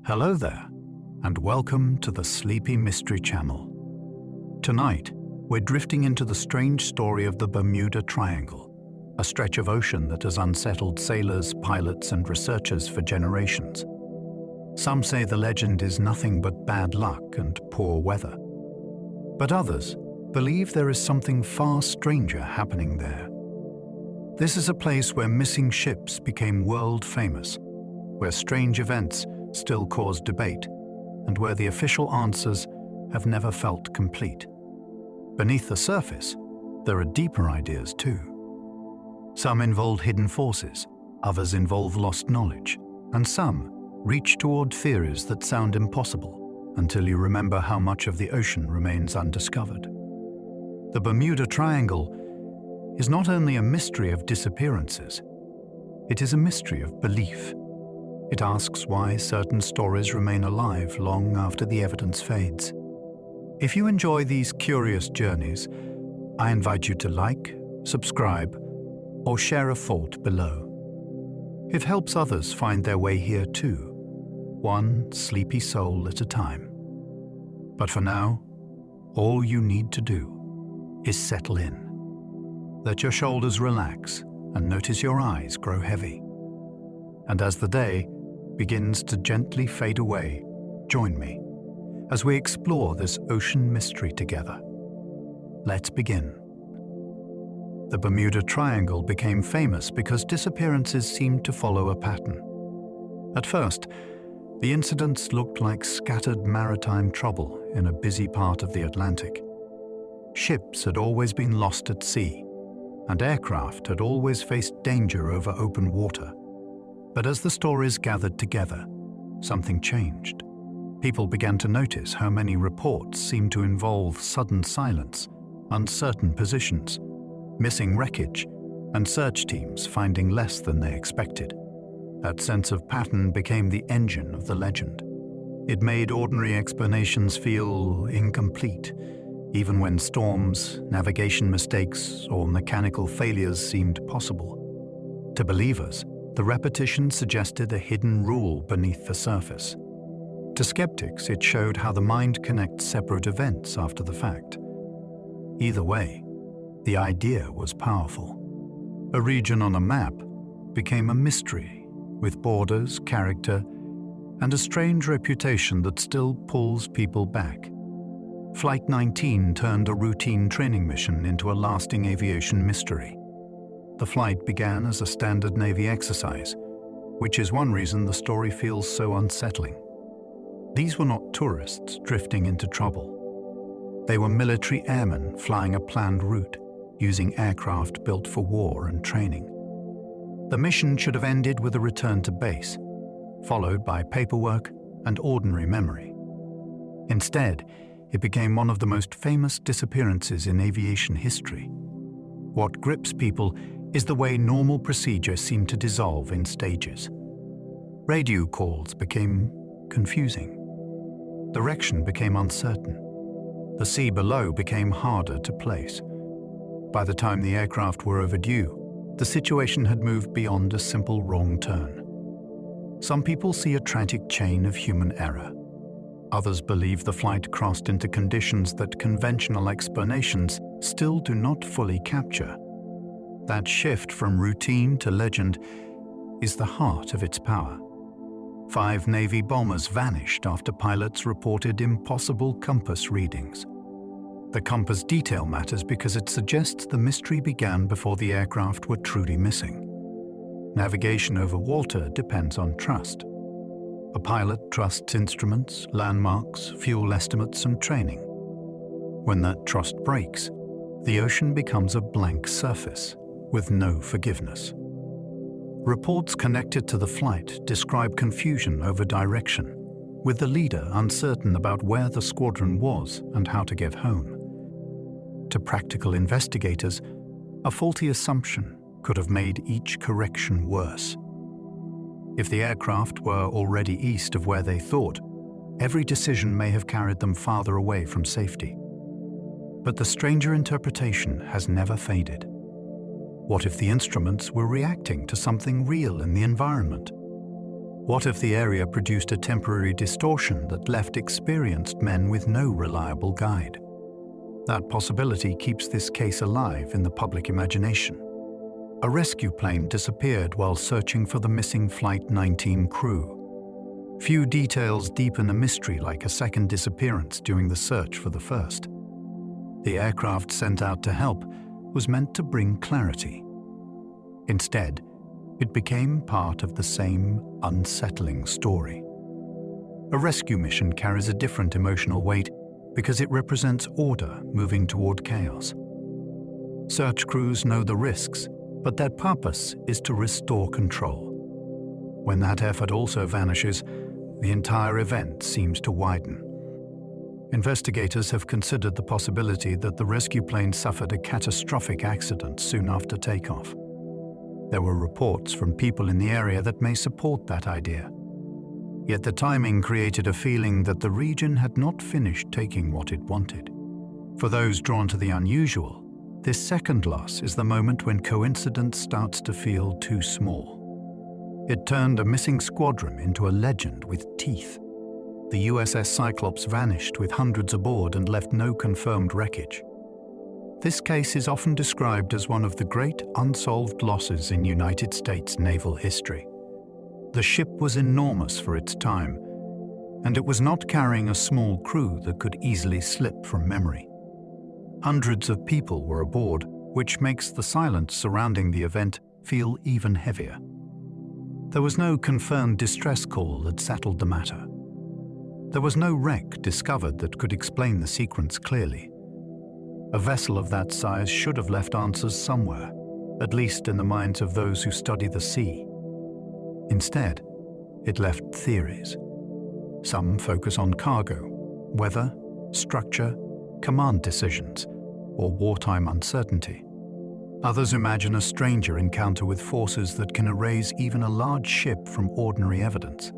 Hello there, and welcome to the Sleepy Mystery Channel. Tonight, we're drifting into the strange story of the Bermuda Triangle, a stretch of ocean that has unsettled sailors, pilots, and researchers for generations. Some say the legend is nothing but bad luck and poor weather. But others believe there is something far stranger happening there. This is a place where missing ships became world famous, where strange events still cause debate, and where the official answers have never felt complete. Beneath the surface, there are deeper ideas too. Some involve hidden forces, others involve lost knowledge, and some reach toward theories that sound impossible until you remember how much of the ocean remains undiscovered. The Bermuda Triangle is not only a mystery of disappearances, it is a mystery of belief. It asks why certain stories remain alive long after the evidence fades. If you enjoy these curious journeys, I invite you to like, subscribe, or share a thought below. It helps others find their way here too, one sleepy soul at a time. But for now, all you need to do is settle in. Let your shoulders relax and notice your eyes grow heavy. And as the day begins to gently fade away, join me as we explore this ocean mystery together. Let's begin. The Bermuda Triangle became famous because disappearances seemed to follow a pattern. At first, the incidents looked like scattered maritime trouble in a busy part of the Atlantic. Ships had always been lost at sea, and aircraft had always faced danger over open water. But as the stories gathered together, something changed. People began to notice how many reports seemed to involve sudden silence, uncertain positions, missing wreckage, and search teams finding less than they expected. That sense of pattern became the engine of the legend. It made ordinary explanations feel incomplete, even when storms, navigation mistakes, or mechanical failures seemed possible. To believers, the repetition suggested a hidden rule beneath the surface. To skeptics, it showed how the mind connects separate events after the fact. Either way, the idea was powerful. A region on a map became a mystery, with borders, character, and a strange reputation that still pulls people back. Flight 19 turned a routine training mission into a lasting aviation mystery. The flight began as a standard Navy exercise, which is one reason the story feels so unsettling. These were not tourists drifting into trouble. They were military airmen flying a planned route, using aircraft built for war and training. The mission should have ended with a return to base, followed by paperwork and ordinary memory. Instead, it became one of the most famous disappearances in aviation history. What grips people is the way normal procedure seemed to dissolve in stages. Radio calls became confusing. Direction became uncertain. The sea below became harder to place. By the time the aircraft were overdue, the situation had moved beyond a simple wrong turn. Some people see a tragic chain of human error. Others believe the flight crossed into conditions that conventional explanations still do not fully capture. That shift from routine to legend is the heart of its power. 5 Navy bombers vanished after pilots reported impossible compass readings. The compass detail matters because it suggests the mystery began before the aircraft were truly missing. Navigation over water depends on trust. A pilot trusts instruments, landmarks, fuel estimates, and training. When that trust breaks, the ocean becomes a blank surface with no forgiveness. Reports connected to the flight describe confusion over direction, with the leader uncertain about where the squadron was and how to get home. To practical investigators, a faulty assumption could have made each correction worse. If the aircraft were already east of where they thought, every decision may have carried them farther away from safety. But the stranger interpretation has never faded. What if the instruments were reacting to something real in the environment? What if the area produced a temporary distortion that left experienced men with no reliable guide? That possibility keeps this case alive in the public imagination. A rescue plane disappeared while searching for the missing Flight 19 crew. Few details deepen a mystery like a second disappearance during the search for the first. The aircraft sent out to help was meant to bring clarity. Instead, it became part of the same unsettling story. A rescue mission carries a different emotional weight because it represents order moving toward chaos. Search crews know the risks, but their purpose is to restore control. When that effort also vanishes, the entire event seems to widen. Investigators have considered the possibility that the rescue plane suffered a catastrophic accident soon after takeoff. There were reports from people in the area that may support that idea. Yet the timing created a feeling that the region had not finished taking what it wanted. For those drawn to the unusual, this second loss is the moment when coincidence starts to feel too small. It turned a missing squadron into a legend with teeth. The USS Cyclops vanished with hundreds aboard and left no confirmed wreckage. This case is often described as one of the great unsolved losses in United States naval history. The ship was enormous for its time, and it was not carrying a small crew that could easily slip from memory. Hundreds of people were aboard, which makes the silence surrounding the event feel even heavier. There was no confirmed distress call that settled the matter. There was no wreck discovered that could explain the sequence clearly. A vessel of that size should have left answers somewhere, at least in the minds of those who study the sea. Instead, it left theories. Some focus on cargo, weather, structure, command decisions, or wartime uncertainty. Others imagine a stranger encounter with forces that can erase even a large ship from ordinary evidence.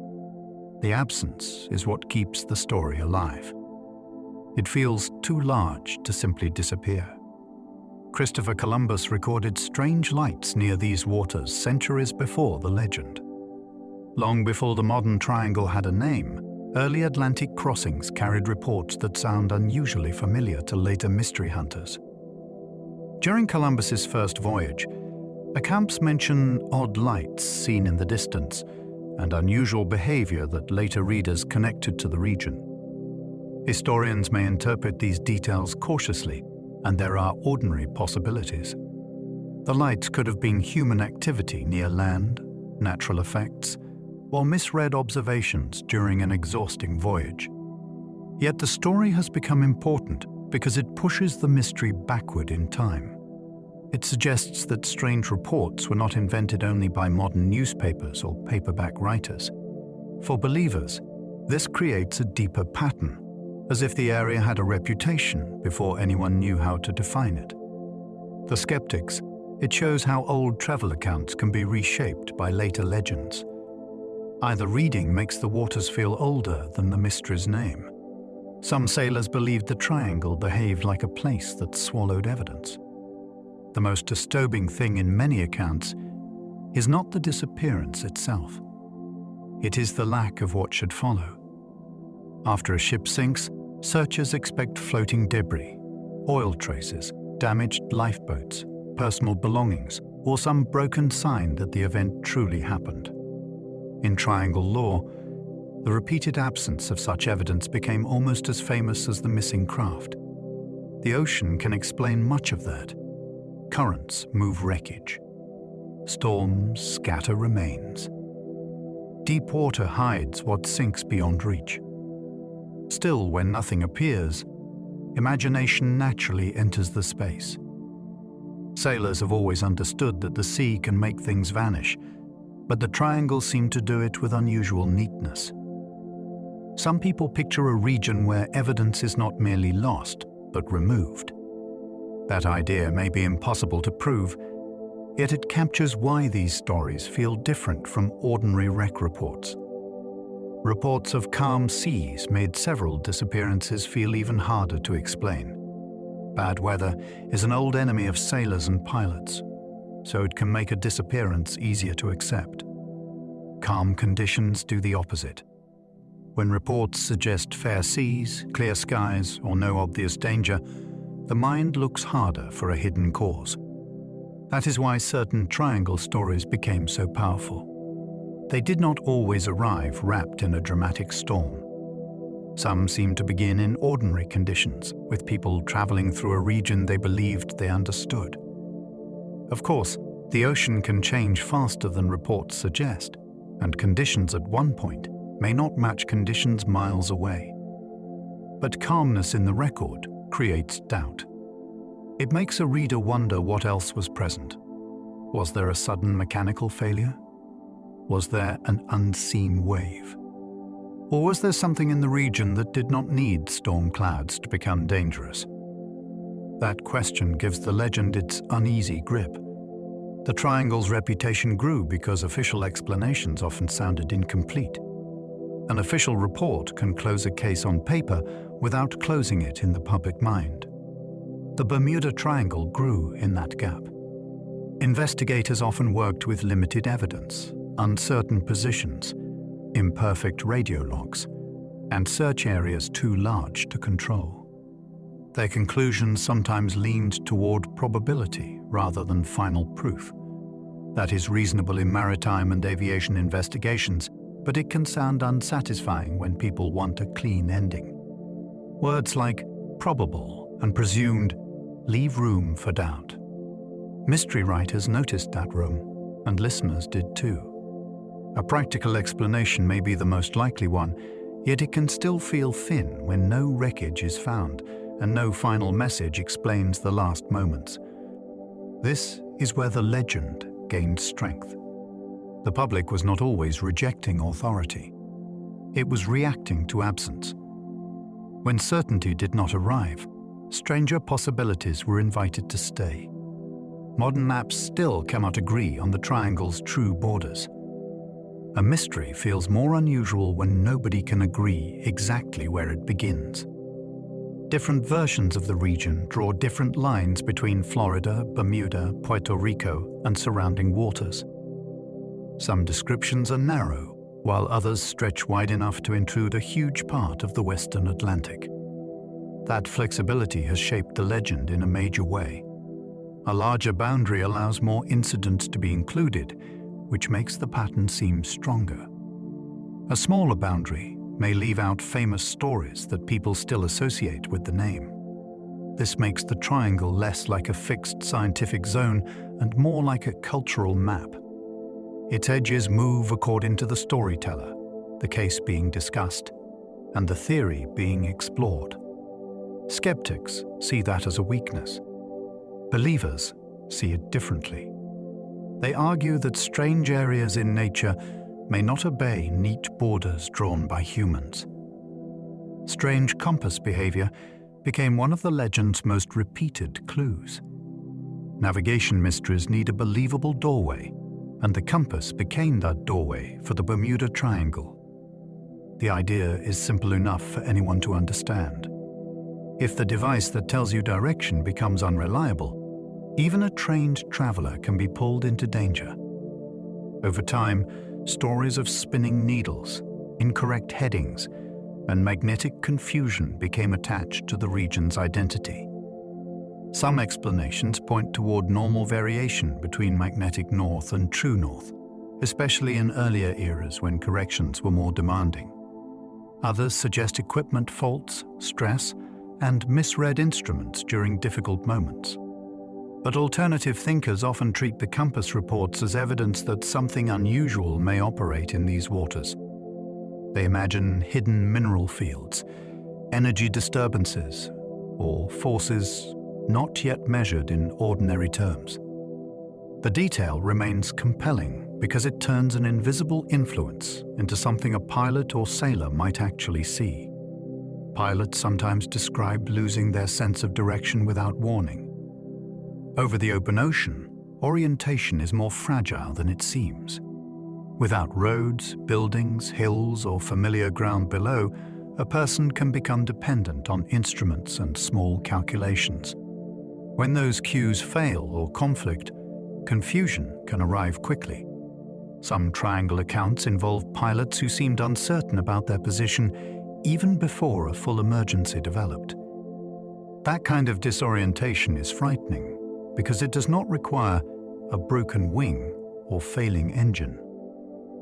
The absence is what keeps the story alive. It feels too large to simply disappear. Christopher Columbus recorded strange lights near these waters centuries before the legend. Long before the modern triangle had a name, early Atlantic crossings carried reports that sound unusually familiar to later mystery hunters. During Columbus's first voyage, accounts mention odd lights seen in the distance and unusual behavior that later readers connected to the region. Historians may interpret these details cautiously, and there are ordinary possibilities. The lights could have been human activity near land, natural effects, or misread observations during an exhausting voyage. Yet the story has become important because it pushes the mystery backward in time. It suggests that strange reports were not invented only by modern newspapers or paperback writers. For believers, this creates a deeper pattern, as if the area had a reputation before anyone knew how to define it. The Skeptics, it shows how old travel accounts can be reshaped by later legends. Either reading makes the waters feel older than the mystery's name. Some sailors believed the triangle behaved like a place that swallowed evidence. The most disturbing thing in many accounts is not the disappearance itself. It is the lack of what should follow. After a ship sinks, searchers expect floating debris, oil traces, damaged lifeboats, personal belongings, or some broken sign that the event truly happened. In triangle lore, the repeated absence of such evidence became almost as famous as the missing craft. The ocean can explain much of that. Currents move wreckage. Storms scatter remains. Deep water hides what sinks beyond reach. Still, when nothing appears, imagination naturally enters the space. Sailors have always understood that the sea can make things vanish, but the triangle seemed to do it with unusual neatness. Some people picture a region where evidence is not merely lost, but removed. That idea may be impossible to prove, yet it captures why these stories feel different from ordinary wreck reports. Reports of calm seas made several disappearances feel even harder to explain. Bad weather is an old enemy of sailors and pilots, so it can make a disappearance easier to accept. calm conditions do the opposite. When reports suggest fair seas, clear skies, or no obvious danger, the mind looks harder for a hidden cause. That is why certain triangle stories became so powerful. They did not always arrive wrapped in a dramatic storm. Some seem to begin in ordinary conditions, with people traveling through a region they believed they understood. Of course, the ocean can change faster than reports suggest, and conditions at one point may not match conditions miles away. But calmness in the record creates doubt. It makes a reader wonder what else was present. Was there a sudden mechanical failure? Was there an unseen wave? Or was there something in the region that did not need storm clouds to become dangerous? That question gives the legend its uneasy grip. The triangle's reputation grew because official explanations often sounded incomplete. An official report can close a case on paper without closing it in the public mind. The Bermuda Triangle grew in that gap. Investigators often worked with limited evidence, uncertain positions, imperfect radio logs, and search areas too large to control. Their conclusions sometimes leaned toward probability rather than final proof. That is reasonable in maritime and aviation investigations, but it can sound unsatisfying when people want a clean ending. Words like probable and presumed leave room for doubt. Mystery writers noticed that room, and listeners did too. A practical explanation may be the most likely one, yet it can still feel thin when no wreckage is found and no final message explains the last moments. This is where the legend gained strength. The public was not always rejecting authority. It was reacting to absence. When certainty did not arrive, stranger possibilities were invited to stay. Modern maps still cannot agree on the triangle's true borders. A mystery feels more unusual when nobody can agree exactly where it begins. Different versions of the region draw different lines between Florida, Bermuda, Puerto Rico, and surrounding waters. Some descriptions are narrow, while others stretch wide enough to include a huge part of the Western Atlantic. That flexibility has shaped the legend in a major way. A larger boundary allows more incidents to be included, which makes the pattern seem stronger. A smaller boundary may leave out famous stories that people still associate with the name. This makes the triangle less like a fixed scientific zone and more like a cultural map. Its edges move according to the storyteller, the case being discussed, and the theory being explored. Skeptics see that as a weakness. Believers see it differently. They argue that strange areas in nature may not obey neat borders drawn by humans. Strange compass behavior became one of the legend's most repeated clues. Navigation mysteries need a believable doorway, and the compass became that doorway for the Bermuda Triangle. The idea is simple enough for anyone to understand. If the device that tells you direction becomes unreliable, even a trained traveler can be pulled into danger. Over time, stories of spinning needles, incorrect headings, and magnetic confusion became attached to the region's identity. Some explanations point toward normal variation between magnetic north and true north, especially in earlier eras when corrections were more demanding. Others suggest equipment faults, stress, and misread instruments during difficult moments. But alternative thinkers often treat the compass reports as evidence that something unusual may operate in these waters. They imagine hidden mineral fields, energy disturbances, or forces not yet measured in ordinary terms. The detail remains compelling because it turns an invisible influence into something a pilot or sailor might actually see. Pilots sometimes describe losing their sense of direction without warning. Over the open ocean, orientation is more fragile than it seems. Without roads, buildings, hills, or familiar ground below, a person can become dependent on instruments and small calculations. When those cues fail or conflict, confusion can arrive quickly. Some triangle accounts involve pilots who seemed uncertain about their position even before a full emergency developed. That kind of disorientation is frightening because it does not require a broken wing or failing engine.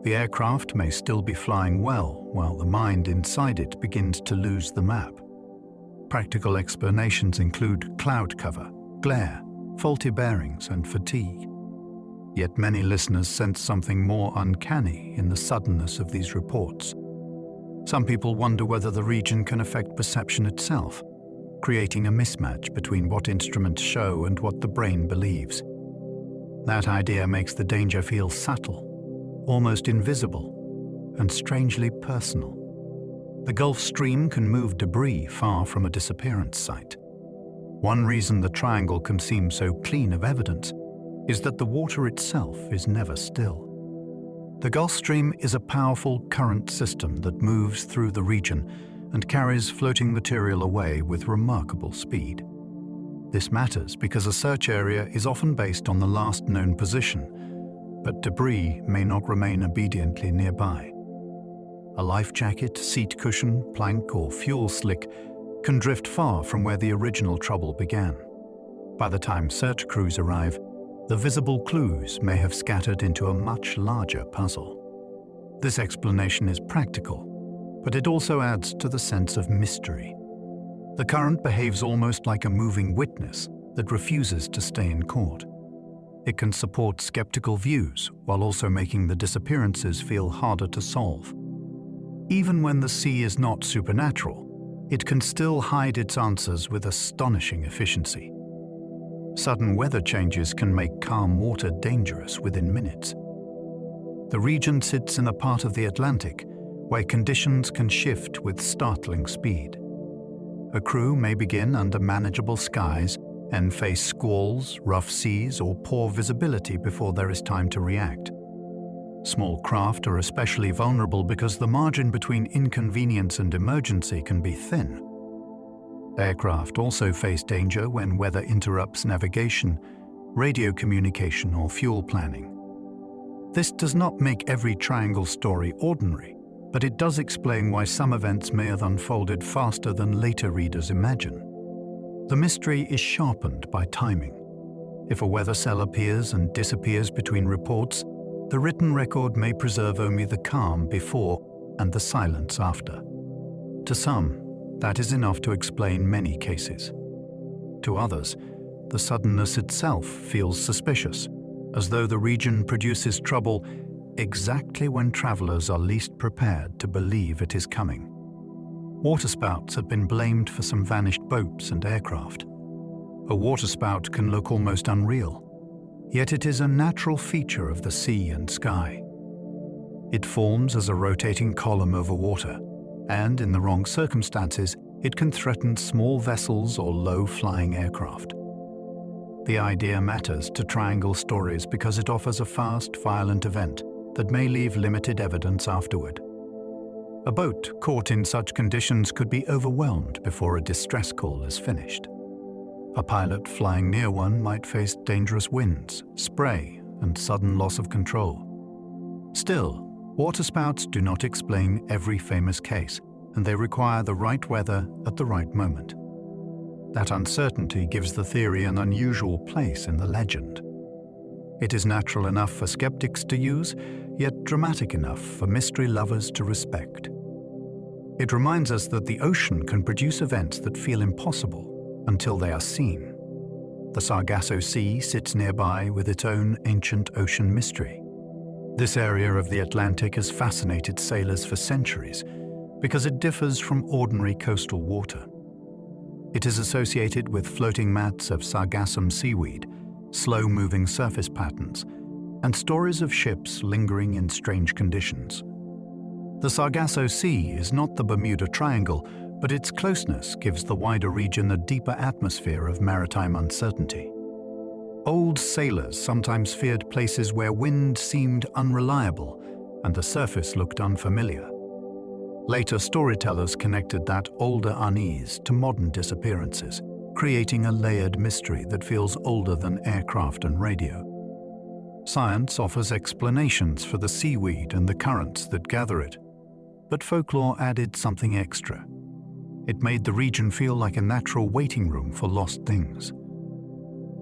The aircraft may still be flying well while the mind inside it begins to lose the map. Practical explanations include cloud cover, glare, faulty bearings, and fatigue. Yet many listeners sense something more uncanny in the suddenness of these reports. Some people wonder whether the region can affect perception itself, creating a mismatch between what instruments show and what the brain believes. That idea makes the danger feel subtle, almost invisible, and strangely personal. The Gulf Stream can move debris far from a disappearance site. One reason the triangle can seem so clean of evidence is that the water itself is never still. The Gulf Stream is a powerful current system that moves through the region and carries floating material away with remarkable speed. This matters because a search area is often based on the last known position, but debris may not remain obediently nearby. A life jacket, seat cushion, plank, or fuel slick can drift far from where the original trouble began. By the time search crews arrive, the visible clues may have scattered into a much larger puzzle. This explanation is practical, but it also adds to the sense of mystery. The current behaves almost like a moving witness that refuses to stay in court. It can support skeptical views while also making the disappearances feel harder to solve. Even when the sea is not supernatural, it can still hide its answers with astonishing efficiency. Sudden weather changes can make calm water dangerous within minutes. The region sits in a part of the Atlantic where conditions can shift with startling speed. A crew may begin under manageable skies and face squalls, rough seas, or poor visibility before there is time to react. Small craft are especially vulnerable because the margin between inconvenience and emergency can be thin. Aircraft also face danger when weather interrupts navigation, radio communication, or fuel planning. This does not make every triangle story ordinary, but it does explain why some events may have unfolded faster than later readers imagine. The mystery is sharpened by timing. If a weather cell appears and disappears between reports, the written record may preserve only the calm before and the silence after. To some, that is enough to explain many cases. To others, the suddenness itself feels suspicious, as though the region produces trouble exactly when travelers are least prepared to believe it is coming. Waterspouts have been blamed for some vanished boats and aircraft. A waterspout can look almost unreal, yet it is a natural feature of the sea and sky. It forms as a rotating column over water, and in the wrong circumstances, it can threaten small vessels or low-flying aircraft. The idea matters to triangle stories because it offers a fast, violent event that may leave limited evidence afterward. A boat caught in such conditions could be overwhelmed before a distress call is finished. A pilot flying near one might face dangerous winds, spray, and sudden loss of control. Still, waterspouts do not explain every famous case, and they require the right weather at the right moment. That uncertainty gives the theory an unusual place in the legend. It is natural enough for skeptics to use, yet dramatic enough for mystery lovers to respect. It reminds us that the ocean can produce events that feel impossible until they are seen. The Sargasso Sea sits nearby with its own ancient ocean mystery. This area of the Atlantic has fascinated sailors for centuries because it differs from ordinary coastal water. It is associated with floating mats of Sargassum seaweed, slow-moving surface patterns, and stories of ships lingering in strange conditions. The Sargasso Sea is not the Bermuda Triangle, but its closeness gives the wider region a deeper atmosphere of maritime uncertainty. Old sailors sometimes feared places where wind seemed unreliable and the surface looked unfamiliar. Later storytellers connected that older unease to modern disappearances, creating a layered mystery that feels older than aircraft and radio. Science offers explanations for the seaweed and the currents that gather it, but folklore added something extra. It made the region feel like a natural waiting room for lost things.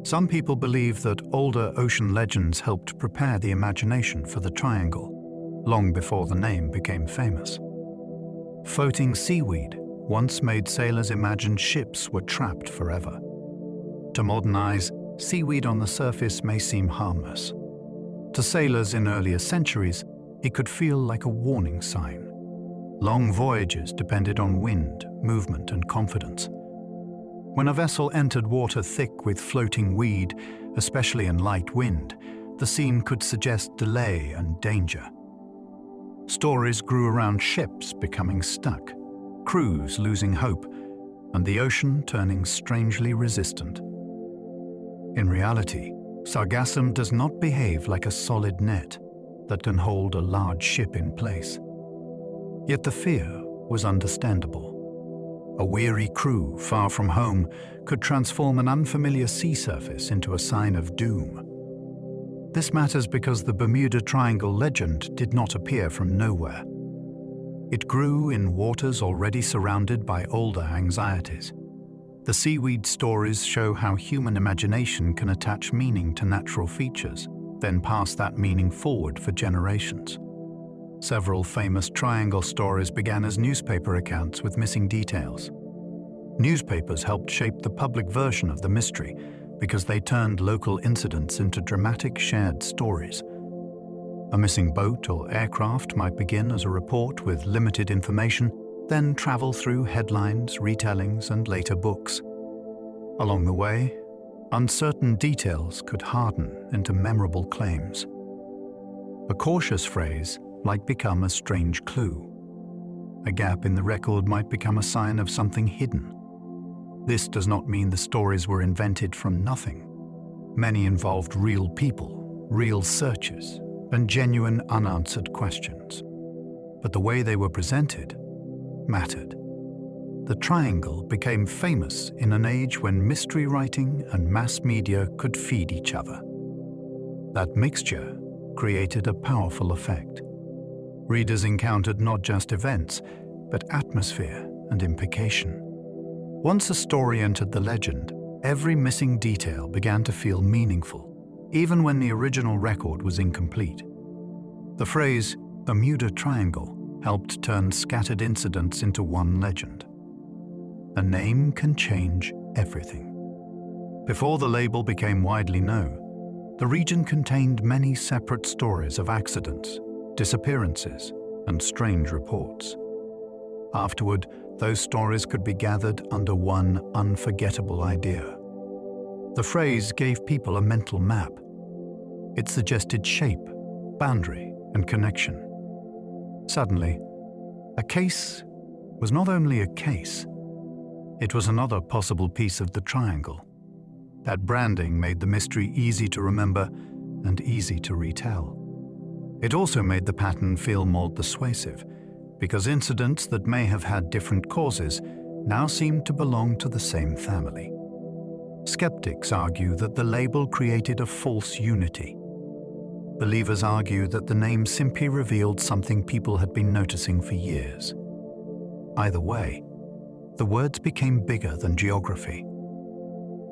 Some people believe that older ocean legends helped prepare the imagination for the triangle, long before the name became famous. Floating seaweed once made sailors imagine ships were trapped forever. To modern eyes, seaweed on the surface may seem harmless. To sailors in earlier centuries, it could feel like a warning sign. Long voyages depended on wind, movement, and confidence. When a vessel entered water thick with floating weed, especially in light wind, the scene could suggest delay and danger. Stories grew around ships becoming stuck, crews losing hope, and the ocean turning strangely resistant. In reality, Sargassum does not behave like a solid net that can hold a large ship in place. Yet the fear was understandable. A weary crew far from home could transform an unfamiliar sea surface into a sign of doom. This matters because the Bermuda Triangle legend did not appear from nowhere. It grew in waters already surrounded by older anxieties. The seaweed stories show how human imagination can attach meaning to natural features, then pass that meaning forward for generations. Several famous triangle stories began as newspaper accounts with missing details. Newspapers helped shape the public version of the mystery because they turned local incidents into dramatic shared stories. A missing boat or aircraft might begin as a report with limited information, then travel through headlines, retellings, and later books. Along the way, uncertain details could harden into memorable claims. A cautious phrase might become a strange clue. A gap in the record might become a sign of something hidden. This does not mean the stories were invented from nothing. Many involved real people, real searches, and genuine unanswered questions. But the way they were presented mattered. The triangle became famous in an age when mystery writing and mass media could feed each other. That mixture created a powerful effect. Readers encountered not just events, but atmosphere and implication. Once a story entered the legend, every missing detail began to feel meaningful, even when the original record was incomplete. The phrase Bermuda Triangle helped turn scattered incidents into one legend. A name can change everything. Before the label became widely known, the region contained many separate stories of accidents, disappearances, and strange reports. Afterward, those stories could be gathered under one unforgettable idea. The phrase gave people a mental map. It suggested shape, boundary, and connection. Suddenly, a case was not only a case, it was another possible piece of the triangle. That branding made the mystery easy to remember and easy to retell. It also made the pattern feel more persuasive, because incidents that may have had different causes now seemed to belong to the same family. Skeptics argue that the label created a false unity. Believers argue that the name simply revealed something people had been noticing for years. Either way, the words became bigger than geography.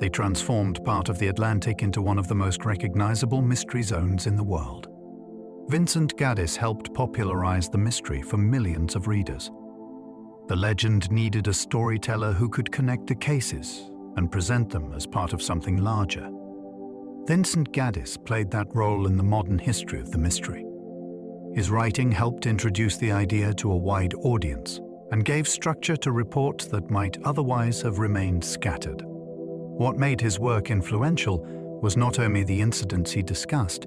They transformed part of the Atlantic into one of the most recognizable mystery zones in the world. Vincent Gaddis helped popularize the mystery for millions of readers. The legend needed a storyteller who could connect the cases and present them as part of something larger. Vincent Gaddis played that role in the modern history of the mystery. His writing helped introduce the idea to a wide audience and gave structure to reports that might otherwise have remained scattered. What made his work influential was not only the incidents he discussed,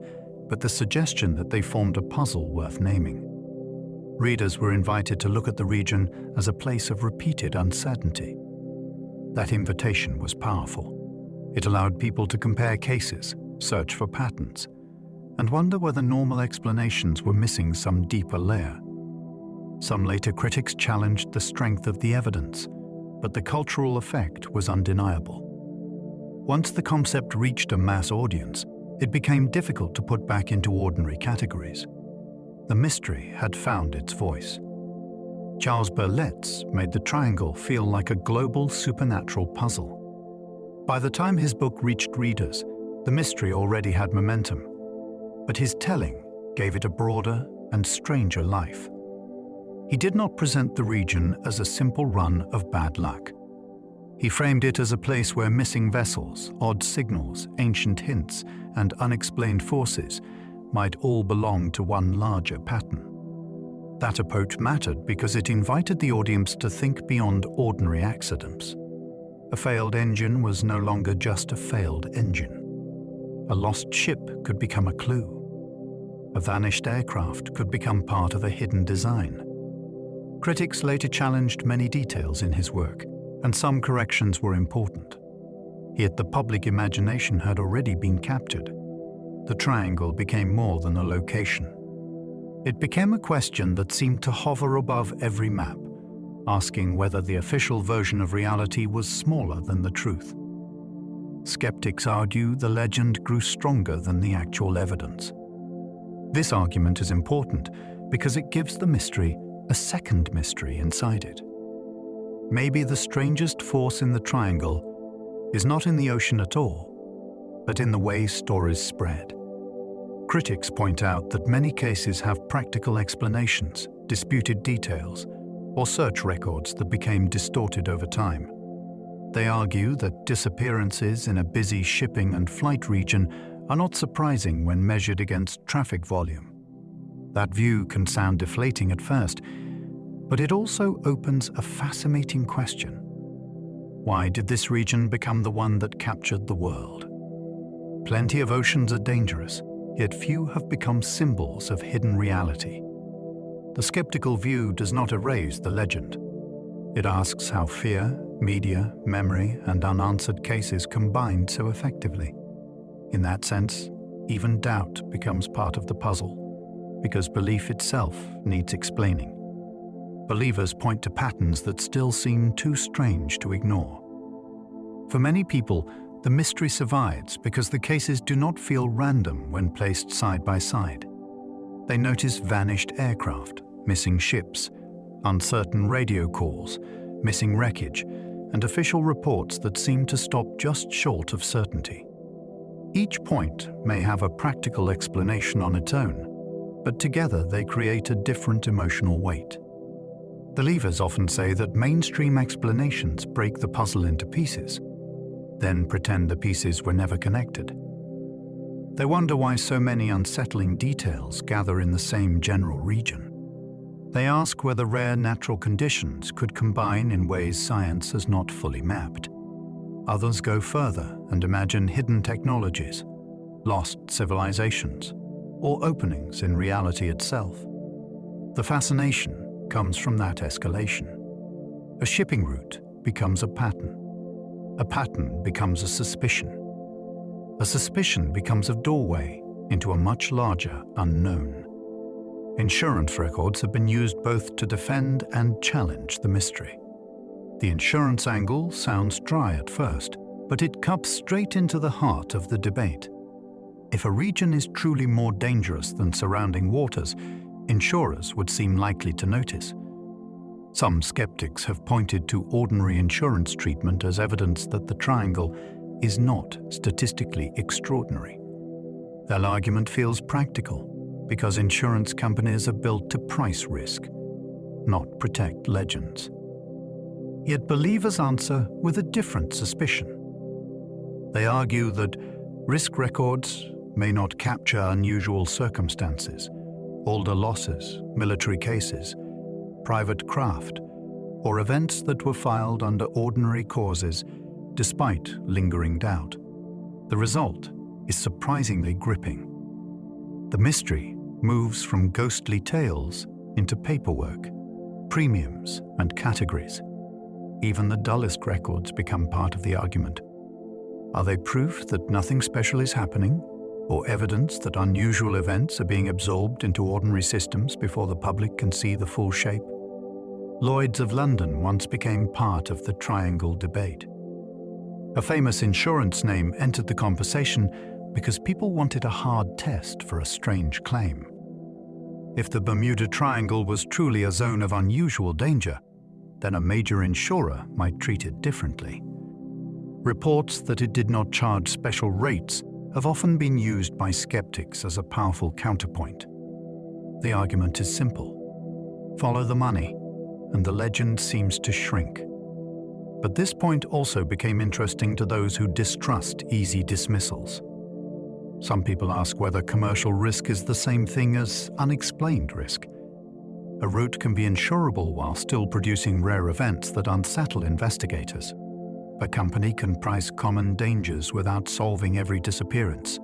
but the suggestion that they formed a puzzle worth naming. Readers were invited to look at the region as a place of repeated uncertainty. That invitation was powerful. It allowed people to compare cases, search for patterns, and wonder whether normal explanations were missing some deeper layer. Some later critics challenged the strength of the evidence, but the cultural effect was undeniable. Once the concept reached a mass audience, it became difficult to put back into ordinary categories. The mystery had found its voice. Charles Berletz made the triangle feel like a global supernatural puzzle. By the time his book reached readers, the mystery already had momentum, but his telling gave it a broader and stranger life. He did not present the region as a simple run of bad luck. He framed it as a place where missing vessels, odd signals, ancient hints, and unexplained forces might all belong to one larger pattern. That approach mattered because it invited the audience to think beyond ordinary accidents. A failed engine was no longer just a failed engine. A lost ship could become a clue. A vanished aircraft could become part of a hidden design. Critics later challenged many details in his work, and some corrections were important. Yet the public imagination had already been captured. The triangle became more than a location. It became a question that seemed to hover above every map, asking whether the official version of reality was smaller than the truth. Skeptics argue the legend grew stronger than the actual evidence. This argument is important because it gives the mystery a second mystery inside it. Maybe the strangest force in the triangle is not in the ocean at all, but in the way stories spread. Critics point out that many cases have practical explanations, disputed details, or search records that became distorted over time. They argue that disappearances in a busy shipping and flight region are not surprising when measured against traffic volume. That view can sound deflating at first, but it also opens a fascinating question. Why did this region become the one that captured the world? Plenty of oceans are dangerous, yet few have become symbols of hidden reality. The skeptical view does not erase the legend. It asks how fear, media, memory, and unanswered cases combined so effectively. In that sense, even doubt becomes part of the puzzle, because belief itself needs explaining. Believers point to patterns that still seem too strange to ignore. For many people, the mystery survives because the cases do not feel random when placed side by side. They notice vanished aircraft, missing ships, uncertain radio calls, missing wreckage, and official reports that seem to stop just short of certainty. Each point may have a practical explanation on its own, but together they create a different emotional weight. Believers often say that mainstream explanations break the puzzle into pieces, then pretend the pieces were never connected. They wonder why so many unsettling details gather in the same general region. They ask whether rare natural conditions could combine in ways science has not fully mapped. Others go further and imagine hidden technologies, lost civilizations, or openings in reality itself. The fascination comes from that escalation. A shipping route becomes a pattern. A pattern becomes a suspicion. A suspicion becomes a doorway into a much larger unknown. Insurance records have been used both to defend and challenge the mystery. The insurance angle sounds dry at first, but it cuts straight into the heart of the debate. If a region is truly more dangerous than surrounding waters, insurers would seem likely to notice. Some skeptics have pointed to ordinary insurance treatment as evidence that the triangle is not statistically extraordinary. Their argument feels practical because insurance companies are built to price risk, not protect legends. Yet believers answer with a different suspicion. They argue that risk records may not capture unusual circumstances, older losses, military cases, private craft, or events that were filed under ordinary causes despite lingering doubt. The result is surprisingly gripping. The mystery moves from ghostly tales into paperwork, premiums, and categories. Even the dullest records become part of the argument. Are they proof that nothing special is happening, or evidence that unusual events are being absorbed into ordinary systems before the public can see the full shape? Lloyd's of London once became part of the triangle debate. A famous insurance name entered the conversation because people wanted a hard test for a strange claim. If the Bermuda Triangle was truly a zone of unusual danger, then a major insurer might treat it differently. Reports that it did not charge special rates have often been used by skeptics as a powerful counterpoint. The argument is simple. Follow the money, and the legend seems to shrink. But this point also became interesting to those who distrust easy dismissals. Some people ask whether commercial risk is the same thing as unexplained risk. A route can be insurable while still producing rare events that unsettle investigators. A company can price common dangers without solving every disappearance.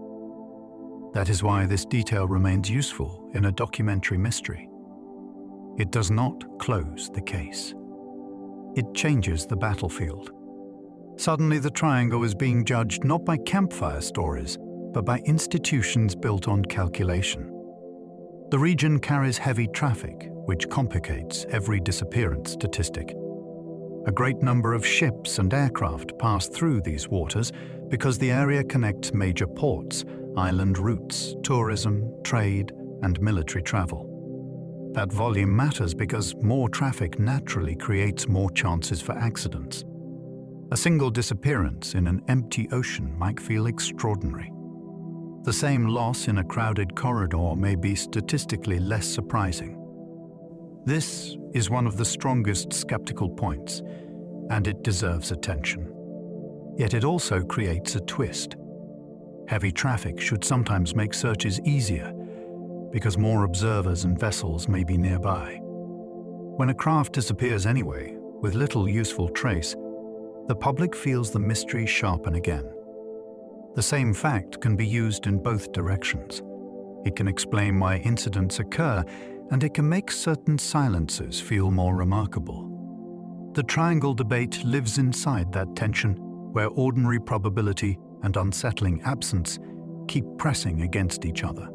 That is why this detail remains useful in a documentary mystery. It does not close the case. It changes the battlefield. Suddenly the triangle is being judged not by campfire stories, but by institutions built on calculation. The region carries heavy traffic, which complicates every disappearance statistic. A great number of ships and aircraft pass through these waters because the area connects major ports, island routes, tourism, trade, and military travel. That volume matters because more traffic naturally creates more chances for accidents. A single disappearance in an empty ocean might feel extraordinary. The same loss in a crowded corridor may be statistically less surprising. This is one of the strongest skeptical points, and it deserves attention. Yet it also creates a twist. Heavy traffic should sometimes make searches easier, because more observers and vessels may be nearby. When a craft disappears anyway, with little useful trace, the public feels the mystery sharpen again. The same fact can be used in both directions. It can explain why incidents occur, and it can make certain silences feel more remarkable. The triangle debate lives inside that tension, where ordinary probability and unsettling absence keep pressing against each other.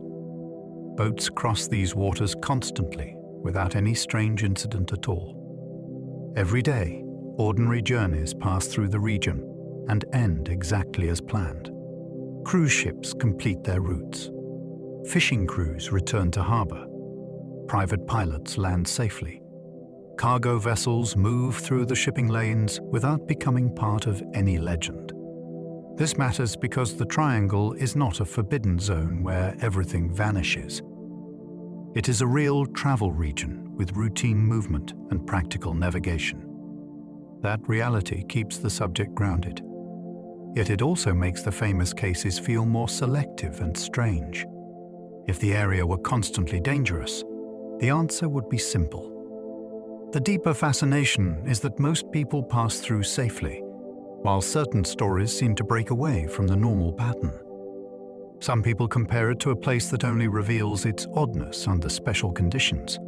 Boats cross these waters constantly, without any strange incident at all. Every day, ordinary journeys pass through the region and end exactly as planned. Cruise ships complete their routes. Fishing crews return to harbor. Private pilots land safely. Cargo vessels move through the shipping lanes without becoming part of any legend. This matters because the triangle is not a forbidden zone where everything vanishes. It is a real travel region with routine movement and practical navigation. That reality keeps the subject grounded. Yet it also makes the famous cases feel more selective and strange. If the area were constantly dangerous, the answer would be simple. The deeper fascination is that most people pass through safely, while certain stories seem to break away from the normal pattern. Some people compare it to a place that only reveals its oddness under special conditions.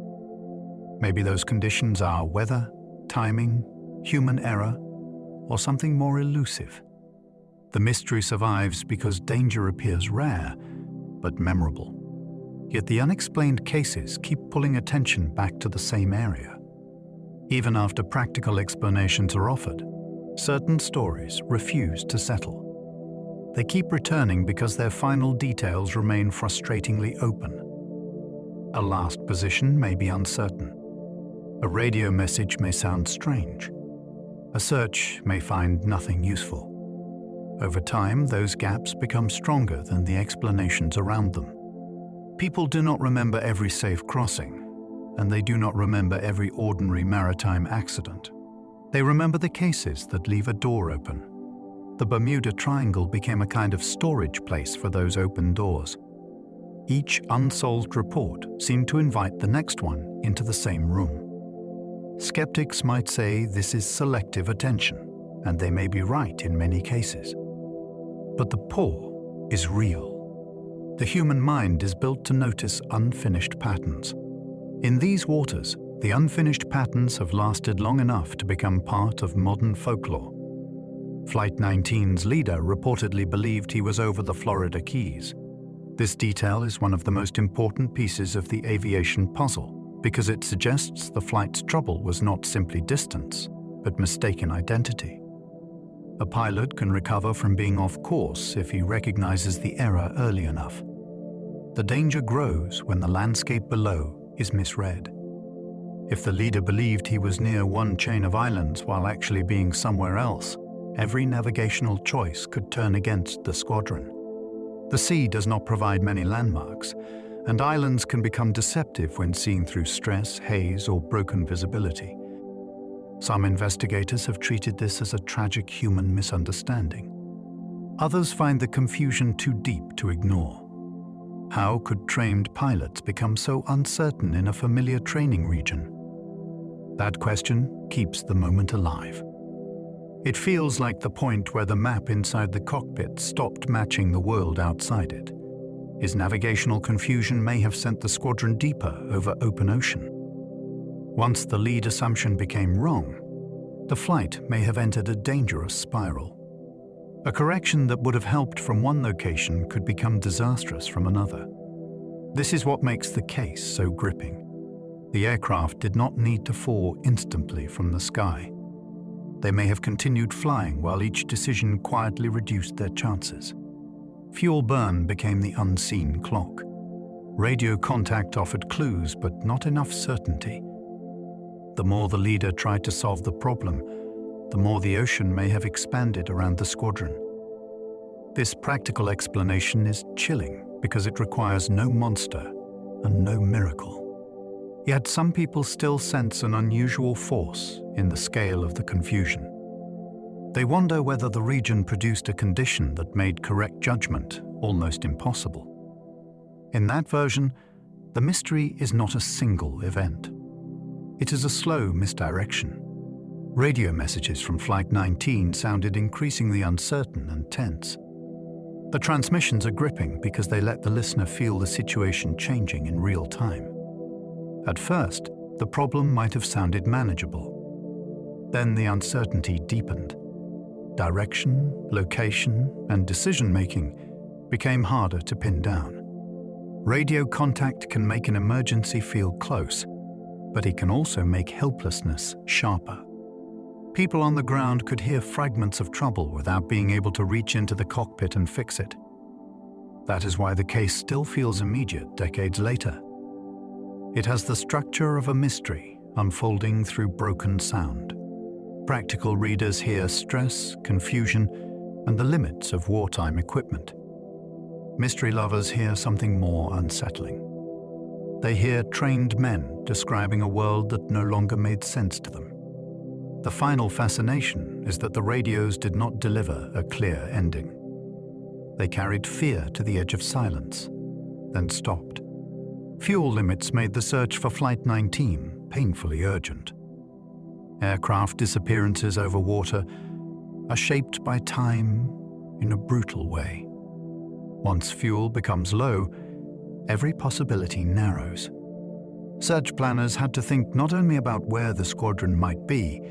Maybe those conditions are weather, timing, human error, or something more elusive. The mystery survives because danger appears rare, but memorable. Yet the unexplained cases keep pulling attention back to the same area. Even after practical explanations are offered, certain stories refuse to settle. They keep returning because their final details remain frustratingly open. A last position may be uncertain. A radio message may sound strange. A search may find nothing useful. Over time, those gaps become stronger than the explanations around them. People do not remember every safe crossing, and they do not remember every ordinary maritime accident. They remember the cases that leave a door open. The Bermuda Triangle became a kind of storage place for those open doors. Each unsolved report seemed to invite the next one into the same room. Skeptics might say this is selective attention, and they may be right in many cases. But the pull is real. The human mind is built to notice unfinished patterns. In these waters, the unfinished patterns have lasted long enough to become part of modern folklore. Flight 19's leader reportedly believed he was over the Florida Keys. This detail is one of the most important pieces of the aviation puzzle because it suggests the flight's trouble was not simply distance, but mistaken identity. A pilot can recover from being off course if he recognizes the error early enough. The danger grows when the landscape below is misread. If the leader believed he was near one chain of islands while actually being somewhere else, every navigational choice could turn against the squadron. The sea does not provide many landmarks, and islands can become deceptive when seen through stress, haze, or broken visibility. Some investigators have treated this as a tragic human misunderstanding. Others find the confusion too deep to ignore. How could trained pilots become so uncertain in a familiar training region? That question keeps the moment alive. It feels like the point where the map inside the cockpit stopped matching the world outside it. His navigational confusion may have sent the squadron deeper over open ocean. Once the lead assumption became wrong, the flight may have entered a dangerous spiral. A correction that would have helped from one location could become disastrous from another. This is what makes the case so gripping. The aircraft did not need to fall instantly from the sky. They may have continued flying while each decision quietly reduced their chances. Fuel burn became the unseen clock. Radio contact offered clues, but not enough certainty. The more the leader tried to solve the problem, the more the ocean may have expanded around the squadron. This practical explanation is chilling because it requires no monster and no miracle. Yet some people still sense an unusual force in the scale of the confusion. They wonder whether the region produced a condition that made correct judgment almost impossible. In that version, the mystery is not a single event. It is a slow misdirection. Radio messages from Flight 19 sounded increasingly uncertain and tense. The transmissions are gripping because they let the listener feel the situation changing in real time. At first, the problem might have sounded manageable. Then the uncertainty deepened. Direction, location, and decision-making became harder to pin down. Radio contact can make an emergency feel close, but it can also make helplessness sharper. People on the ground could hear fragments of trouble without being able to reach into the cockpit and fix it. That is why the case still feels immediate decades later. It has the structure of a mystery unfolding through broken sound. Practical readers hear stress, confusion, and the limits of wartime equipment. Mystery lovers hear something more unsettling. They hear trained men describing a world that no longer made sense to them. The final fascination is that the radios did not deliver a clear ending. They carried fear to the edge of silence, then stopped. Fuel limits made the search for Flight 19 painfully urgent. Aircraft disappearances over water are shaped by time in a brutal way. Once fuel becomes low, every possibility narrows. Search planners had to think not only about where the squadron might be,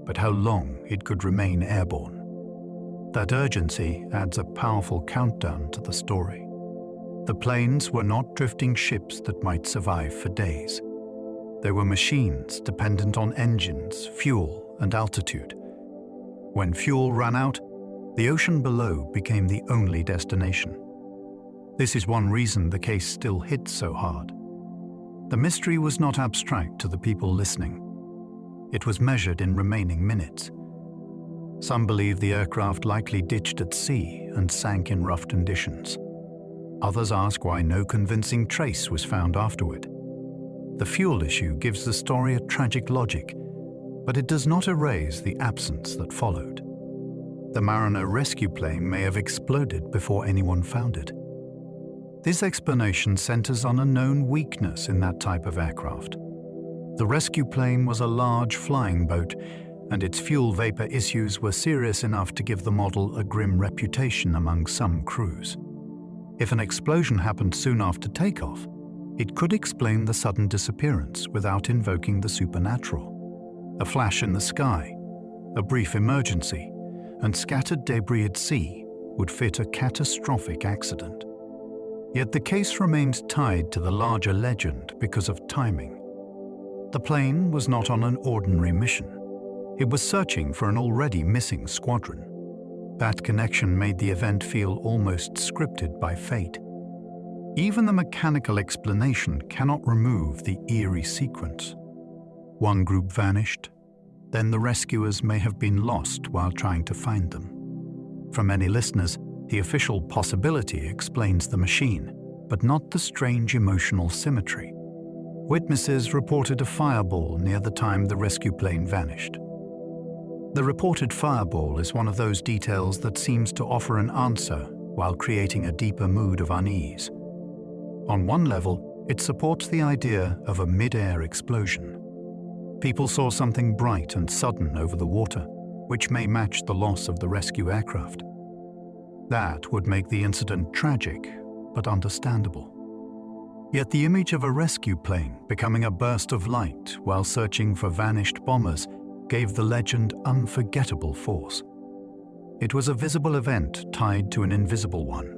but how long it could remain airborne. That urgency adds a powerful countdown to the story. The planes were not drifting ships that might survive for days. They were machines dependent on engines, fuel, and altitude. When fuel ran out, the ocean below became the only destination. This is one reason the case still hits so hard. The mystery was not abstract to the people listening. It was measured in remaining minutes. Some believe the aircraft likely ditched at sea and sank in rough conditions. Others ask why no convincing trace was found afterward. The fuel issue gives the story a tragic logic, but it does not erase the absence that followed. The Mariner rescue plane may have exploded before anyone found it. This explanation centers on a known weakness in that type of aircraft. The rescue plane was a large flying boat, and its fuel vapor issues were serious enough to give the model a grim reputation among some crews. If an explosion happened soon after takeoff, it could explain the sudden disappearance without invoking the supernatural. A flash in the sky, a brief emergency, and scattered debris at sea would fit a catastrophic accident. Yet the case remains tied to the larger legend because of timing. The plane was not on an ordinary mission. It was searching for an already missing squadron. That connection made the event feel almost scripted by fate. Even the mechanical explanation cannot remove the eerie sequence. One group vanished, then the rescuers may have been lost while trying to find them. For many listeners, the official possibility explains the machine, but not the strange emotional symmetry. Witnesses reported a fireball near the time the rescue plane vanished. The reported fireball is one of those details that seems to offer an answer while creating a deeper mood of unease. On one level, it supports the idea of a mid-air explosion. People saw something bright and sudden over the water, which may match the loss of the rescue aircraft. That would make the incident tragic, but understandable. Yet the image of a rescue plane becoming a burst of light while searching for vanished bombers gave the legend unforgettable force. It was a visible event tied to an invisible one.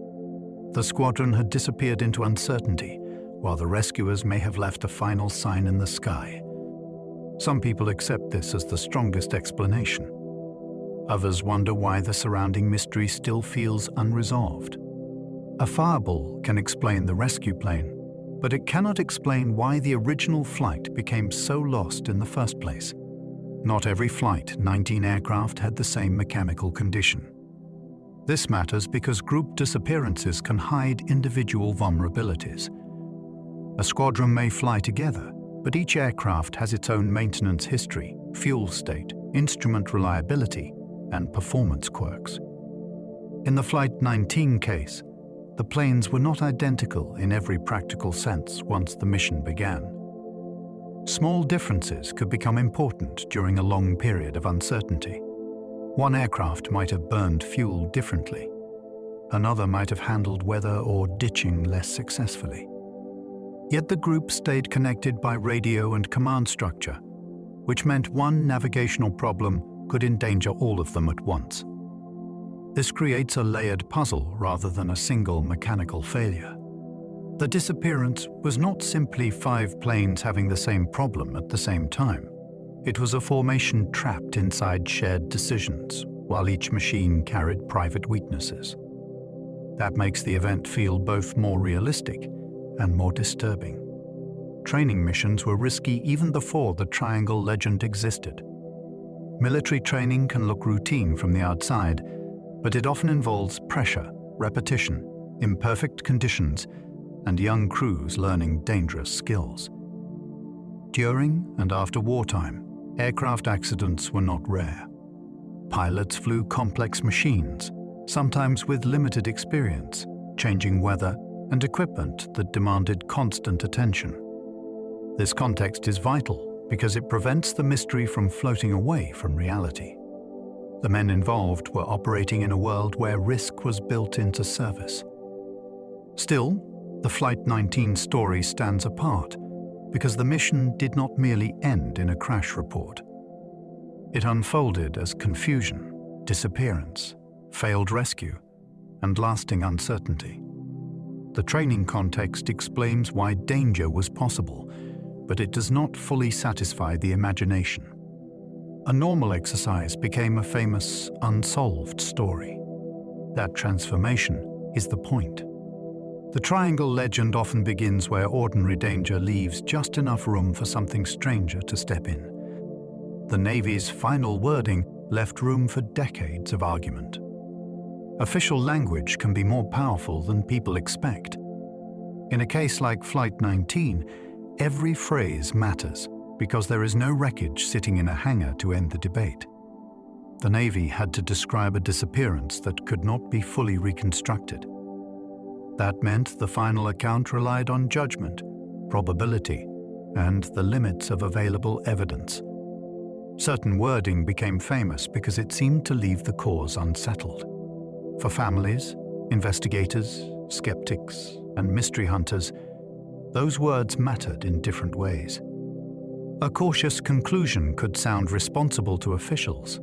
The squadron had disappeared into uncertainty, while the rescuers may have left a final sign in the sky. Some people accept this as the strongest explanation. Others wonder why the surrounding mystery still feels unresolved. A fireball can explain the rescue plane, but it cannot explain why the original flight became so lost in the first place. Not every flight, 19 aircraft, had the same mechanical condition. This matters because group disappearances can hide individual vulnerabilities. A squadron may fly together, but each aircraft has its own maintenance history, fuel state, instrument reliability, and performance quirks. In the Flight 19 case, the planes were not identical in every practical sense once the mission began. Small differences could become important during a long period of uncertainty. One aircraft might have burned fuel differently. Another might have handled weather or ditching less successfully. Yet the group stayed connected by radio and command structure, which meant one navigational problem could endanger all of them at once. This creates a layered puzzle rather than a single mechanical failure. The disappearance was not simply 5 planes having the same problem at the same time. It was a formation trapped inside shared decisions, while each machine carried private weaknesses. That makes the event feel both more realistic and more disturbing. Training missions were risky even before the triangle legend existed. Military training can look routine from the outside, but it often involves pressure, repetition, imperfect conditions, and young crews learning dangerous skills. During and after wartime, aircraft accidents were not rare. Pilots flew complex machines, sometimes with limited experience, changing weather and equipment that demanded constant attention. This context is vital because it prevents the mystery from floating away from reality. The men involved were operating in a world where risk was built into service. Still, the Flight 19 story stands apart because the mission did not merely end in a crash report. It unfolded as confusion, disappearance, failed rescue, and lasting uncertainty. The training context explains why danger was possible, but it does not fully satisfy the imagination. A normal exercise became a famous, unsolved story. That transformation is the point. The triangle legend often begins where ordinary danger leaves just enough room for something stranger to step in. The Navy's final wording left room for decades of argument. Official language can be more powerful than people expect. In a case like Flight 19, every phrase matters because there is no wreckage sitting in a hangar to end the debate. The Navy had to describe a disappearance that could not be fully reconstructed. That meant the final account relied on judgment, probability, and the limits of available evidence. Certain wording became famous because it seemed to leave the cause unsettled. For families, investigators, skeptics, and mystery hunters, those words mattered in different ways. A cautious conclusion could sound responsible to officials,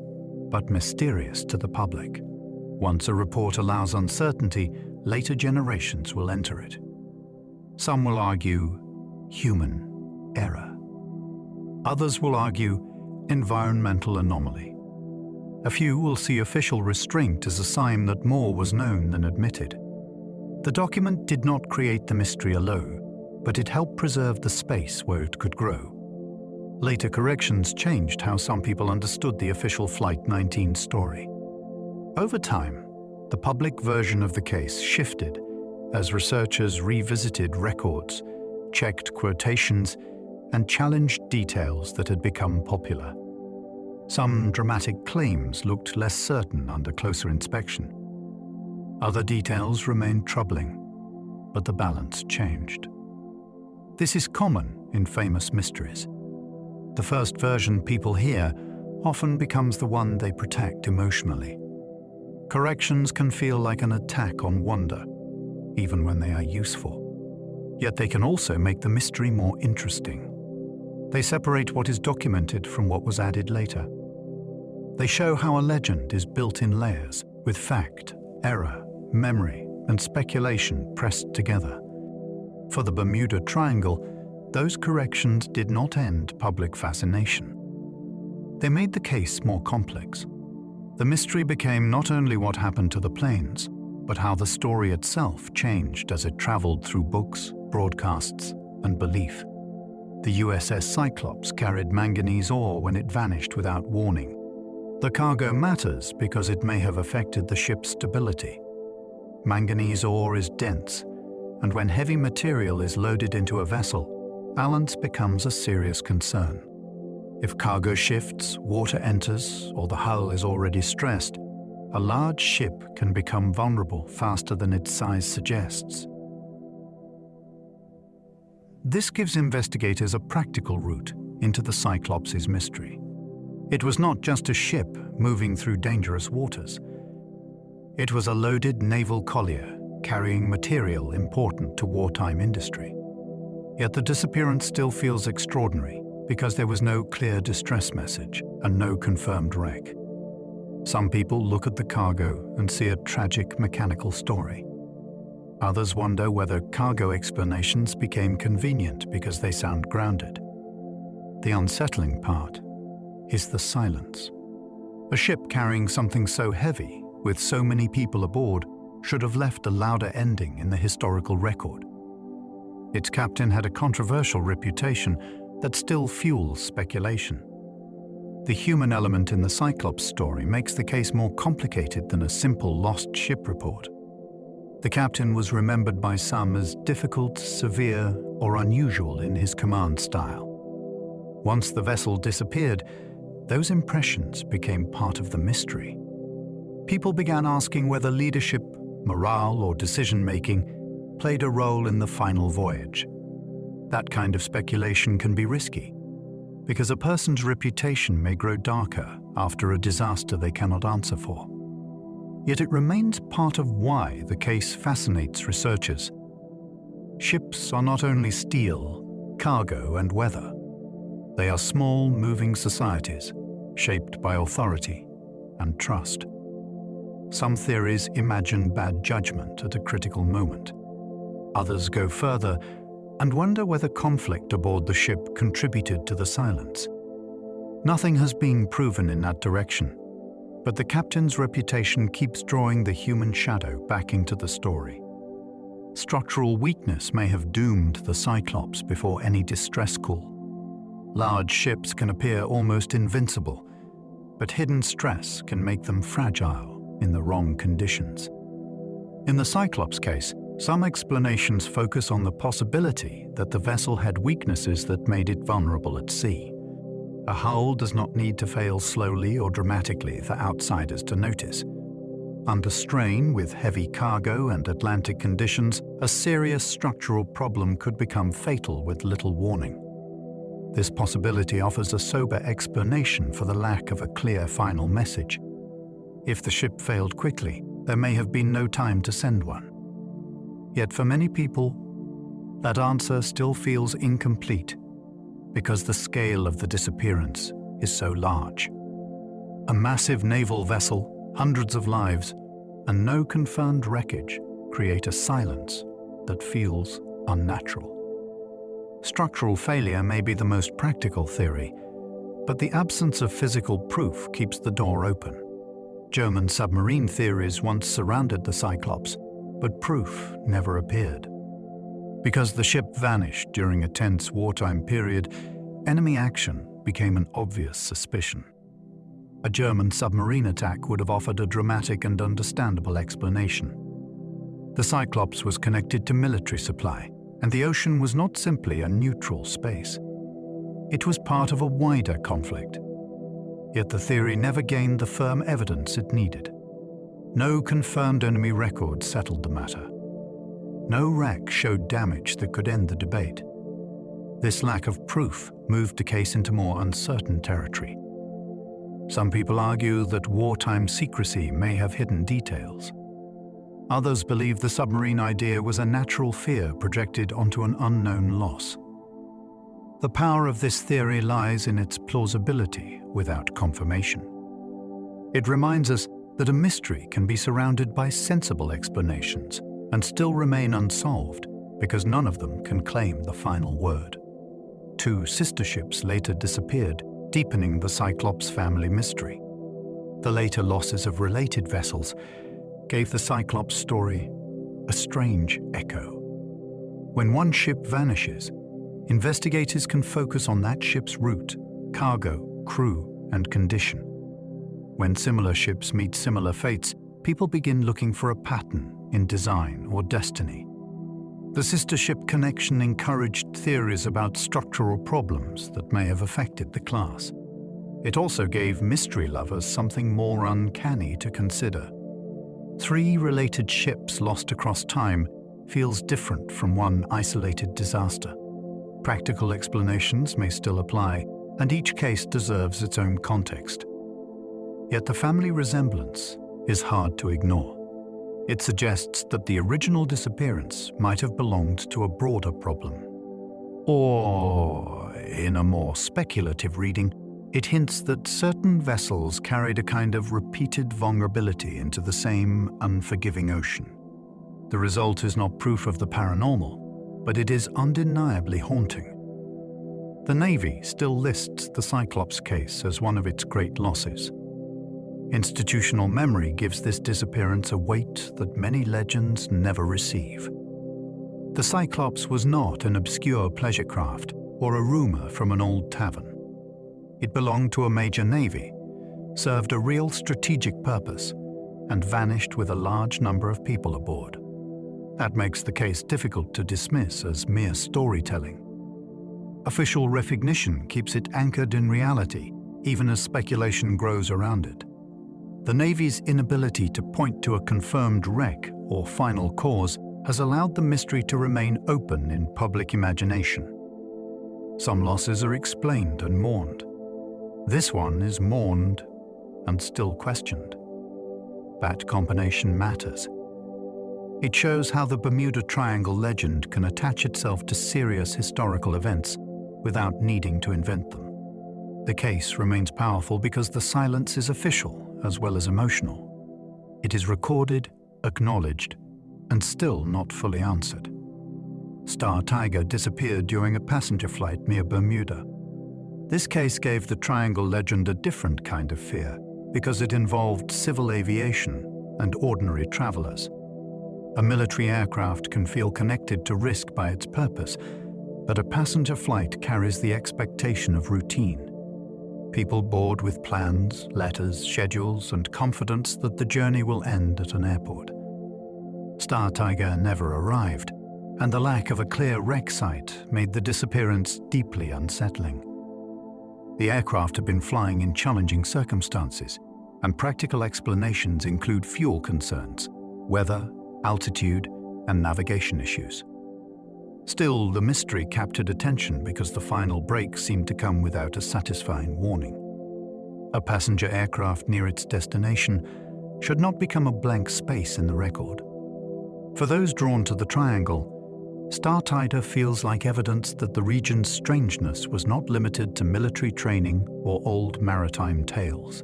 but mysterious to the public. Once a report allows uncertainty, later generations will enter it. Some will argue human error. Others will argue environmental anomaly. A few will see official restraint as a sign that more was known than admitted. The document did not create the mystery alone, but it helped preserve the space where it could grow. Later corrections changed how some people understood the official Flight 19 story. Over time, the public version of the case shifted as researchers revisited records, checked quotations, and challenged details that had become popular. Some dramatic claims looked less certain under closer inspection. Other details remained troubling, but the balance changed. This is common in famous mysteries. The first version people hear often becomes the one they protect emotionally. Corrections can feel like an attack on wonder, even when they are useful. Yet they can also make the mystery more interesting. They separate what is documented from what was added later. They show how a legend is built in layers, with fact, error, memory, and speculation pressed together. For the Bermuda Triangle, those corrections did not end public fascination. They made the case more complex. The mystery became not only what happened to the planes, but how the story itself changed as it traveled through books, broadcasts, and belief. The USS Cyclops carried manganese ore when it vanished without warning. The cargo matters because it may have affected the ship's stability. Manganese ore is dense, and when heavy material is loaded into a vessel, balance becomes a serious concern. If cargo shifts, water enters, or the hull is already stressed, a large ship can become vulnerable faster than its size suggests. This gives investigators a practical route into the Cyclops' mystery. It was not just a ship moving through dangerous waters. It was a loaded naval collier carrying material important to wartime industry. Yet the disappearance still feels extraordinary because there was no clear distress message and no confirmed wreck. Some people look at the cargo and see a tragic mechanical story. Others wonder whether cargo explanations became convenient because they sound grounded. The unsettling part is the silence. A ship carrying something so heavy, with so many people aboard, should have left a louder ending in the historical record. Its captain had a controversial reputation that still fuels speculation. The human element in the Cyclops story makes the case more complicated than a simple lost ship report. The captain was remembered by some as difficult, severe, or unusual in his command style. Once the vessel disappeared, those impressions became part of the mystery. People began asking whether leadership, morale, or decision-making played a role in the final voyage. That kind of speculation can be risky, because a person's reputation may grow darker after a disaster they cannot answer for. Yet it remains part of why the case fascinates researchers. Ships are not only steel, cargo, and weather. They are small, moving societies, shaped by authority and trust. Some theories imagine bad judgment at a critical moment. Others go further and wonder whether conflict aboard the ship contributed to the silence. Nothing has been proven in that direction, but the captain's reputation keeps drawing the human shadow back into the story. Structural weakness may have doomed the Cyclops before any distress call. Large ships can appear almost invincible, but hidden stress can make them fragile in the wrong conditions. In the Cyclops case, some explanations focus on the possibility that the vessel had weaknesses that made it vulnerable at sea. A hull does not need to fail slowly or dramatically for outsiders to notice. Under strain with heavy cargo and Atlantic conditions, a serious structural problem could become fatal with little warning. This possibility offers a sober explanation for the lack of a clear final message. If the ship failed quickly, there may have been no time to send one. Yet for many people, that answer still feels incomplete because the scale of the disappearance is so large. A massive naval vessel, hundreds of lives, and no confirmed wreckage create a silence that feels unnatural. Structural failure may be the most practical theory, but the absence of physical proof keeps the door open. German submarine theories once surrounded the Cyclops, but proof never appeared. Because the ship vanished during a tense wartime period, enemy action became an obvious suspicion. A German submarine attack would have offered a dramatic and understandable explanation. The Cyclops was connected to military supply, and the ocean was not simply a neutral space. It was part of a wider conflict. Yet the theory never gained the firm evidence it needed. No confirmed enemy record settled the matter. No wreck showed damage that could end the debate. This lack of proof moved the case into more uncertain territory. Some people argue that wartime secrecy may have hidden details. Others believe the submarine idea was a natural fear projected onto an unknown loss. The power of this theory lies in its plausibility without confirmation. It reminds us that a mystery can be surrounded by sensible explanations and still remain unsolved because none of them can claim the final word. 2 sister ships later disappeared, deepening the Cyclops family mystery. The later losses of related vessels gave the Cyclops story a strange echo. When one ship vanishes, investigators can focus on that ship's route, cargo, crew, and condition. When similar ships meet similar fates, people begin looking for a pattern in design or destiny. The sister ship connection encouraged theories about structural problems that may have affected the class. It also gave mystery lovers something more uncanny to consider. 3 related ships lost across time feels different from one isolated disaster. Practical explanations may still apply, and each case deserves its own context. Yet the family resemblance is hard to ignore. It suggests that the original disappearance might have belonged to a broader problem. Or, in a more speculative reading, it hints that certain vessels carried a kind of repeated vulnerability into the same unforgiving ocean. The result is not proof of the paranormal, but it is undeniably haunting. The Navy still lists the Cyclops case as one of its great losses. Institutional memory gives this disappearance a weight that many legends never receive. The Cyclops was not an obscure pleasure craft or a rumor from an old tavern. It belonged to a major navy, served a real strategic purpose, and vanished with a large number of people aboard. That makes the case difficult to dismiss as mere storytelling. Official recognition keeps it anchored in reality, even as speculation grows around it. The Navy's inability to point to a confirmed wreck or final cause has allowed the mystery to remain open in public imagination. Some losses are explained and mourned. This one is mourned and still questioned. That combination matters. It shows how the Bermuda Triangle legend can attach itself to serious historical events without needing to invent them. The case remains powerful because the silence is official as well as emotional. It is recorded, acknowledged, and still not fully answered. Star Tiger disappeared during a passenger flight near Bermuda. This case gave the Triangle legend a different kind of fear because it involved civil aviation and ordinary travelers. A military aircraft can feel connected to risk by its purpose, but a passenger flight carries the expectation of routine. People board with plans, letters, schedules, and confidence that the journey will end at an airport. Star Tiger never arrived, and the lack of a clear wreck site made the disappearance deeply unsettling. The aircraft had been flying in challenging circumstances, and practical explanations include fuel concerns, weather, altitude, and navigation issues. Still, the mystery captured attention because the final break seemed to come without a satisfying warning. A passenger aircraft near its destination should not become a blank space in the record. For those drawn to the Triangle, Star Tiger feels like evidence that the region's strangeness was not limited to military training or old maritime tales.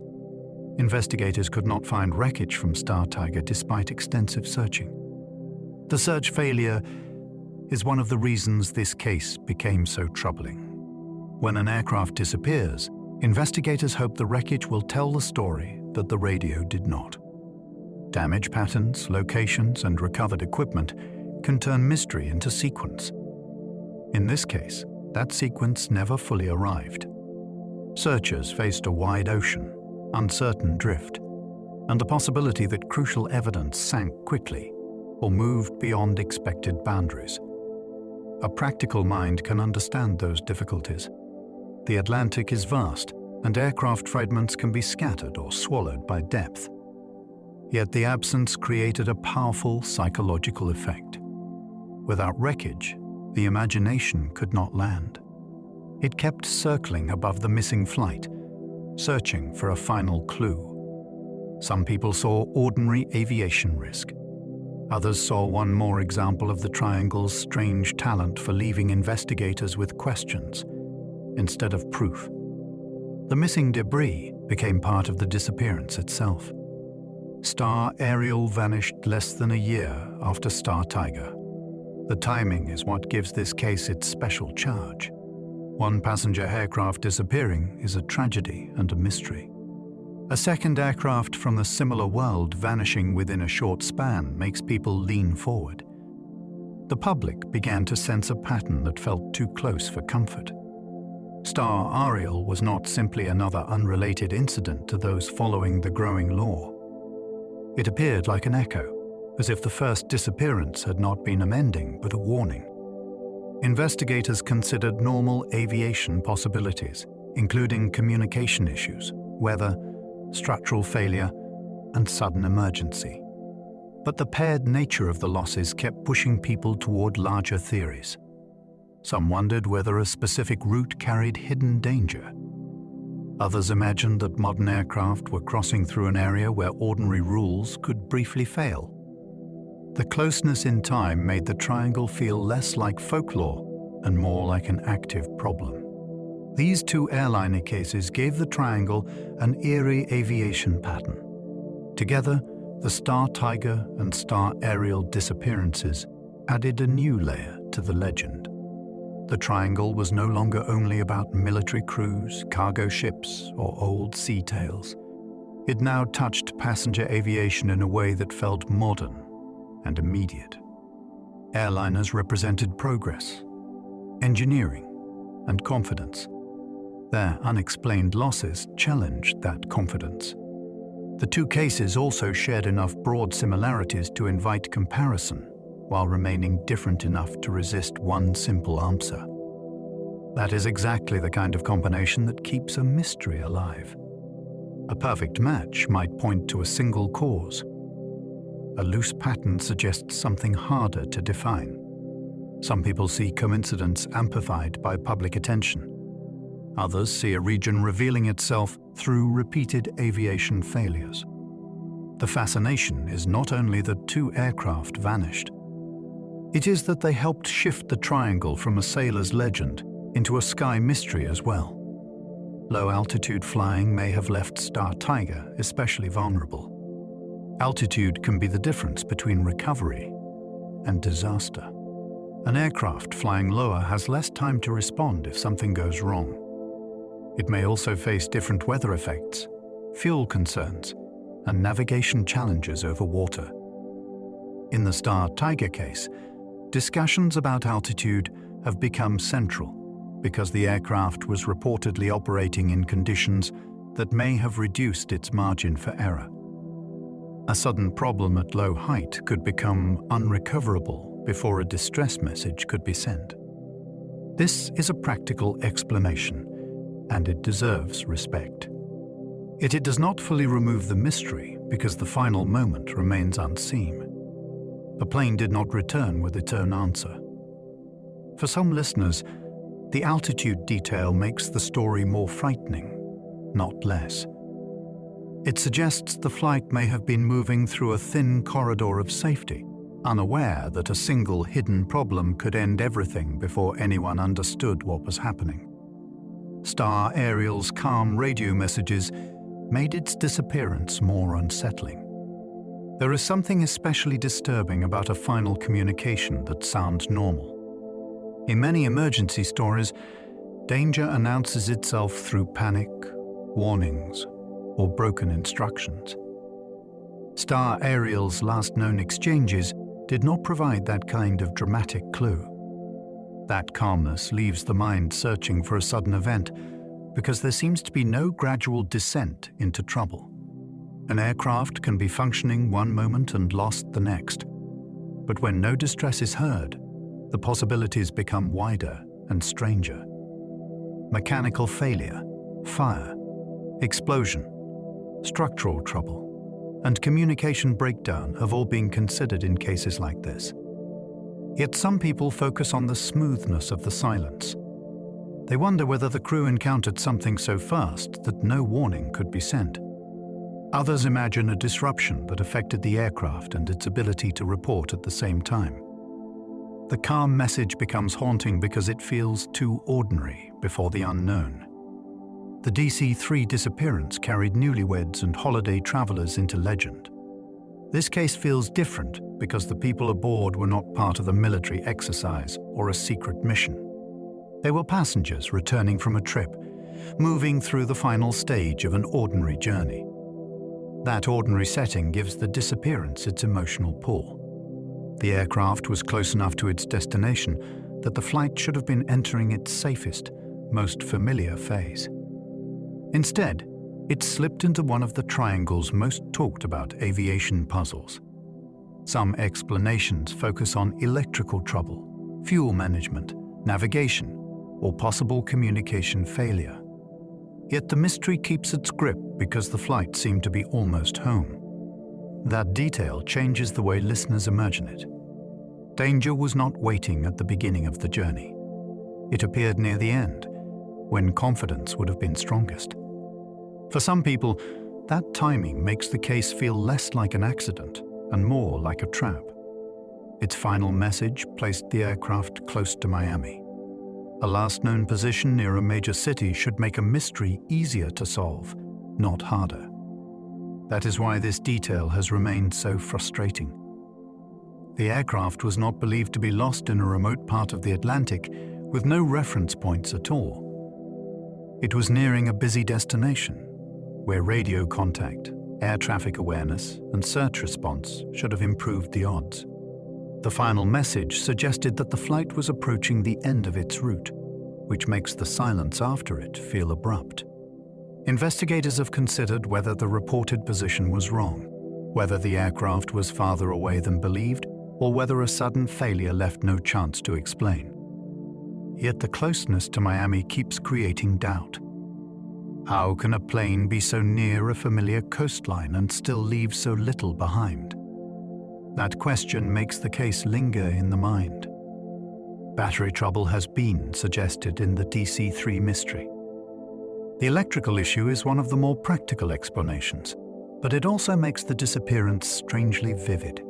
Investigators could not find wreckage from Star Tiger despite extensive searching. The search failure is one of the reasons this case became so troubling. When an aircraft disappears, investigators hope the wreckage will tell the story that the radio did not. Damage patterns, locations, and recovered equipment can turn mystery into sequence. In this case, that sequence never fully arrived. Searchers faced a wide ocean, uncertain drift, and the possibility that crucial evidence sank quickly or moved beyond expected boundaries. A practical mind can understand those difficulties. The Atlantic is vast, and aircraft fragments can be scattered or swallowed by depth. Yet the absence created a powerful psychological effect. Without wreckage, the imagination could not land. It kept circling above the missing flight, searching for a final clue. Some people saw ordinary aviation risk. Others saw one more example of the triangle's strange talent for leaving investigators with questions instead of proof. The missing debris became part of the disappearance itself. Star Ariel vanished less than a year after Star Tiger. The timing is what gives this case its special charge. One passenger aircraft disappearing is a tragedy and a mystery. A second aircraft from a similar world vanishing within a short span makes people lean forward. The public began to sense a pattern that felt too close for comfort. Star Ariel was not simply another unrelated incident to those following the growing lore. It appeared like an echo, as if the first disappearance had not been a mending but a warning. Investigators considered normal aviation possibilities, including communication issues, weather, structural failure, and sudden emergency. But the paired nature of the losses kept pushing people toward larger theories. Some wondered whether a specific route carried hidden danger. Others imagined that modern aircraft were crossing through an area where ordinary rules could briefly fail. The closeness in time made the triangle feel less like folklore and more like an active problem. These two airliner cases gave the triangle an eerie aviation pattern. Together, the Star Tiger and Star Ariel disappearances added a new layer to the legend. The triangle was no longer only about military crews, cargo ships, or old sea tales. It now touched passenger aviation in a way that felt modern and immediate. Airliners represented progress, engineering, and confidence. Their unexplained losses challenged that confidence. The two cases also shared enough broad similarities to invite comparison, while remaining different enough to resist one simple answer. That is exactly the kind of combination that keeps a mystery alive. A perfect match might point to a single cause. A loose pattern suggests something harder to define. Some people see coincidence amplified by public attention. Others see a region revealing itself through repeated aviation failures. The fascination is not only that two aircraft vanished. It is that they helped shift the triangle from a sailor's legend into a sky mystery as well. Low-altitude flying may have left Star Tiger especially vulnerable. Altitude can be the difference between recovery and disaster. An aircraft flying lower has less time to respond if something goes wrong. It may also face different weather effects, fuel concerns, and navigation challenges over water. In the Star Tiger case, discussions about altitude have become central because the aircraft was reportedly operating in conditions that may have reduced its margin for error. A sudden problem at low height could become unrecoverable before a distress message could be sent. This is a practical explanation, and it deserves respect. Yet it does not fully remove the mystery because the final moment remains unseen. The plane did not return with its own answer. For some listeners, the altitude detail makes the story more frightening, not less. It suggests the flight may have been moving through a thin corridor of safety, unaware that a single hidden problem could end everything before anyone understood what was happening. Star Ariel's calm radio messages made its disappearance more unsettling. There is something especially disturbing about a final communication that sounds normal. In many emergency stories, danger announces itself through panic, warnings, or broken instructions. Star Ariel's last known exchanges did not provide that kind of dramatic clue. That calmness leaves the mind searching for a sudden event because there seems to be no gradual descent into trouble. An aircraft can be functioning one moment and lost the next. But when no distress is heard, the possibilities become wider and stranger. Mechanical failure, fire, explosion, structural trouble, and communication breakdown have all been considered in cases like this. Yet some people focus on the smoothness of the silence. They wonder whether the crew encountered something so fast that no warning could be sent. Others imagine a disruption that affected the aircraft and its ability to report at the same time. The calm message becomes haunting because it feels too ordinary before the unknown. The DC3 disappearance carried newlyweds and holiday travelers into legend. This case feels different because the people aboard were not part of a military exercise or a secret mission. They were passengers returning from a trip, moving through the final stage of an ordinary journey. That ordinary setting gives the disappearance its emotional pull. The aircraft was close enough to its destination that the flight should have been entering its safest, most familiar phase. Instead, it slipped into one of the triangle's most talked about aviation puzzles. Some explanations focus on electrical trouble, fuel management, navigation, or possible communication failure. Yet the mystery keeps its grip because the flight seemed to be almost home. That detail changes the way listeners imagine it. Danger was not waiting at the beginning of the journey. It appeared near the end, when confidence would have been strongest. For some people, that timing makes the case feel less like an accident and more like a trap. Its final message placed the aircraft close to Miami. A last known position near a major city should make a mystery easier to solve, not harder. That is why this detail has remained so frustrating. The aircraft was not believed to be lost in a remote part of the Atlantic with no reference points at all. It was nearing a busy destination, where radio contact, air traffic awareness, and search response should have improved the odds. The final message suggested that the flight was approaching the end of its route, which makes the silence after it feel abrupt. Investigators have considered whether the reported position was wrong, whether the aircraft was farther away than believed, or whether a sudden failure left no chance to explain. Yet the closeness to Miami keeps creating doubt. How can a plane be so near a familiar coastline and still leave so little behind? That question makes the case linger in the mind. Battery trouble has been suggested in the DC3 mystery. The electrical issue is one of the more practical explanations, but it also makes the disappearance strangely vivid.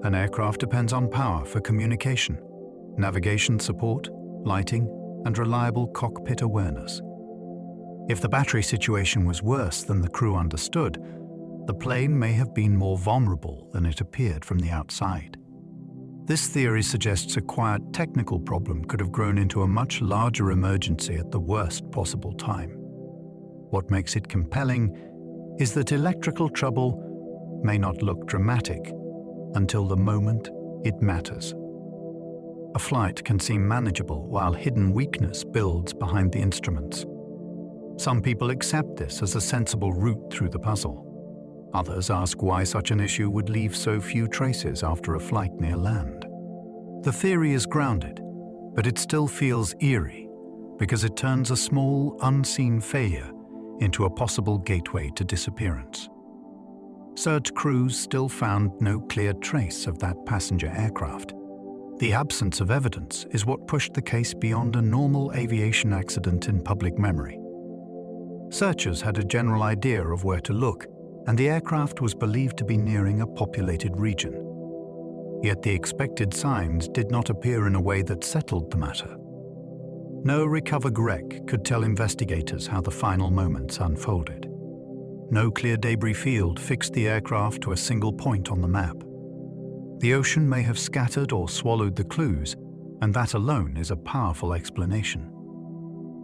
An aircraft depends on power for communication, navigation support, lighting, and reliable cockpit awareness. If the battery situation was worse than the crew understood, the plane may have been more vulnerable than it appeared from the outside. This theory suggests a quiet technical problem could have grown into a much larger emergency at the worst possible time. What makes it compelling is that electrical trouble may not look dramatic until the moment it matters. A flight can seem manageable while hidden weakness builds behind the instruments. Some people accept this as a sensible route through the puzzle. Others ask why such an issue would leave so few traces after a flight near land. The theory is grounded, but it still feels eerie because it turns a small, unseen failure into a possible gateway to disappearance. Search crews still found no clear trace of that passenger aircraft. The absence of evidence is what pushed the case beyond a normal aviation accident in public memory. Searchers had a general idea of where to look, and the aircraft was believed to be nearing a populated region. Yet the expected signs did not appear in a way that settled the matter. No recovered wreck could tell investigators how the final moments unfolded. No clear debris field fixed the aircraft to a single point on the map. The ocean may have scattered or swallowed the clues, and that alone is a powerful explanation.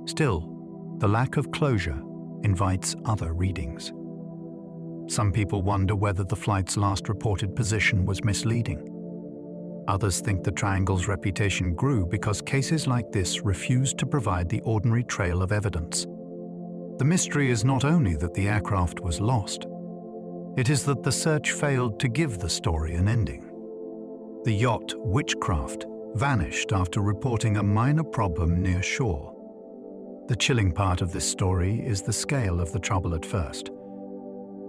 Still, the lack of closure, invites other readings. Some people wonder whether the flight's last reported position was misleading. Others think the triangle's reputation grew because cases like this refused to provide the ordinary trail of evidence. The mystery is not only that the aircraft was lost, it is that the search failed to give the story an ending. The yacht Witchcraft vanished after reporting a minor problem near shore. The chilling part of this story is the scale of the trouble at first.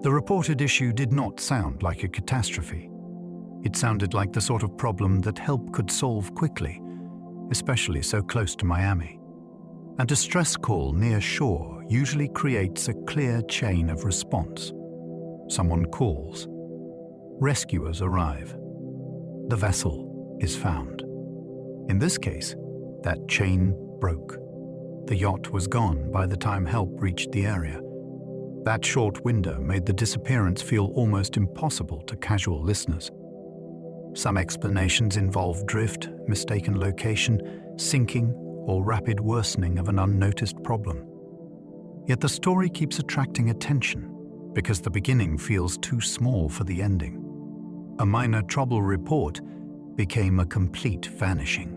The reported issue did not sound like a catastrophe. It sounded like the sort of problem that help could solve quickly, especially so close to Miami. A distress call near shore usually creates a clear chain of response. Someone calls. Rescuers arrive. The vessel is found. In this case, that chain broke. The yacht was gone by the time help reached the area. That short window made the disappearance feel almost impossible to casual listeners. Some explanations involve drift, mistaken location, sinking, or rapid worsening of an unnoticed problem. Yet the story keeps attracting attention because the beginning feels too small for the ending. A minor trouble report became a complete vanishing.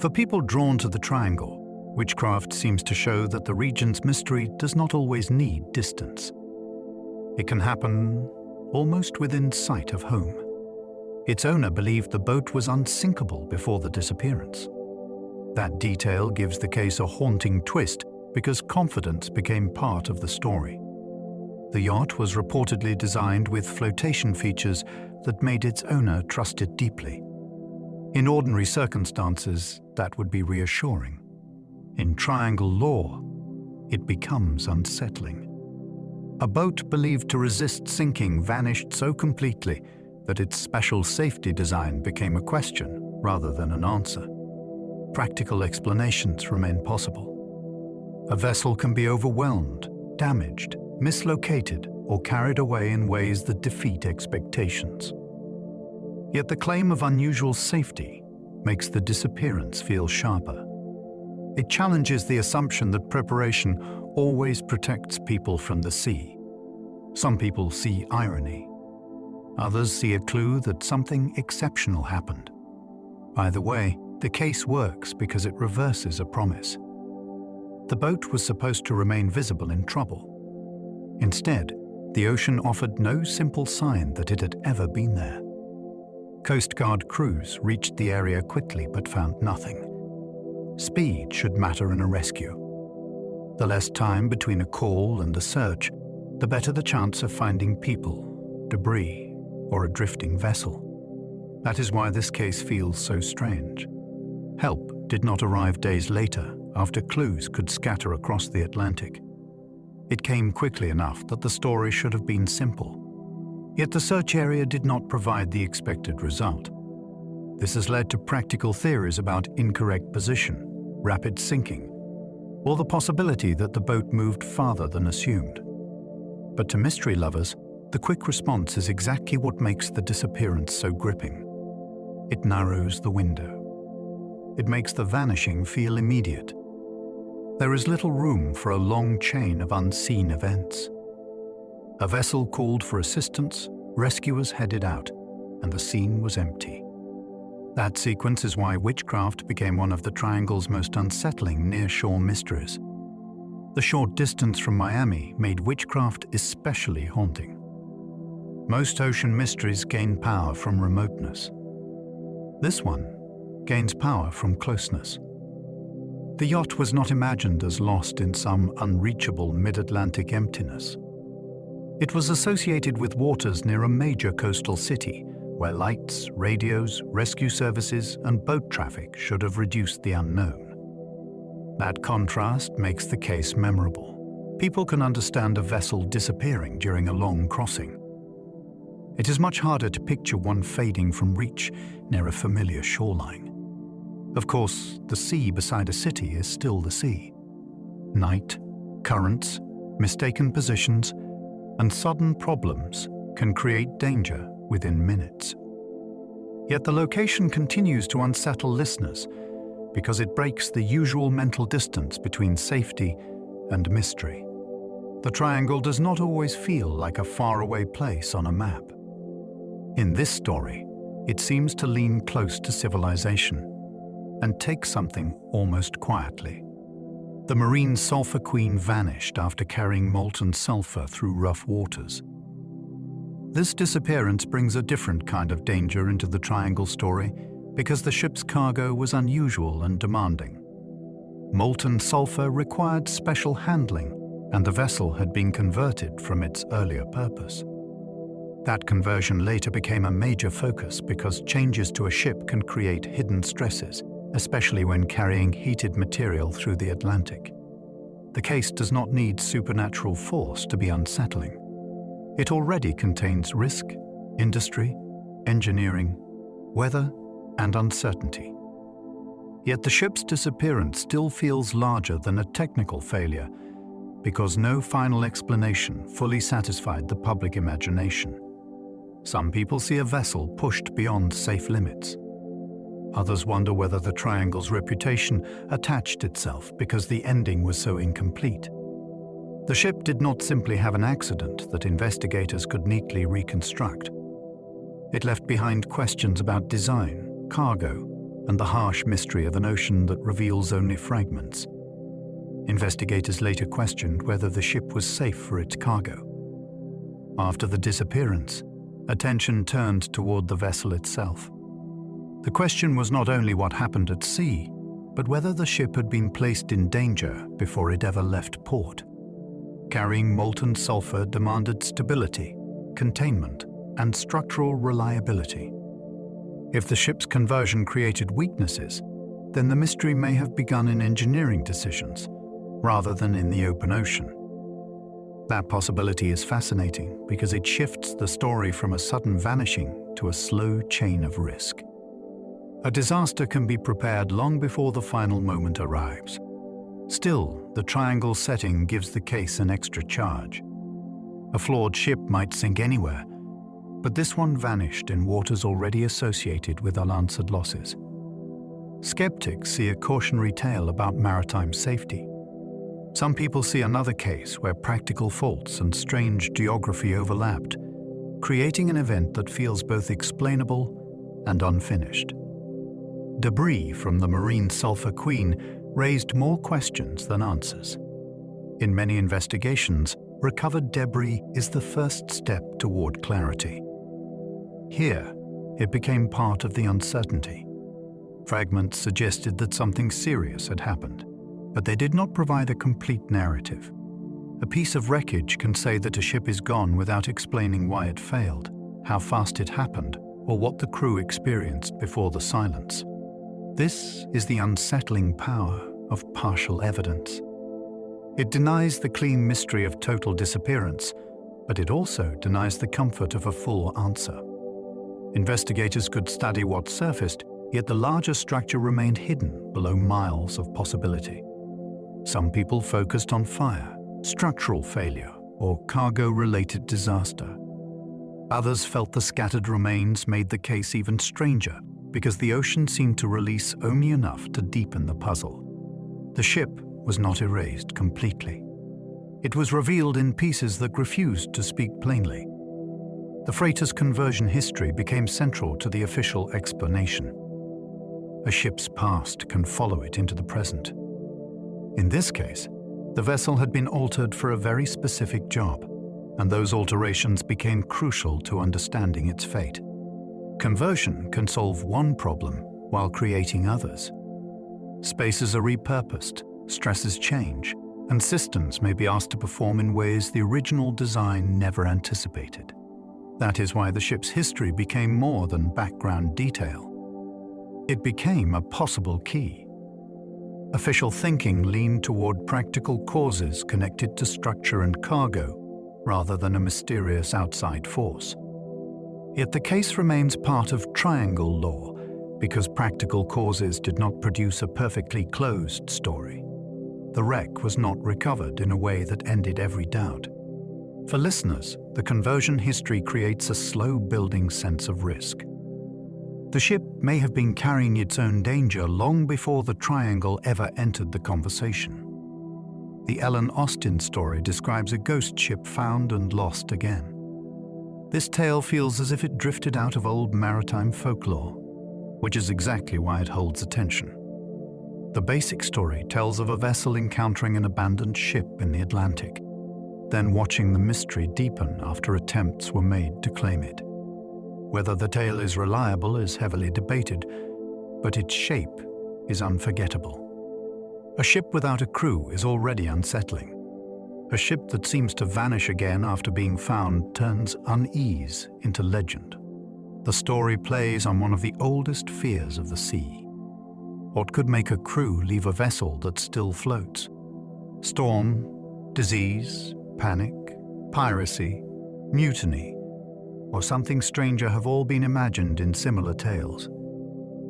For people drawn to the triangle, Witchcraft seems to show that the region's mystery does not always need distance. It can happen almost within sight of home. Its owner believed the boat was unsinkable before the disappearance. That detail gives the case a haunting twist because confidence became part of the story. The yacht was reportedly designed with flotation features that made its owner trust it deeply. In ordinary circumstances, that would be reassuring. In triangle lore, it becomes unsettling. A boat believed to resist sinking vanished so completely that its special safety design became a question rather than an answer. Practical explanations remain possible. A vessel can be overwhelmed, damaged, mislocated, or carried away in ways that defeat expectations. Yet the claim of unusual safety makes the disappearance feel sharper. It challenges the assumption that preparation always protects people from the sea. Some people see irony. Others see a clue that something exceptional happened. Either way, the case works because it reverses a promise. The boat was supposed to remain visible in trouble. Instead, the ocean offered no simple sign that it had ever been there. Coast Guard crews reached the area quickly but found nothing. Speed should matter in a rescue. The less time between a call and the search, the better the chance of finding people, debris, or a drifting vessel. That is why this case feels so strange. Help did not arrive days later after clues could scatter across the Atlantic. It came quickly enough that the story should have been simple. Yet the search area did not provide the expected result. This has led to practical theories about incorrect position, rapid sinking, or the possibility that the boat moved farther than assumed. But to mystery lovers, the quick response is exactly what makes the disappearance so gripping. It narrows the window. It makes the vanishing feel immediate. There is little room for a long chain of unseen events. A vessel called for assistance, rescuers headed out, and the scene was empty. That sequence is why Witchcraft became one of the Triangle's most unsettling near-shore mysteries. The short distance from Miami made Witchcraft especially haunting. Most ocean mysteries gain power from remoteness. This one gains power from closeness. The yacht was not imagined as lost in some unreachable mid-Atlantic emptiness. It was associated with waters near a major coastal city, where lights, radios, rescue services, and boat traffic should have reduced the unknown. That contrast makes the case memorable. People can understand a vessel disappearing during a long crossing. It is much harder to picture one fading from reach near a familiar shoreline. Of course, the sea beside a city is still the sea. Night, currents, mistaken positions, and sudden problems can create danger within minutes. Yet the location continues to unsettle listeners because it breaks the usual mental distance between safety and mystery. the triangle does not always feel like a faraway place on a map. In this story, it seems to lean close to civilization and take something almost quietly. The marine sulfur queen vanished after carrying molten sulfur through rough waters. This disappearance brings a different kind of danger into the triangle story because the ship's cargo was unusual and demanding. Molten sulfur required special handling, and the vessel had been converted from its earlier purpose. That conversion later became a major focus because changes to a ship can create hidden stresses, especially when carrying heated material through the Atlantic. The case does not need supernatural force to be unsettling. It already contains risk, industry, engineering, weather, and uncertainty. Yet the ship's disappearance still feels larger than a technical failure because no final explanation fully satisfied the public imagination. Some people see a vessel pushed beyond safe limits. Others wonder whether the triangle's reputation attached itself because the ending was so incomplete. The ship did not simply have an accident that investigators could neatly reconstruct. It left behind questions about design, cargo, and the harsh mystery of an ocean that reveals only fragments. Investigators later questioned whether the ship was safe for its cargo. After the disappearance, attention turned toward the vessel itself. The question was not only what happened at sea, but whether the ship had been placed in danger before it ever left port. Carrying molten sulfur demanded stability, containment, and structural reliability. If the ship's conversion created weaknesses, then the mystery may have begun in engineering decisions, rather than in the open ocean. That possibility is fascinating because it shifts the story from a sudden vanishing to a slow chain of risk. A disaster can be prepared long before the final moment arrives. Still, the triangle setting gives the case an extra charge. A flawed ship might sink anywhere, but this one vanished in waters already associated with unanswered losses. Skeptics see a cautionary tale about maritime safety. Some people see another case where practical faults and strange geography overlapped, creating an event that feels both explainable and unfinished. Debris from the marine sulfur queen raised more questions than answers. In many investigations, recovered debris is the first step toward clarity. Here, it became part of the uncertainty. Fragments suggested that something serious had happened, but they did not provide a complete narrative. A piece of wreckage can say that a ship is gone without explaining why it failed, how fast it happened, or what the crew experienced before the silence. This is the unsettling power of partial evidence. It denies the clean mystery of total disappearance, but it also denies the comfort of a full answer. Investigators could study what surfaced, yet the larger structure remained hidden below miles of possibility. Some people focused on fire, structural failure, or cargo-related disaster. Others felt the scattered remains made the case even stranger because the ocean seemed to release only enough to deepen the puzzle. The ship was not erased completely. It was revealed in pieces that refused to speak plainly. The freighter's conversion history became central to the official explanation. A ship's past can follow it into the present. In this case, the vessel had been altered for a very specific job, and those alterations became crucial to understanding its fate. Conversion can solve one problem while creating others. Spaces are repurposed, stresses change, and systems may be asked to perform in ways the original design never anticipated. That is why the ship's history became more than background detail. It became a possible key. Official thinking leaned toward practical causes connected to structure and cargo, rather than a mysterious outside force. Yet the case remains part of triangle lore because practical causes did not produce a perfectly closed story. The wreck was not recovered in a way that ended every doubt. For listeners, the conversion history creates a slow-building sense of risk. The ship may have been carrying its own danger long before the triangle ever entered the conversation. The Ellen Austen story describes a ghost ship found and lost again. This tale feels as if it drifted out of old maritime folklore, which is exactly why it holds attention. The basic story tells of a vessel encountering an abandoned ship in the Atlantic, then watching the mystery deepen after attempts were made to claim it. Whether the tale is reliable is heavily debated, but its shape is unforgettable. A ship without a crew is already unsettling. A ship that seems to vanish again after being found turns unease into legend. The story plays on one of the oldest fears of the sea. What could make a crew leave a vessel that still floats? Storm, disease, panic, piracy, mutiny, or something stranger have all been imagined in similar tales.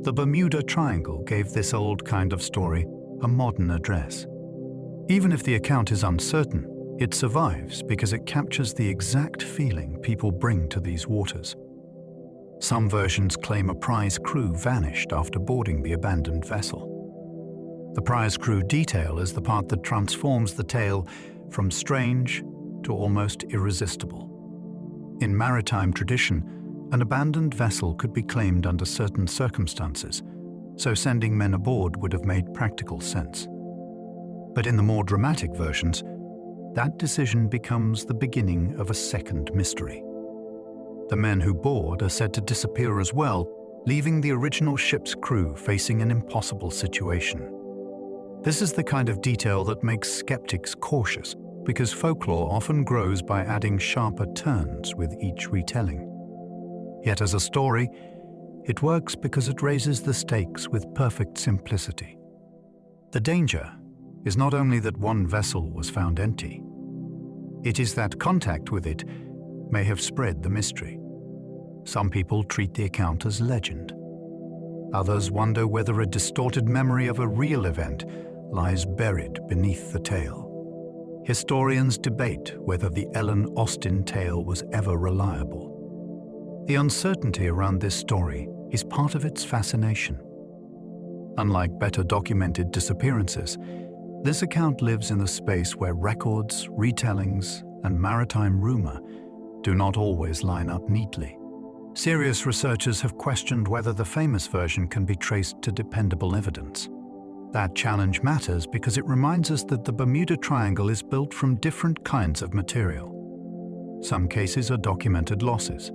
The Bermuda Triangle gave this old kind of story a modern address. Even if the account is uncertain, it survives because it captures the exact feeling people bring to these waters. Some versions claim a prize crew vanished after boarding the abandoned vessel. The prize crew detail is the part that transforms the tale from strange to almost irresistible. In maritime tradition, an abandoned vessel could be claimed under certain circumstances, so sending men aboard would have made practical sense. But in the more dramatic versions, that decision becomes the beginning of a second mystery. The men who board are said to disappear as well, leaving the original ship's crew facing an impossible situation. This is the kind of detail that makes skeptics cautious, because folklore often grows by adding sharper turns with each retelling. Yet as a story, it works because it raises the stakes with perfect simplicity. The danger is not only that one vessel was found empty, it is that contact with it may have spread the mystery. Some people treat the account as legend. Others wonder whether a distorted memory of a real event lies buried beneath the tale. Historians debate whether the Ellen Austen tale was ever reliable. The uncertainty around this story is part of its fascination. Unlike better documented disappearances, this account lives in a space where records, retellings, and maritime rumor do not always line up neatly. Serious researchers have questioned whether the famous version can be traced to dependable evidence. That challenge matters because it reminds us that the Bermuda Triangle is built from different kinds of material. Some cases are documented losses.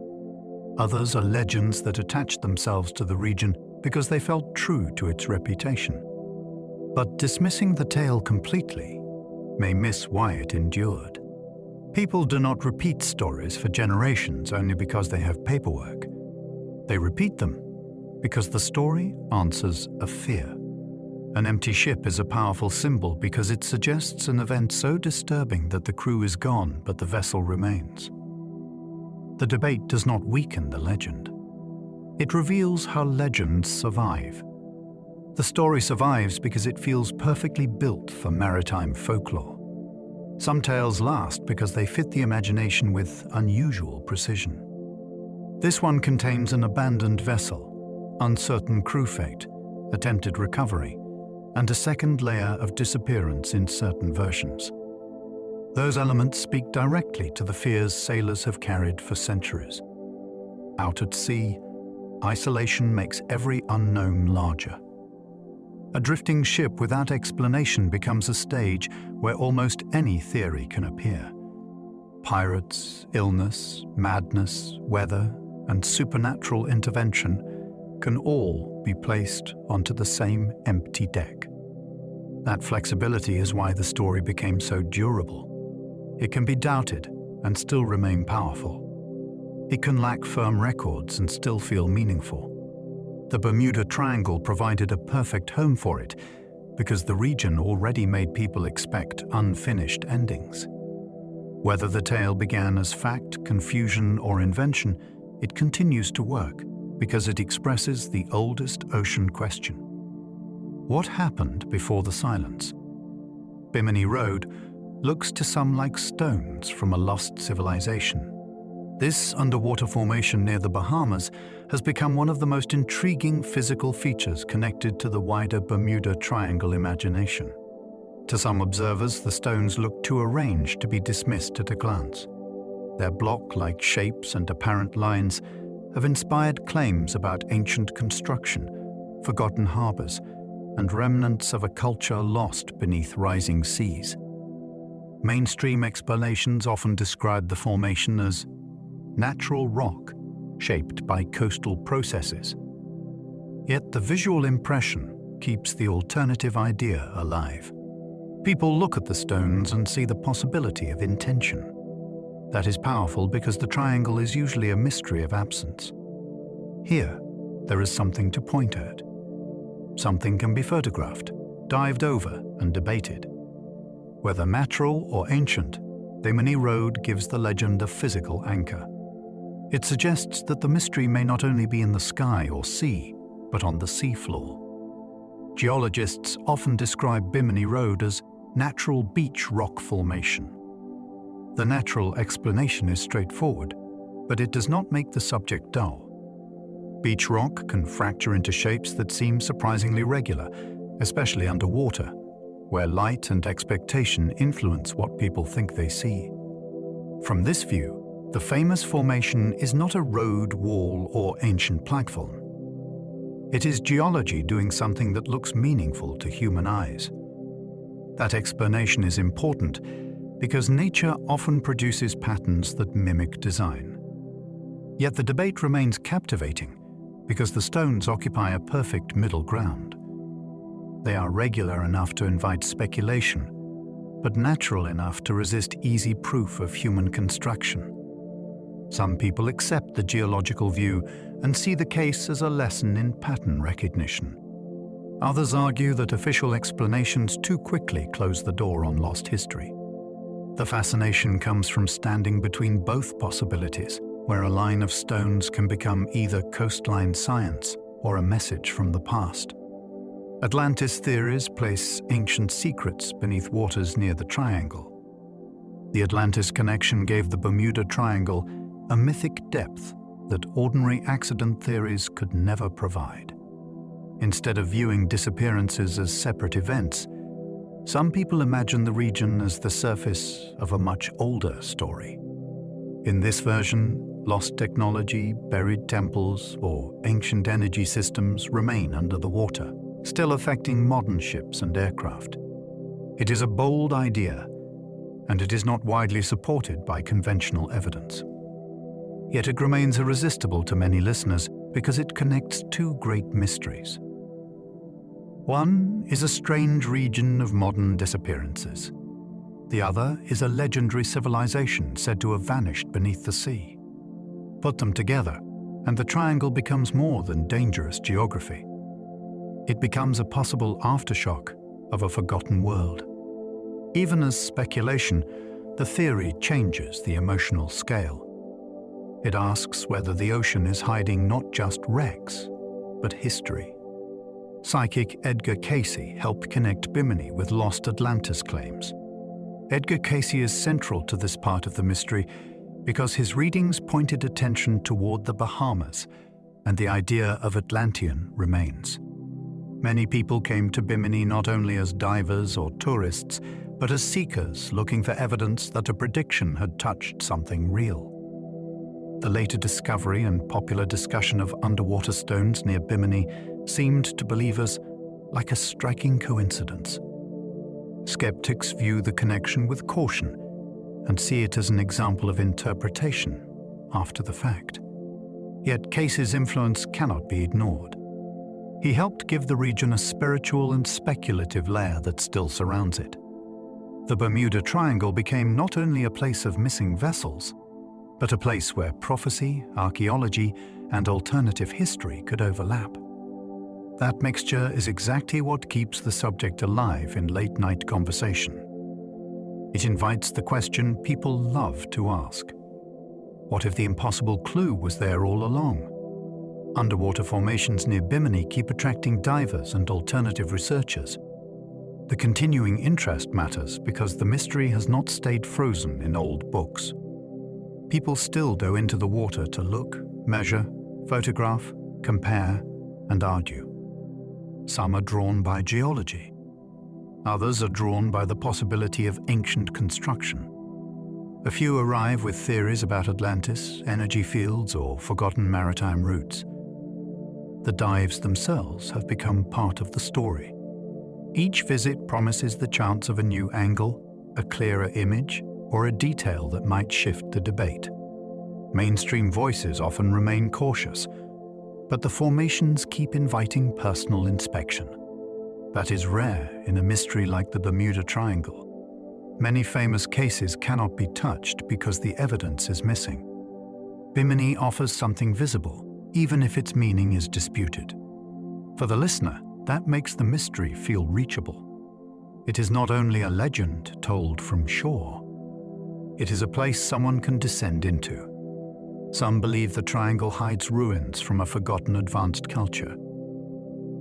Others are legends that attach themselves to the region because they felt true to its reputation. But dismissing the tale completely may miss why it endured. People do not repeat stories for generations only because they have paperwork. They repeat them because the story answers a fear. An empty ship is a powerful symbol because it suggests an event so disturbing that the crew is gone but the vessel remains. The debate does not weaken the legend. It reveals how legends survive. The story survives because it feels perfectly built for maritime folklore. Some tales last because they fit the imagination with unusual precision. This one contains an abandoned vessel, uncertain crew fate, attempted recovery, and a second layer of disappearance in certain versions. Those elements speak directly to the fears sailors have carried for centuries. Out at sea, isolation makes every unknown larger. A drifting ship without explanation becomes a stage where almost any theory can appear. Pirates, illness, madness, weather, and supernatural intervention can all be placed onto the same empty deck. That flexibility is why the story became so durable. It can be doubted and still remain powerful. It can lack firm records and still feel meaningful. The Bermuda Triangle provided a perfect home for it because the region already made people expect unfinished endings. Whether the tale began as fact, confusion, or invention, it continues to work because it expresses the oldest ocean question. What happened before the silence? Bimini Road looks to some like stones from a lost civilization. This underwater formation near the Bahamas has become one of the most intriguing physical features connected to the wider Bermuda Triangle imagination. To some observers, the stones look too arranged to be dismissed at a glance. Their block-like shapes and apparent lines have inspired claims about ancient construction, forgotten harbors, and remnants of a culture lost beneath rising seas. Mainstream explanations often describe the formation as natural rock shaped by coastal processes. Yet the visual impression keeps the alternative idea alive. People look at the stones and see the possibility of intention. That is powerful because the triangle is usually a mystery of absence. Here, there is something to point at. Something can be photographed, dived over, and debated. Whether natural or ancient, Bimini Road gives the legend a physical anchor. It suggests that the mystery may not only be in the sky or sea, but on the seafloor. Geologists often describe Bimini Road as natural beach rock formation. The natural explanation is straightforward, but it does not make the subject dull. Beach rock can fracture into shapes that seem surprisingly regular, especially underwater, where light and expectation influence what people think they see. From this view, the famous formation is not a road, wall, or ancient platform. It is geology doing something that looks meaningful to human eyes. That explanation is important because nature often produces patterns that mimic design. Yet the debate remains captivating because the stones occupy a perfect middle ground. They are regular enough to invite speculation, but natural enough to resist easy proof of human construction. Some people accept the geological view and see the case as a lesson in pattern recognition. Others argue that official explanations too quickly close the door on lost history. The fascination comes from standing between both possibilities, where a line of stones can become either coastline science or a message from the past. Atlantis theories place ancient secrets beneath waters near the triangle. The Atlantis connection gave the Bermuda Triangle a mythic depth that ordinary accident theories could never provide. Instead of viewing disappearances as separate events, some people imagine the region as the surface of a much older story. In this version, lost technology, buried temples, or ancient energy systems remain under the water, still affecting modern ships and aircraft. It is a bold idea, and it is not widely supported by conventional evidence. Yet it remains irresistible to many listeners because it connects two great mysteries. One is a strange region of modern disappearances. The other is a legendary civilization said to have vanished beneath the sea. Put them together, and the triangle becomes more than dangerous geography. It becomes a possible aftershock of a forgotten world. Even as speculation, the theory changes the emotional scale. It asks whether the ocean is hiding not just wrecks, but history. Psychic Edgar Cayce helped connect Bimini with lost Atlantis claims. Edgar Cayce is central to this part of the mystery because his readings pointed attention toward the Bahamas, and the idea of Atlantean remains. Many people came to Bimini not only as divers or tourists, but as seekers looking for evidence that a prediction had touched something real. The later discovery and popular discussion of underwater stones near Bimini seemed to believers like a striking coincidence. Skeptics view the connection with caution and see it as an example of interpretation after the fact. Yet Cayce's influence cannot be ignored. He helped give the region a spiritual and speculative layer that still surrounds it. The Bermuda Triangle became not only a place of missing vessels, but a place where prophecy, archaeology, and alternative history could overlap. That mixture is exactly what keeps the subject alive in late-night conversation. It invites the question people love to ask. What if the impossible clue was there all along? Underwater formations near Bimini keep attracting divers and alternative researchers. The continuing interest matters because the mystery has not stayed frozen in old books. People still go into the water to look, measure, photograph, compare, and argue. Some are drawn by geology. Others are drawn by the possibility of ancient construction. A few arrive with theories about Atlantis, energy fields, or forgotten maritime routes. The dives themselves have become part of the story. Each visit promises the chance of a new angle, a clearer image, or a detail that might shift the debate. Mainstream voices often remain cautious, but the formations keep inviting personal inspection. That is rare in a mystery like the Bermuda Triangle. Many famous cases cannot be touched because the evidence is missing. Bimini offers something visible, even if its meaning is disputed. For the listener, that makes the mystery feel reachable. It is not only a legend told from shore. It is a place someone can descend into. Some believe the triangle hides ruins from a forgotten advanced culture.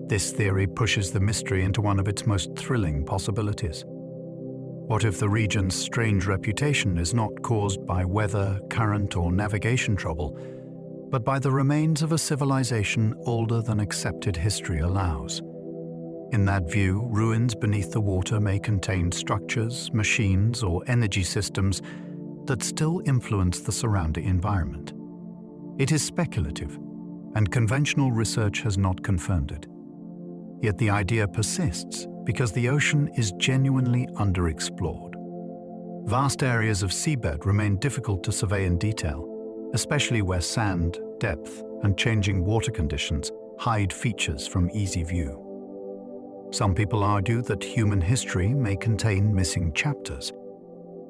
This theory pushes the mystery into one of its most thrilling possibilities. What if the region's strange reputation is not caused by weather, current, or navigation trouble, but by the remains of a civilization older than accepted history allows? In that view, ruins beneath the water may contain structures, machines, or energy systems that still influence the surrounding environment. It is speculative, and conventional research has not confirmed it. Yet the idea persists because the ocean is genuinely underexplored. Vast areas of seabed remain difficult to survey in detail, especially where sand, depth, and changing water conditions hide features from easy view. Some people argue that human history may contain missing chapters.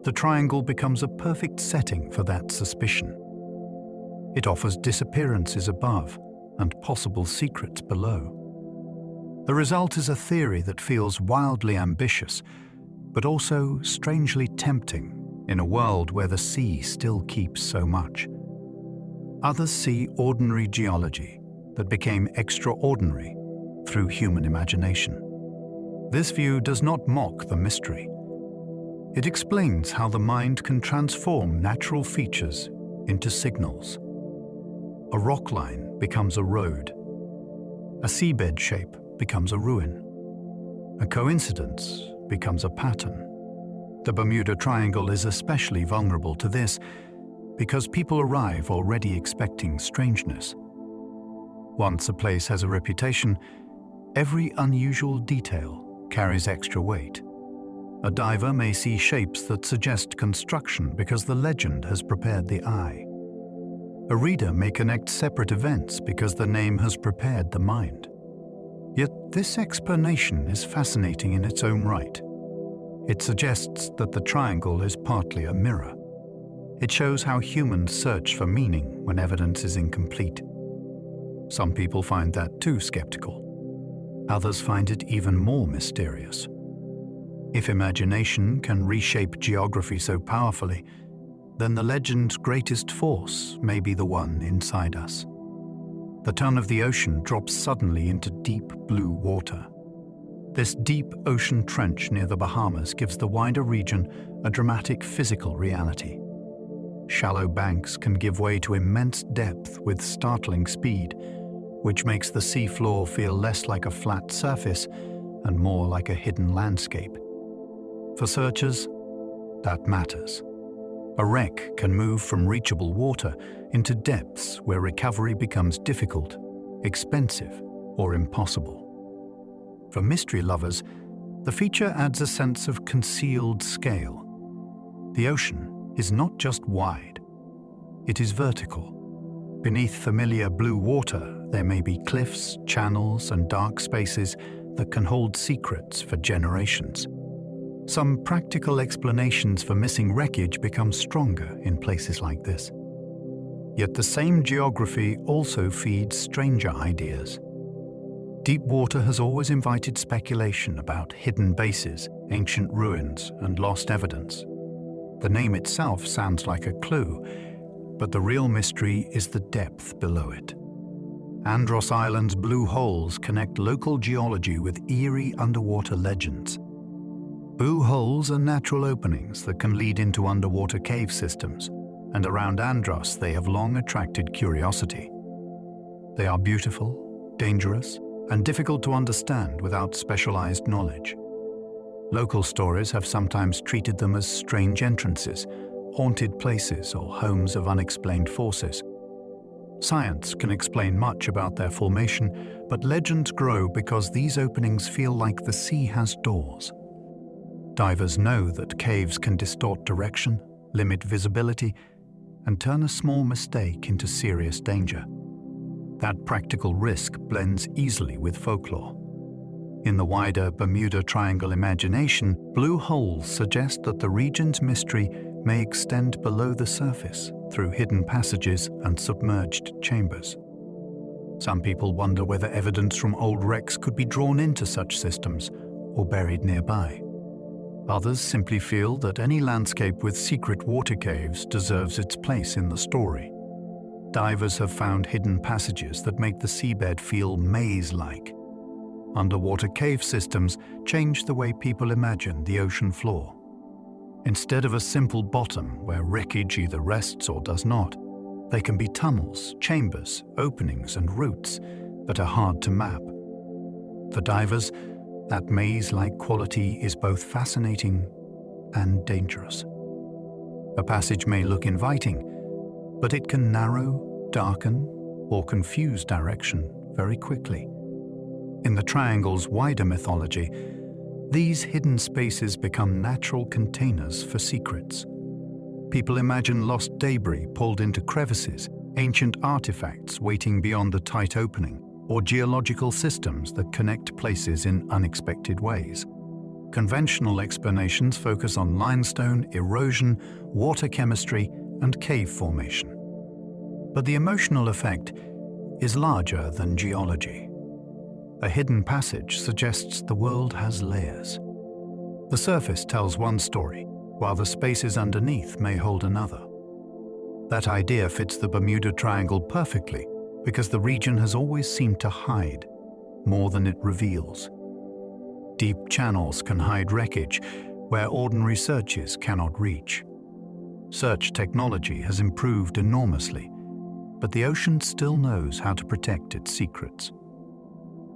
The triangle becomes a perfect setting for that suspicion. It offers disappearances above and possible secrets below. The result is a theory that feels wildly ambitious, but also strangely tempting in a world where the sea still keeps so much. Others see ordinary geology that became extraordinary through human imagination. This view does not mock the mystery. It explains how the mind can transform natural features into signals. A rock line becomes a road. A seabed shape becomes a ruin. A coincidence becomes a pattern. The Bermuda Triangle is especially vulnerable to this because people arrive already expecting strangeness. Once a place has a reputation, every unusual detail carries extra weight. A diver may see shapes that suggest construction because the legend has prepared the eye. A reader may connect separate events because the name has prepared the mind. Yet this explanation is fascinating in its own right. It suggests that the triangle is partly a mirror. It shows how humans search for meaning when evidence is incomplete. Some people find that too skeptical. Others find it even more mysterious. If imagination can reshape geography so powerfully, then the legend's greatest force may be the one inside us. The tongue of the ocean drops suddenly into deep blue water. This deep ocean trench near the Bahamas gives the wider region a dramatic physical reality. Shallow banks can give way to immense depth with startling speed, which makes the seafloor feel less like a flat surface and more like a hidden landscape. For searchers, that matters. A wreck can move from reachable water into depths where recovery becomes difficult, expensive, or impossible. For mystery lovers, the feature adds a sense of concealed scale. The ocean is not just wide, it is vertical. Beneath familiar blue water, there may be cliffs, channels, and dark spaces that can hold secrets for generations. Some practical explanations for missing wreckage become stronger in places like this. Yet the same geography also feeds stranger ideas. Deep water has always invited speculation about hidden bases, ancient ruins, and lost evidence. The name itself sounds like a clue, but the real mystery is the depth below it. Andros Island's blue holes connect local geology with eerie underwater legends. Blue holes are natural openings that can lead into underwater cave systems, and around Andros they have long attracted curiosity. They are beautiful, dangerous, and difficult to understand without specialized knowledge. Local stories have sometimes treated them as strange entrances, haunted places, or homes of unexplained forces. Science can explain much about their formation, but legends grow because these openings feel like the sea has doors. Divers know that caves can distort direction, limit visibility, and turn a small mistake into serious danger. That practical risk blends easily with folklore. In the wider Bermuda Triangle imagination, blue holes suggest that the region's mystery may extend below the surface through hidden passages and submerged chambers. Some people wonder whether evidence from old wrecks could be drawn into such systems or buried nearby. Others simply feel that any landscape with secret water caves deserves its place in the story. Divers have found hidden passages that make the seabed feel maze-like. Underwater cave systems change the way people imagine the ocean floor. Instead of a simple bottom where wreckage either rests or does not, they can be tunnels, chambers, openings, and routes that are hard to map. For divers, that maze-like quality is both fascinating and dangerous. A passage may look inviting, but it can narrow, darken, or confuse direction very quickly. In the Triangle's wider mythology, these hidden spaces become natural containers for secrets. People imagine lost debris pulled into crevices, ancient artifacts waiting beyond the tight opening, or geological systems that connect places in unexpected ways. Conventional explanations focus on limestone, erosion, water chemistry, and cave formation. But the emotional effect is larger than geology. A hidden passage suggests the world has layers. The surface tells one story, while the spaces underneath may hold another. That idea fits the Bermuda Triangle perfectly because the region has always seemed to hide more than it reveals. Deep channels can hide wreckage where ordinary searches cannot reach. Search technology has improved enormously, but the ocean still knows how to protect its secrets.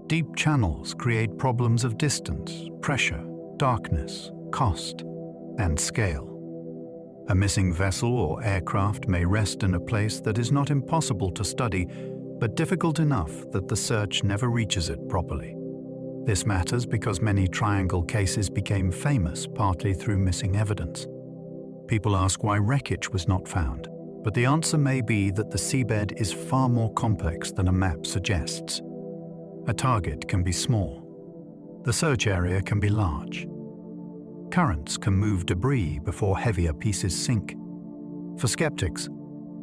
Deep channels create problems of distance, pressure, darkness, cost, and scale. A missing vessel or aircraft may rest in a place that is not impossible to study, but difficult enough that the search never reaches it properly. This matters because many Triangle cases became famous partly through missing evidence. People ask why wreckage was not found, but the answer may be that the seabed is far more complex than a map suggests. A target can be small. The search area can be large. Currents can move debris before heavier pieces sink. For skeptics,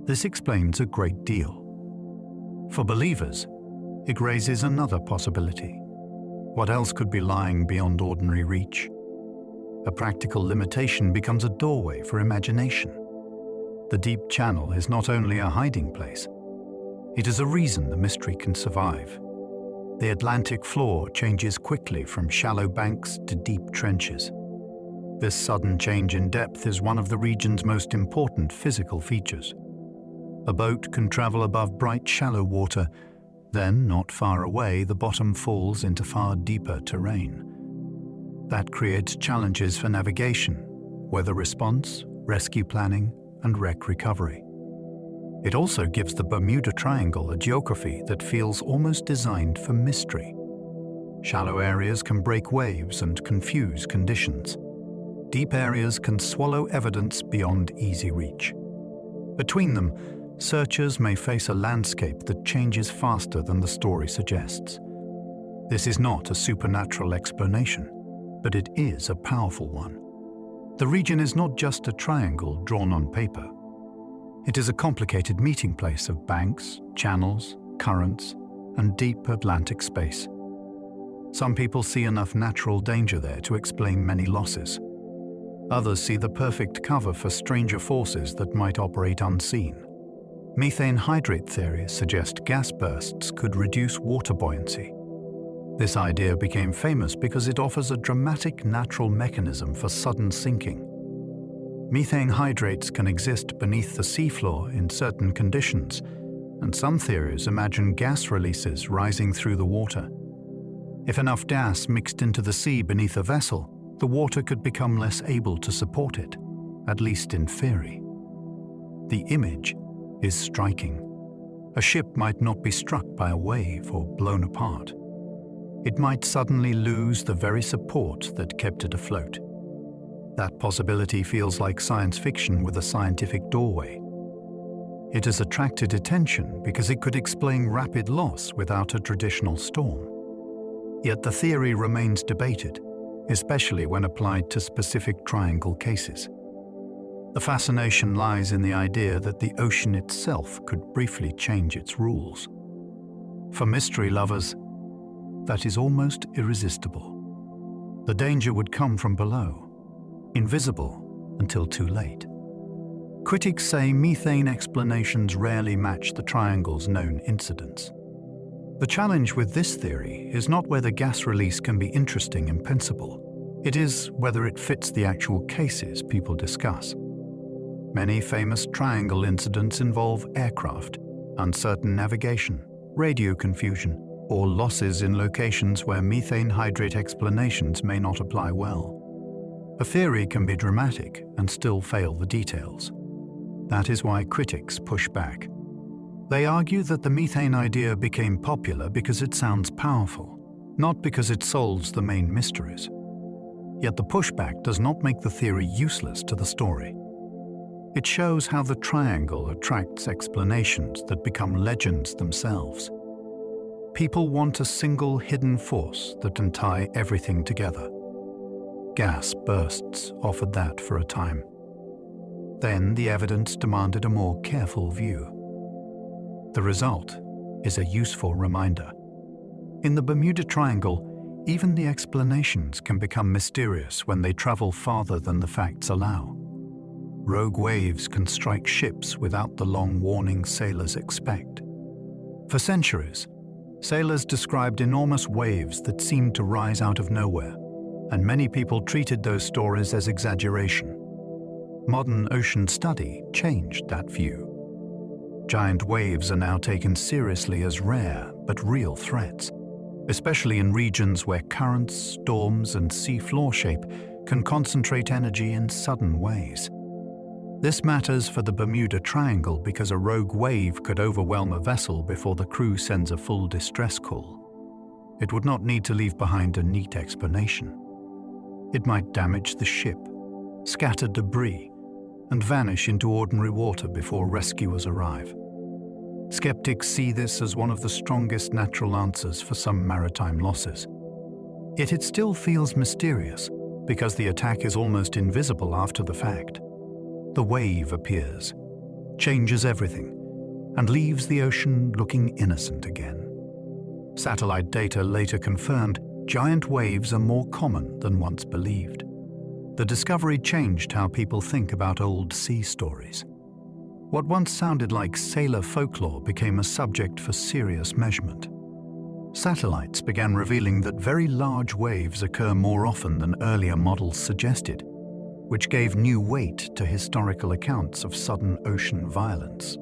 this explains a great deal. For believers, it raises another possibility. What else could be lying beyond ordinary reach? A practical limitation becomes a doorway for imagination. The deep channel is not only a hiding place, it is a reason the mystery can survive. The Atlantic floor changes quickly from shallow banks to deep trenches. This sudden change in depth is one of the region's most important physical features. A boat can travel above bright shallow water, then, not far away, the bottom falls into far deeper terrain. That creates challenges for navigation, weather response, rescue planning, and wreck recovery. It also gives the Bermuda Triangle a geography that feels almost designed for mystery. Shallow areas can break waves and confuse conditions. Deep areas can swallow evidence beyond easy reach. Between them, searchers may face a landscape that changes faster than the story suggests. This is not a supernatural explanation, but it is a powerful one. The region is not just a triangle drawn on paper. It is a complicated meeting place of banks, channels, currents, and deep Atlantic space. Some people see enough natural danger there to explain many losses. Others see the perfect cover for stranger forces that might operate unseen. Methane hydrate theories suggest gas bursts could reduce water buoyancy. This idea became famous because it offers a dramatic natural mechanism for sudden sinking. Methane hydrates can exist beneath the seafloor in certain conditions, and some theories imagine gas releases rising through the water. If enough gas mixed into the sea beneath a vessel, the water could become less able to support it, at least in theory. The image is striking. A ship might not be struck by a wave or blown apart. It might suddenly lose the very support that kept it afloat. That possibility feels like science fiction with a scientific doorway. It has attracted attention because it could explain rapid loss without a traditional storm. Yet the theory remains debated, especially when applied to specific triangle cases. The fascination lies in the idea that the ocean itself could briefly change its rules. For mystery lovers, that is almost irresistible. The danger would come from below, invisible until too late. Critics say methane explanations rarely match the triangle's known incidents. The challenge with this theory is not whether gas release can be interesting and pensable. It is whether it fits the actual cases people discuss. Many famous triangle incidents involve aircraft, uncertain navigation, radio confusion, or losses in locations where methane hydrate explanations may not apply well. A theory can be dramatic and still fail the details. That is why critics push back. They argue that the methane idea became popular because it sounds powerful, not because it solves the main mysteries. Yet the pushback does not make the theory useless to the story. It shows how the triangle attracts explanations that become legends themselves. People want a single hidden force that can tie everything together. Gas bursts offered that for a time. Then the evidence demanded a more careful view. The result is a useful reminder. In the Bermuda Triangle, even the explanations can become mysterious when they travel farther than the facts allow. Rogue waves can strike ships without the long warning sailors expect. For centuries, sailors described enormous waves that seemed to rise out of nowhere, and many people treated those stories as exaggeration. Modern ocean study changed that view. Giant waves are now taken seriously as rare but real threats, especially in regions where currents, storms, and sea floor shape can concentrate energy in sudden ways. This matters for the Bermuda Triangle because a rogue wave could overwhelm a vessel before the crew sends a full distress call. It would not need to leave behind a neat explanation. It might damage the ship, scatter debris, and vanish into ordinary water before rescuers arrive. Skeptics see this as one of the strongest natural answers for some maritime losses. Yet it still feels mysterious because the attack is almost invisible after the fact. The wave appears, changes everything, and leaves the ocean looking innocent again. Satellite data later confirmed giant waves are more common than once believed. The discovery changed how people think about old sea stories. What once sounded like sailor folklore became a subject for serious measurement. Satellites began revealing that very large waves occur more often than earlier models suggested, which gave new weight to historical accounts of sudden ocean violence.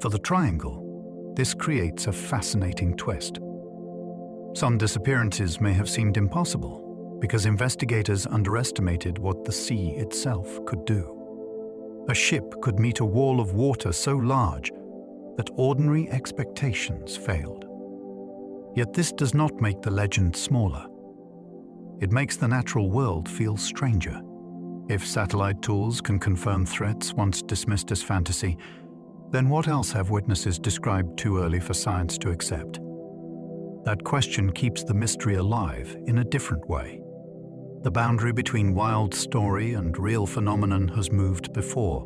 For the Triangle, this creates a fascinating twist. Some disappearances may have seemed impossible, because investigators underestimated what the sea itself could do. A ship could meet a wall of water so large that ordinary expectations failed. Yet this does not make the legend smaller. It makes the natural world feel stranger. If satellite tools can confirm threats once dismissed as fantasy, then what else have witnesses described too early for science to accept? That question keeps the mystery alive in a different way. The boundary between wild story and real phenomenon has moved before,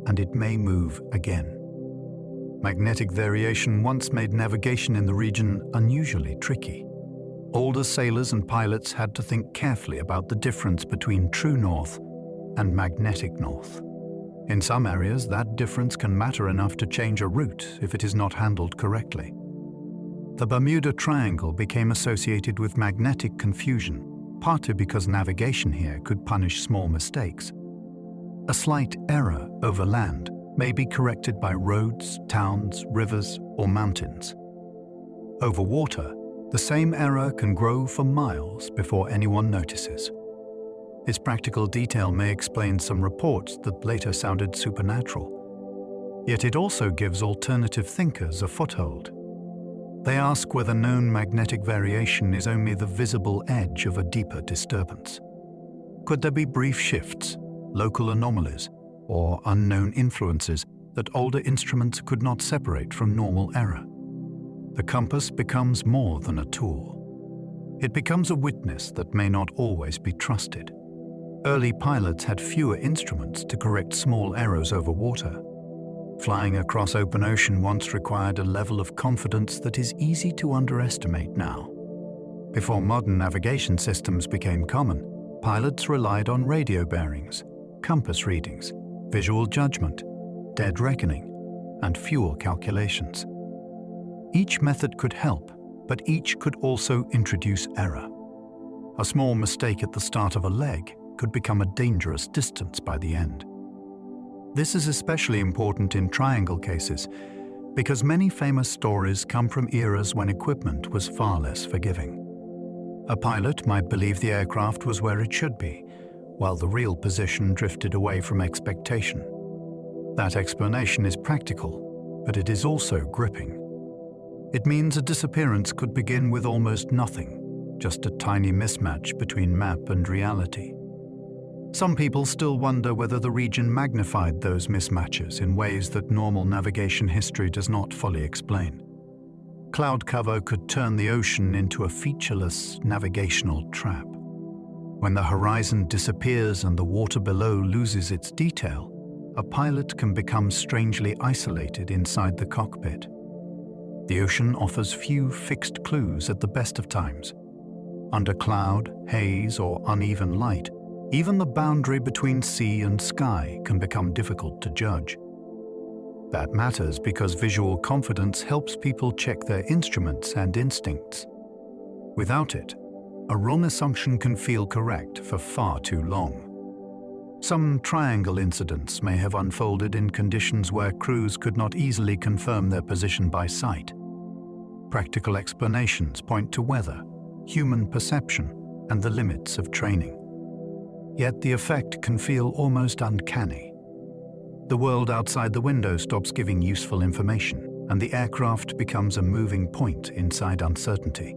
and it may move again. Magnetic variation once made navigation in the region unusually tricky. Older sailors and pilots had to think carefully about the difference between true north and magnetic north. In some areas, that difference can matter enough to change a route if it is not handled correctly. The Bermuda Triangle became associated with magnetic confusion, partly because navigation here could punish small mistakes. A slight error over land may be corrected by roads, towns, rivers, or mountains. Over water, the same error can grow for miles before anyone notices. This practical detail may explain some reports that later sounded supernatural. Yet it also gives alternative thinkers a foothold. They ask whether known magnetic variation is only the visible edge of a deeper disturbance. Could there be brief shifts, local anomalies, or unknown influences that older instruments could not separate from normal error? The compass becomes more than a tool. It becomes a witness that may not always be trusted. Early pilots had fewer instruments to correct small errors over water. Flying across open ocean once required a level of confidence that is easy to underestimate now. Before modern navigation systems became common, pilots relied on radio bearings, compass readings, visual judgment, dead reckoning, and fuel calculations. Each method could help, but each could also introduce error. A small mistake at the start of a leg could become a dangerous distance by the end. This is especially important in triangle cases, because many famous stories come from eras when equipment was far less forgiving. A pilot might believe the aircraft was where it should be, while the real position drifted away from expectation. That explanation is practical, but it is also gripping. It means a disappearance could begin with almost nothing, just a tiny mismatch between map and reality. Some people still wonder whether the region magnified those mismatches in ways that normal navigation history does not fully explain. Cloud cover could turn the ocean into a featureless navigational trap. When the horizon disappears and the water below loses its detail, a pilot can become strangely isolated inside the cockpit. The ocean offers few fixed clues at the best of times. Under cloud, haze, or uneven light, even the boundary between sea and sky can become difficult to judge. That matters because visual confidence helps people check their instruments and instincts. Without it, a wrong assumption can feel correct for far too long. Some triangle incidents may have unfolded in conditions where crews could not easily confirm their position by sight. Practical explanations point to weather, human perception, and the limits of training. Yet the effect can feel almost uncanny. The world outside the window stops giving useful information, and the aircraft becomes a moving point inside uncertainty.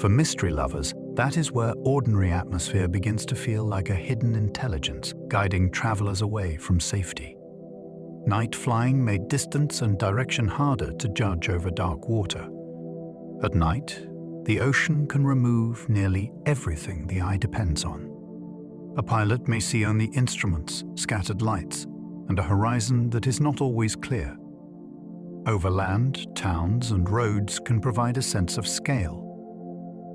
For mystery lovers, that is where ordinary atmosphere begins to feel like a hidden intelligence guiding travelers away from safety. Night flying made distance and direction harder to judge over dark water. At night, the ocean can remove nearly everything the eye depends on. A pilot may see only instruments, scattered lights, and a horizon that is not always clear. Over land, towns, and roads can provide a sense of scale.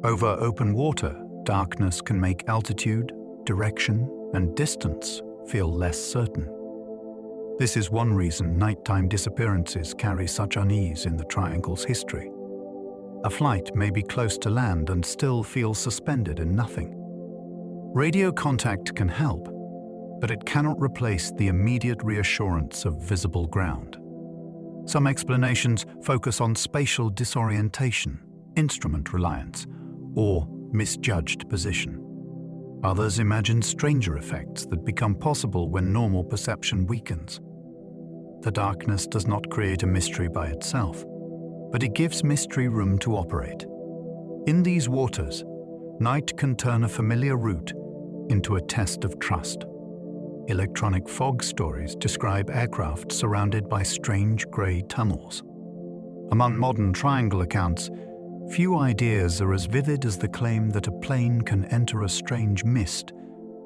Over open water, darkness can make altitude, direction, and distance feel less certain. This is one reason nighttime disappearances carry such unease in the triangle's history. A flight may be close to land and still feel suspended in nothing. Radio contact can help, but it cannot replace the immediate reassurance of visible ground. Some explanations focus on spatial disorientation, instrument reliance, or misjudged position. Others imagine stranger effects that become possible when normal perception weakens. The darkness does not create a mystery by itself, but it gives mystery room to operate. In these waters, night can turn a familiar route into a test of trust. Electronic fog stories describe aircraft surrounded by strange grey tunnels. Among modern triangle accounts, few ideas are as vivid as the claim that a plane can enter a strange mist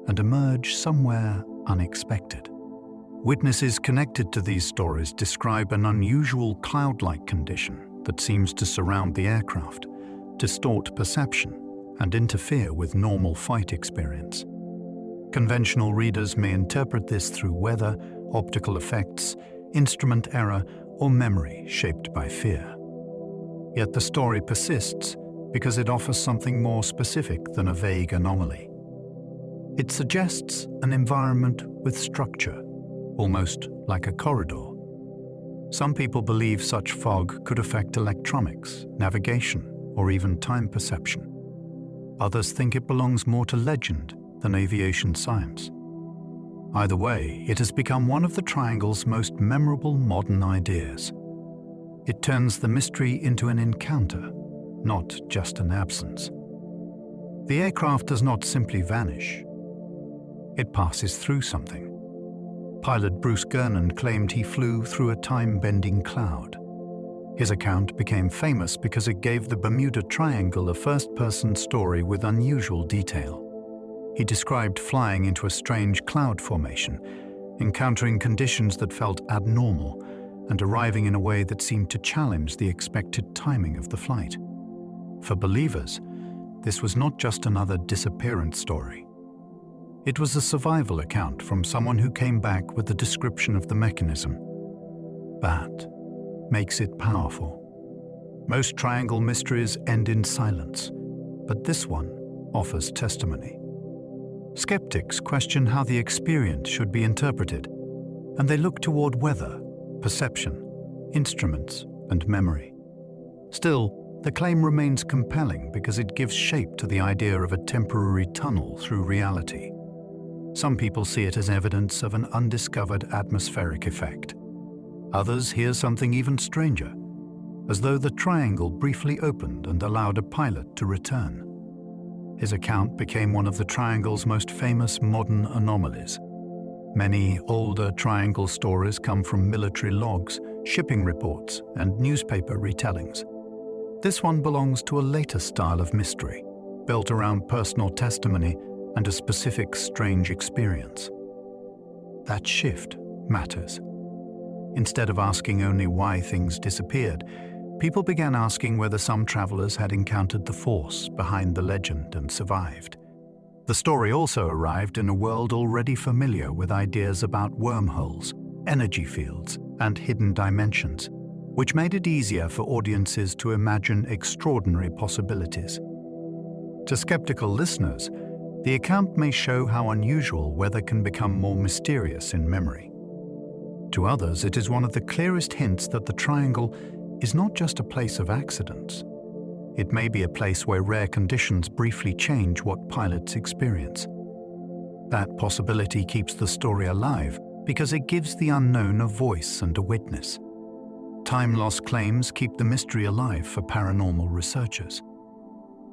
and emerge somewhere unexpected. Witnesses connected to these stories describe an unusual cloud-like condition that seems to surround the aircraft, distort perception, and interfere with normal flight experience. Conventional readers may interpret this through weather, optical effects, instrument error, or memory shaped by fear. Yet the story persists because it offers something more specific than a vague anomaly. It suggests an environment with structure, almost like a corridor. Some people believe such fog could affect electronics, navigation, or even time perception. Others think it belongs more to legend, than aviation science. Either way, it has become one of the triangle's most memorable modern ideas. It turns the mystery into an encounter, not just an absence. The aircraft does not simply vanish. It passes through something. Pilot Bruce Gernon claimed he flew through a time-bending cloud. His account became famous because it gave the Bermuda Triangle a first-person story with unusual detail. He described flying into a strange cloud formation, encountering conditions that felt abnormal, and arriving in a way that seemed to challenge the expected timing of the flight. For believers, this was not just another disappearance story. It was a survival account from someone who came back with a description of the mechanism. That makes it powerful. Most triangle mysteries end in silence, but this one offers testimony. Skeptics question how the experience should be interpreted, and they look toward weather, perception, instruments, and memory. Still, the claim remains compelling because it gives shape to the idea of a temporary tunnel through reality. Some people see it as evidence of an undiscovered atmospheric effect. Others hear something even stranger, as though the triangle briefly opened and allowed a pilot to return. His account became one of the triangle's most famous modern anomalies. Many older triangle stories come from military logs, shipping reports, and newspaper retellings. This one belongs to a later style of mystery, built around personal testimony and a specific strange experience. That shift matters. Instead of asking only why things disappeared, people began asking whether some travelers had encountered the force behind the legend and survived. The story also arrived in a world already familiar with ideas about wormholes, energy fields, and hidden dimensions, which made it easier for audiences to imagine extraordinary possibilities. To skeptical listeners, the account may show how unusual weather can become more mysterious in memory. To others, it is one of the clearest hints that the triangle is not just a place of accidents. It may be a place where rare conditions briefly change what pilots experience. That possibility keeps the story alive because it gives the unknown a voice and a witness. Time-loss claims keep the mystery alive for paranormal researchers.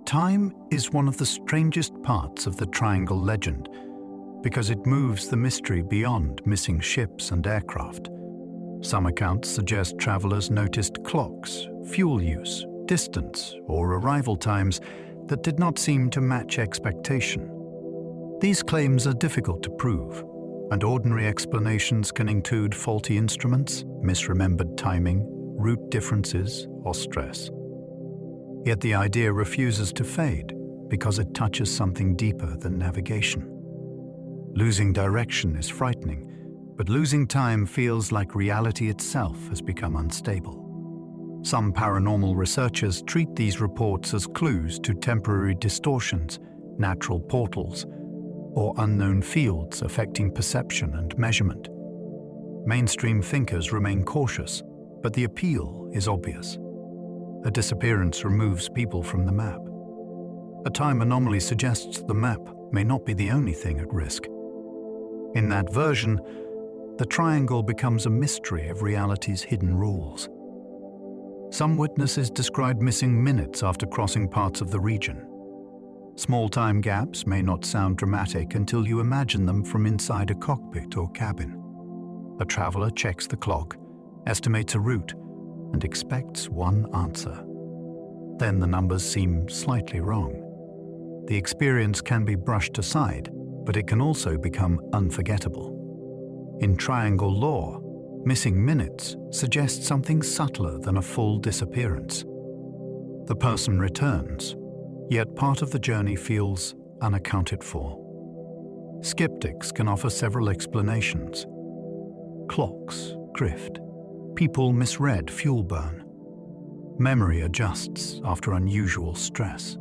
Time is one of the strangest parts of the triangle legend because it moves the mystery beyond missing ships and aircraft. Some accounts suggest travelers noticed clocks, fuel use, distance, or arrival times that did not seem to match expectation. These claims are difficult to prove, and ordinary explanations can include faulty instruments, misremembered timing, route differences, or stress. Yet the idea refuses to fade because it touches something deeper than navigation. Losing direction is frightening, but losing time feels like reality itself has become unstable. Some paranormal researchers treat these reports as clues to temporary distortions, natural portals, or unknown fields affecting perception and measurement. Mainstream thinkers remain cautious, but the appeal is obvious. A disappearance removes people from the map. A time anomaly suggests the map may not be the only thing at risk. In that version, the triangle becomes a mystery of reality's hidden rules. Some witnesses describe missing minutes after crossing parts of the region. Small time gaps may not sound dramatic until you imagine them from inside a cockpit or cabin. A traveler checks the clock, estimates a route, and expects one answer. Then the numbers seem slightly wrong. The experience can be brushed aside, but it can also become unforgettable. In triangle lore, missing minutes suggests something subtler than a full disappearance. The person returns, yet part of the journey feels unaccounted for. Skeptics can offer several explanations. Clocks drift. People misread fuel burn. Memory adjusts after unusual stress.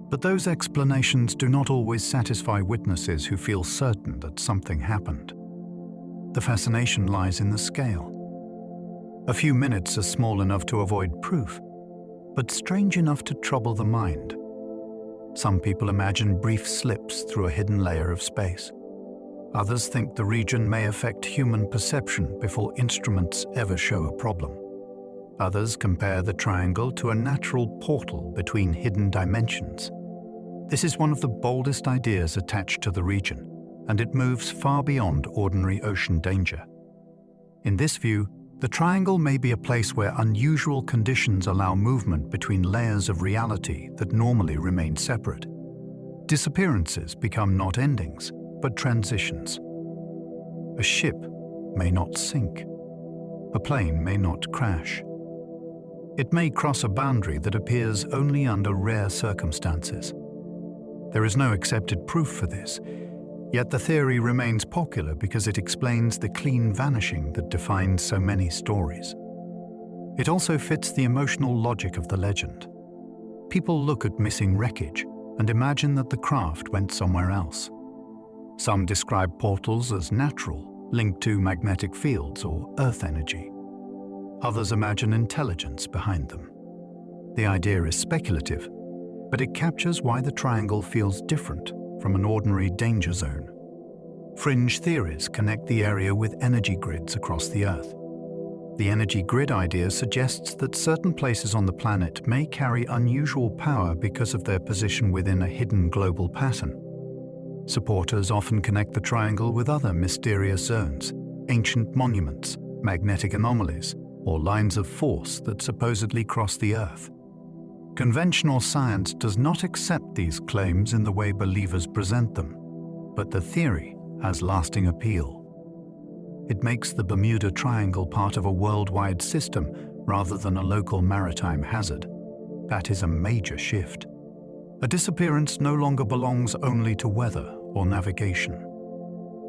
But those explanations do not always satisfy witnesses who feel certain that something happened. The fascination lies in the scale. A few minutes are small enough to avoid proof, but strange enough to trouble the mind. Some people imagine brief slips through a hidden layer of space. Others think the region may affect human perception before instruments ever show a problem. Others compare the triangle to a natural portal between hidden dimensions. This is one of the boldest ideas attached to the region, and it moves far beyond ordinary ocean danger. In this view, the triangle may be a place where unusual conditions allow movement between layers of reality that normally remain separate. Disappearances become not endings, but transitions. A ship may not sink. A plane may not crash. It may cross a boundary that appears only under rare circumstances. There is no accepted proof for this, yet the theory remains popular because it explains the clean vanishing that defines so many stories. It also fits the emotional logic of the legend. People look at missing wreckage and imagine that the craft went somewhere else. Some describe portals as natural, linked to magnetic fields or earth energy. Others imagine intelligence behind them. The idea is speculative, but it captures why the triangle feels different from an ordinary danger zone. Fringe theories connect the area with energy grids across the Earth. The energy grid idea suggests that certain places on the planet may carry unusual power because of their position within a hidden global pattern. Supporters often connect the triangle with other mysterious zones, ancient monuments, magnetic anomalies, or lines of force that supposedly cross the Earth. Conventional science does not accept these claims in the way believers present them, but the theory has lasting appeal. It makes the Bermuda Triangle part of a worldwide system rather than a local maritime hazard. That is a major shift. A disappearance no longer belongs only to weather or navigation.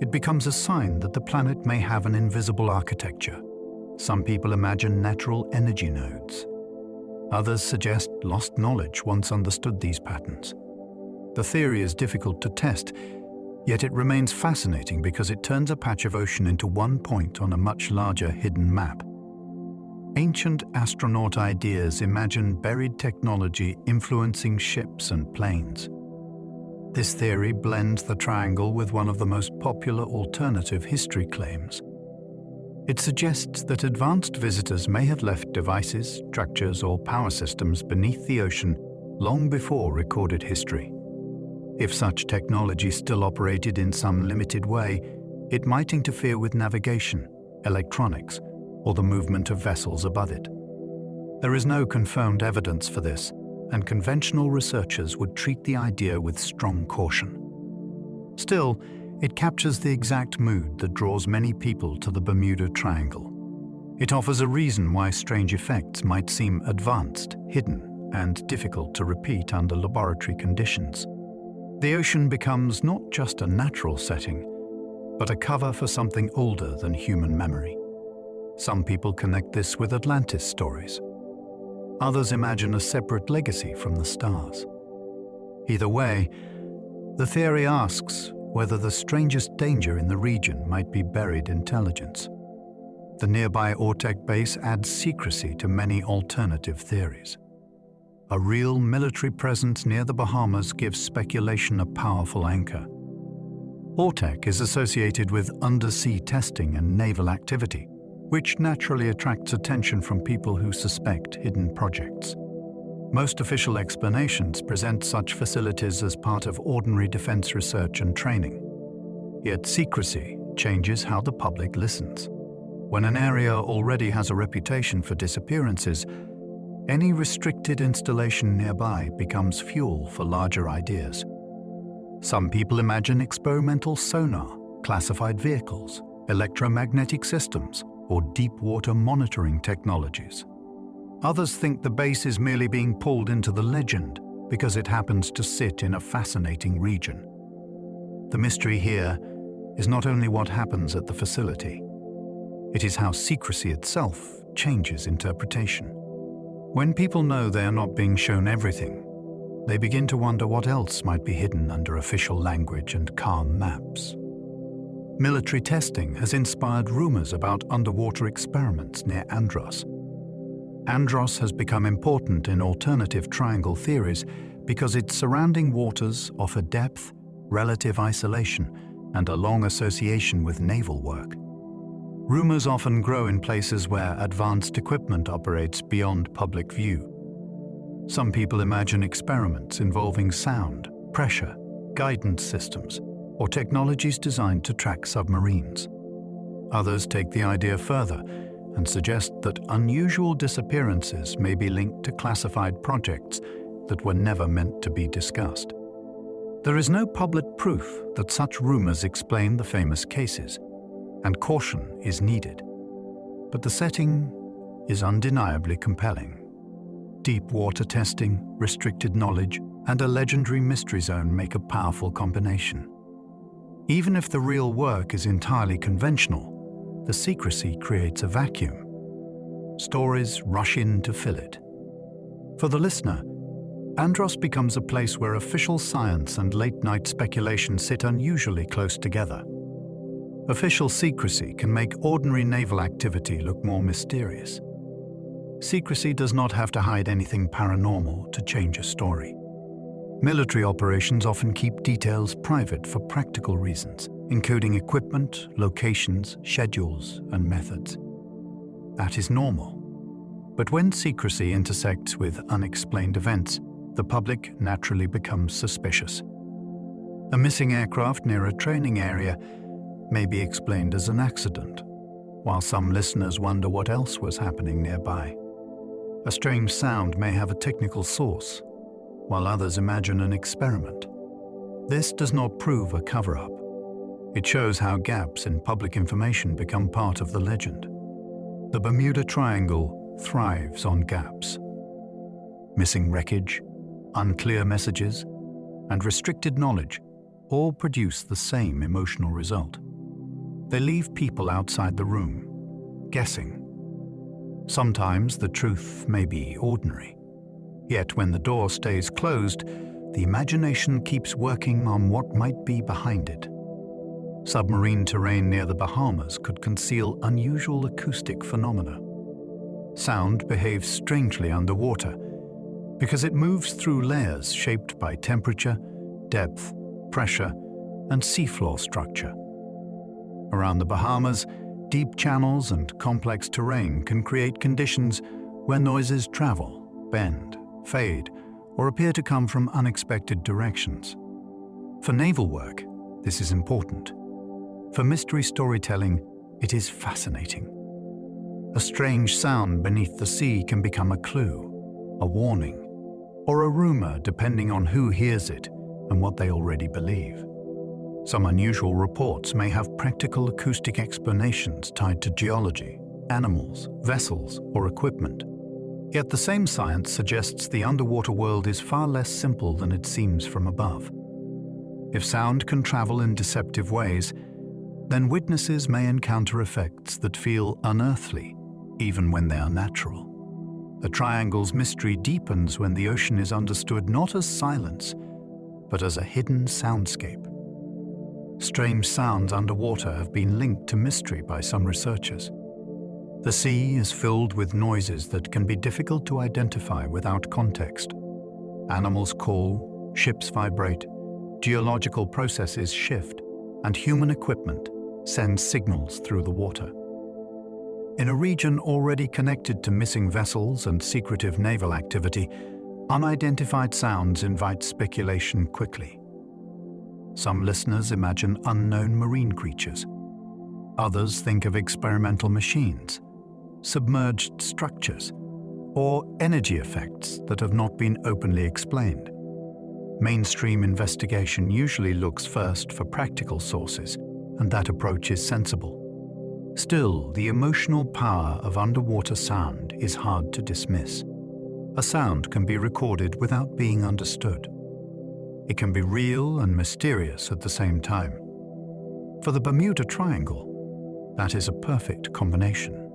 It becomes a sign that the planet may have an invisible architecture. Some people imagine natural energy nodes. Others suggest lost knowledge once understood these patterns. The theory is difficult to test, yet it remains fascinating because it turns a patch of ocean into one point on a much larger hidden map. Ancient astronaut ideas imagine buried technology influencing ships and planes. This theory blends the triangle with one of the most popular alternative history claims. It suggests that advanced visitors may have left devices, structures, or power systems beneath the ocean long before recorded history. If such technology still operated in some limited way, it might interfere with navigation, electronics, or the movement of vessels above it. There is no confirmed evidence for this, and conventional researchers would treat the idea with strong caution. Still, it captures the exact mood that draws many people to the Bermuda Triangle. It offers a reason why strange effects might seem advanced, hidden, and difficult to repeat under laboratory conditions. The ocean becomes not just a natural setting, but a cover for something older than human memory. Some people connect this with Atlantis stories. Others imagine a separate legacy from the stars. Either way, the theory asks whether the strangest danger in the region might be buried intelligence. The nearby Ortec base adds secrecy to many alternative theories. A real military presence near the Bahamas gives speculation a powerful anchor. Ortec is associated with undersea testing and naval activity, which naturally attracts attention from people who suspect hidden projects. Most official explanations present such facilities as part of ordinary defense research and training. Yet secrecy changes how the public listens. When an area already has a reputation for disappearances, any restricted installation nearby becomes fuel for larger ideas. Some people imagine experimental sonar, classified vehicles, electromagnetic systems, or deep water monitoring technologies. Others think the base is merely being pulled into the legend because it happens to sit in a fascinating region. The mystery here is not only what happens at the facility, it is how secrecy itself changes interpretation. When people know they are not being shown everything, they begin to wonder what else might be hidden under official language and calm maps. Military testing has inspired rumors about underwater experiments near Andros. Andros has become important in alternative triangle theories because its surrounding waters offer depth, relative isolation, and a long association with naval work. Rumors often grow in places where advanced equipment operates beyond public view. Some people imagine experiments involving sound, pressure, guidance systems, or technologies designed to track submarines. Others take the idea further and suggest that unusual disappearances may be linked to classified projects that were never meant to be discussed. There is no public proof that such rumors explain the famous cases, and caution is needed. But the setting is undeniably compelling. Deep water testing, restricted knowledge, and a legendary mystery zone make a powerful combination. Even if the real work is entirely conventional, the secrecy creates a vacuum. Stories rush in to fill it. For the listener, Andros becomes a place where official science and late-night speculation sit unusually close together. Official secrecy can make ordinary naval activity look more mysterious. Secrecy does not have to hide anything paranormal to change a story. Military operations often keep details private for practical reasons, including equipment, locations, schedules, and methods. That is normal. But when secrecy intersects with unexplained events, the public naturally becomes suspicious. A missing aircraft near a training area may be explained as an accident, while some listeners wonder what else was happening nearby. A strange sound may have a technical source, while others imagine an experiment. This does not prove a cover-up. It shows how gaps in public information become part of the legend. The Bermuda Triangle thrives on gaps. Missing wreckage, unclear messages, and restricted knowledge all produce the same emotional result. They leave people outside the room, guessing. Sometimes the truth may be ordinary. Yet when the door stays closed, the imagination keeps working on what might be behind it. Submarine terrain near the Bahamas could conceal unusual acoustic phenomena. Sound behaves strangely underwater because it moves through layers shaped by temperature, depth, pressure, and seafloor structure. Around the Bahamas, deep channels and complex terrain can create conditions where noises travel, bend, fade, or appear to come from unexpected directions. For naval work, this is important. For mystery storytelling, it is fascinating. A strange sound beneath the sea can become a clue, a warning, or a rumor depending on who hears it and what they already believe. Some unusual reports may have practical acoustic explanations tied to geology, animals, vessels, or equipment. Yet the same science suggests the underwater world is far less simple than it seems from above. If sound can travel in deceptive ways, then witnesses may encounter effects that feel unearthly, even when they are natural. The triangle's mystery deepens when the ocean is understood not as silence, but as a hidden soundscape. Strange sounds underwater have been linked to mystery by some researchers. The sea is filled with noises that can be difficult to identify without context. Animals call, ships vibrate, geological processes shift, and human equipment sends signals through the water. In a region already connected to missing vessels and secretive naval activity, unidentified sounds invite speculation quickly. Some listeners imagine unknown marine creatures. Others think of experimental machines, submerged structures, or energy effects that have not been openly explained. Mainstream investigation usually looks first for practical sources, and that approach is sensible. Still, the emotional power of underwater sound is hard to dismiss. A sound can be recorded without being understood. It can be real and mysterious at the same time. For the Bermuda Triangle, that is a perfect combination.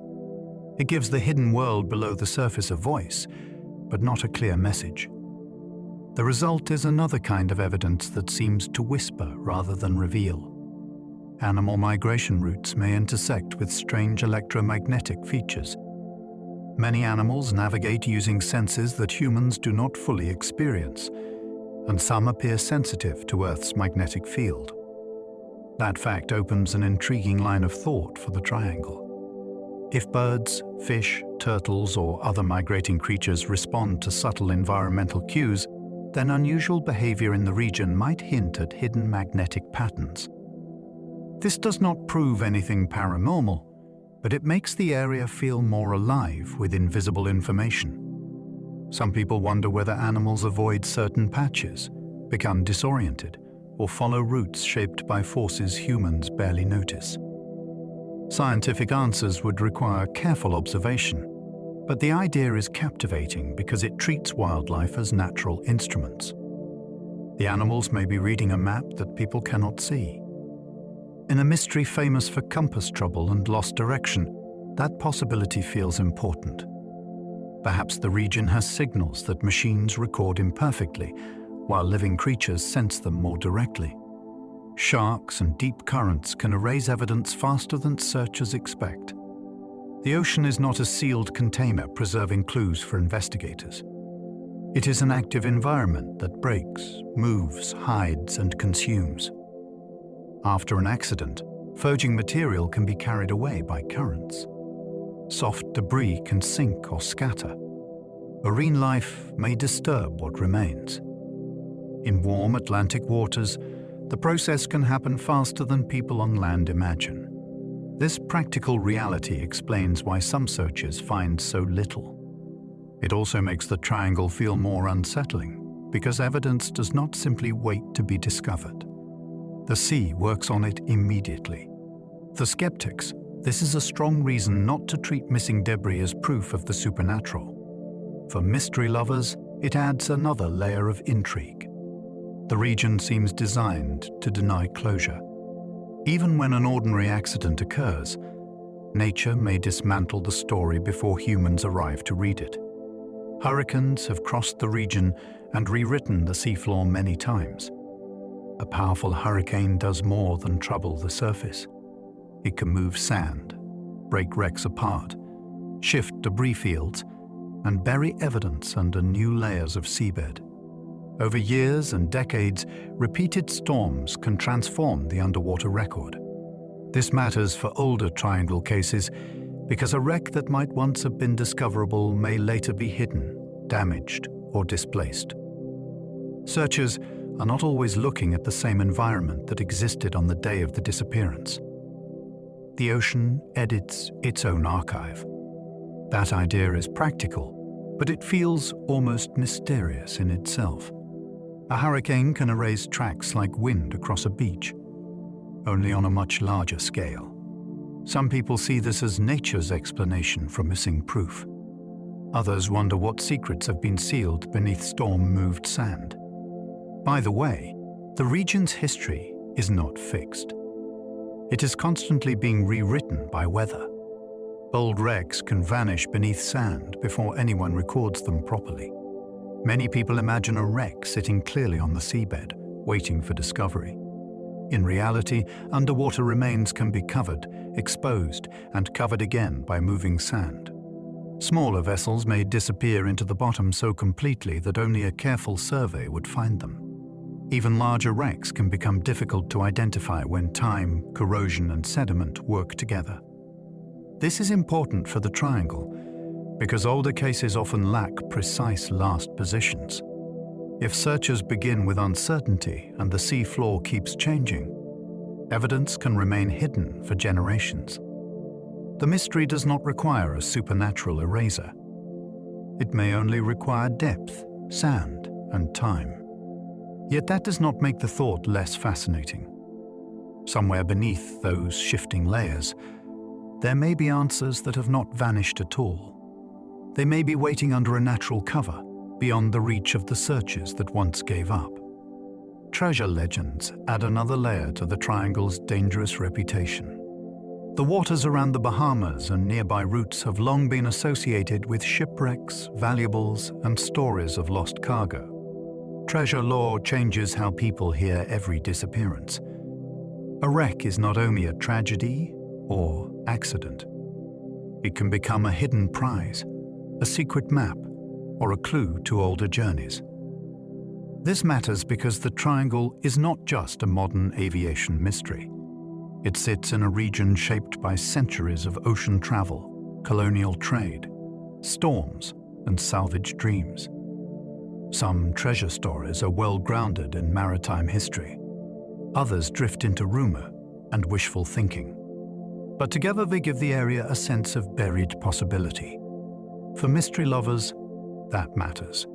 It gives the hidden world below the surface a voice, but not a clear message. The result is another kind of evidence that seems to whisper rather than reveal. Animal migration routes may intersect with strange electromagnetic features. Many animals navigate using senses that humans do not fully experience, and some appear sensitive to Earth's magnetic field. That fact opens an intriguing line of thought for the triangle. If birds, fish, turtles, or other migrating creatures respond to subtle environmental cues, then unusual behavior in the region might hint at hidden magnetic patterns. This does not prove anything paranormal, but it makes the area feel more alive with invisible information. Some people wonder whether animals avoid certain patches, become disoriented, or follow routes shaped by forces humans barely notice. Scientific answers would require careful observation, but the idea is captivating because it treats wildlife as natural instruments. The animals may be reading a map that people cannot see. In a mystery famous for compass trouble and lost direction, that possibility feels important. Perhaps the region has signals that machines record imperfectly, while living creatures sense them more directly. Sharks and deep currents can erase evidence faster than searchers expect. The ocean is not a sealed container preserving clues for investigators. It is an active environment that breaks, moves, hides, and consumes. After an accident, foging material can be carried away by currents. Soft debris can sink or scatter. Marine life may disturb what remains. In warm Atlantic waters, the process can happen faster than people on land imagine. This practical reality explains why some searchers find so little. It also makes the triangle feel more unsettling, because evidence does not simply wait to be discovered. The sea works on it immediately. For skeptics, this is a strong reason not to treat missing debris as proof of the supernatural. For mystery lovers, it adds another layer of intrigue. The region seems designed to deny closure. Even when an ordinary accident occurs, nature may dismantle the story before humans arrive to read it. Hurricanes have crossed the region and rewritten the seafloor many times. A powerful hurricane does more than trouble the surface. It can move sand, break wrecks apart, shift debris fields, and bury evidence under new layers of seabed. Over years and decades, repeated storms can transform the underwater record. This matters for older triangle cases because a wreck that might once have been discoverable may later be hidden, damaged, or displaced. Searchers are not always looking at the same environment that existed on the day of the disappearance. The ocean edits its own archive. That idea is practical, but it feels almost mysterious in itself. A hurricane can erase tracks like wind across a beach, only on a much larger scale. Some people see this as nature's explanation for missing proof. Others wonder what secrets have been sealed beneath storm-moved sand. By the way, the region's history is not fixed. It is constantly being rewritten by weather. Old wrecks can vanish beneath sand before anyone records them properly. Many people imagine a wreck sitting clearly on the seabed, waiting for discovery. In reality, underwater remains can be covered, exposed, and covered again by moving sand. Smaller vessels may disappear into the bottom so completely that only a careful survey would find them. Even larger wrecks can become difficult to identify when time, corrosion, and sediment work together. This is important for the triangle, because older cases often lack precise last positions. If searchers begin with uncertainty and the sea floor keeps changing, evidence can remain hidden for generations. The mystery does not require a supernatural eraser. It may only require depth, sand, and time. Yet that does not make the thought less fascinating. Somewhere beneath those shifting layers, there may be answers that have not vanished at all. They may be waiting under a natural cover, beyond the reach of the searchers that once gave up. Treasure legends add another layer to the triangle's dangerous reputation. The waters around the Bahamas and nearby routes have long been associated with shipwrecks, valuables, and stories of lost cargo. Treasure lore changes how people hear every disappearance. A wreck is not only a tragedy or accident. It can become a hidden prize, a secret map, or a clue to older journeys. This matters because the triangle is not just a modern aviation mystery. It sits in a region shaped by centuries of ocean travel, colonial trade, storms, and salvage dreams. Some treasure stories are well grounded in maritime history. Others drift into rumor and wishful thinking. But together they give the area a sense of buried possibility. For mystery lovers, that matters.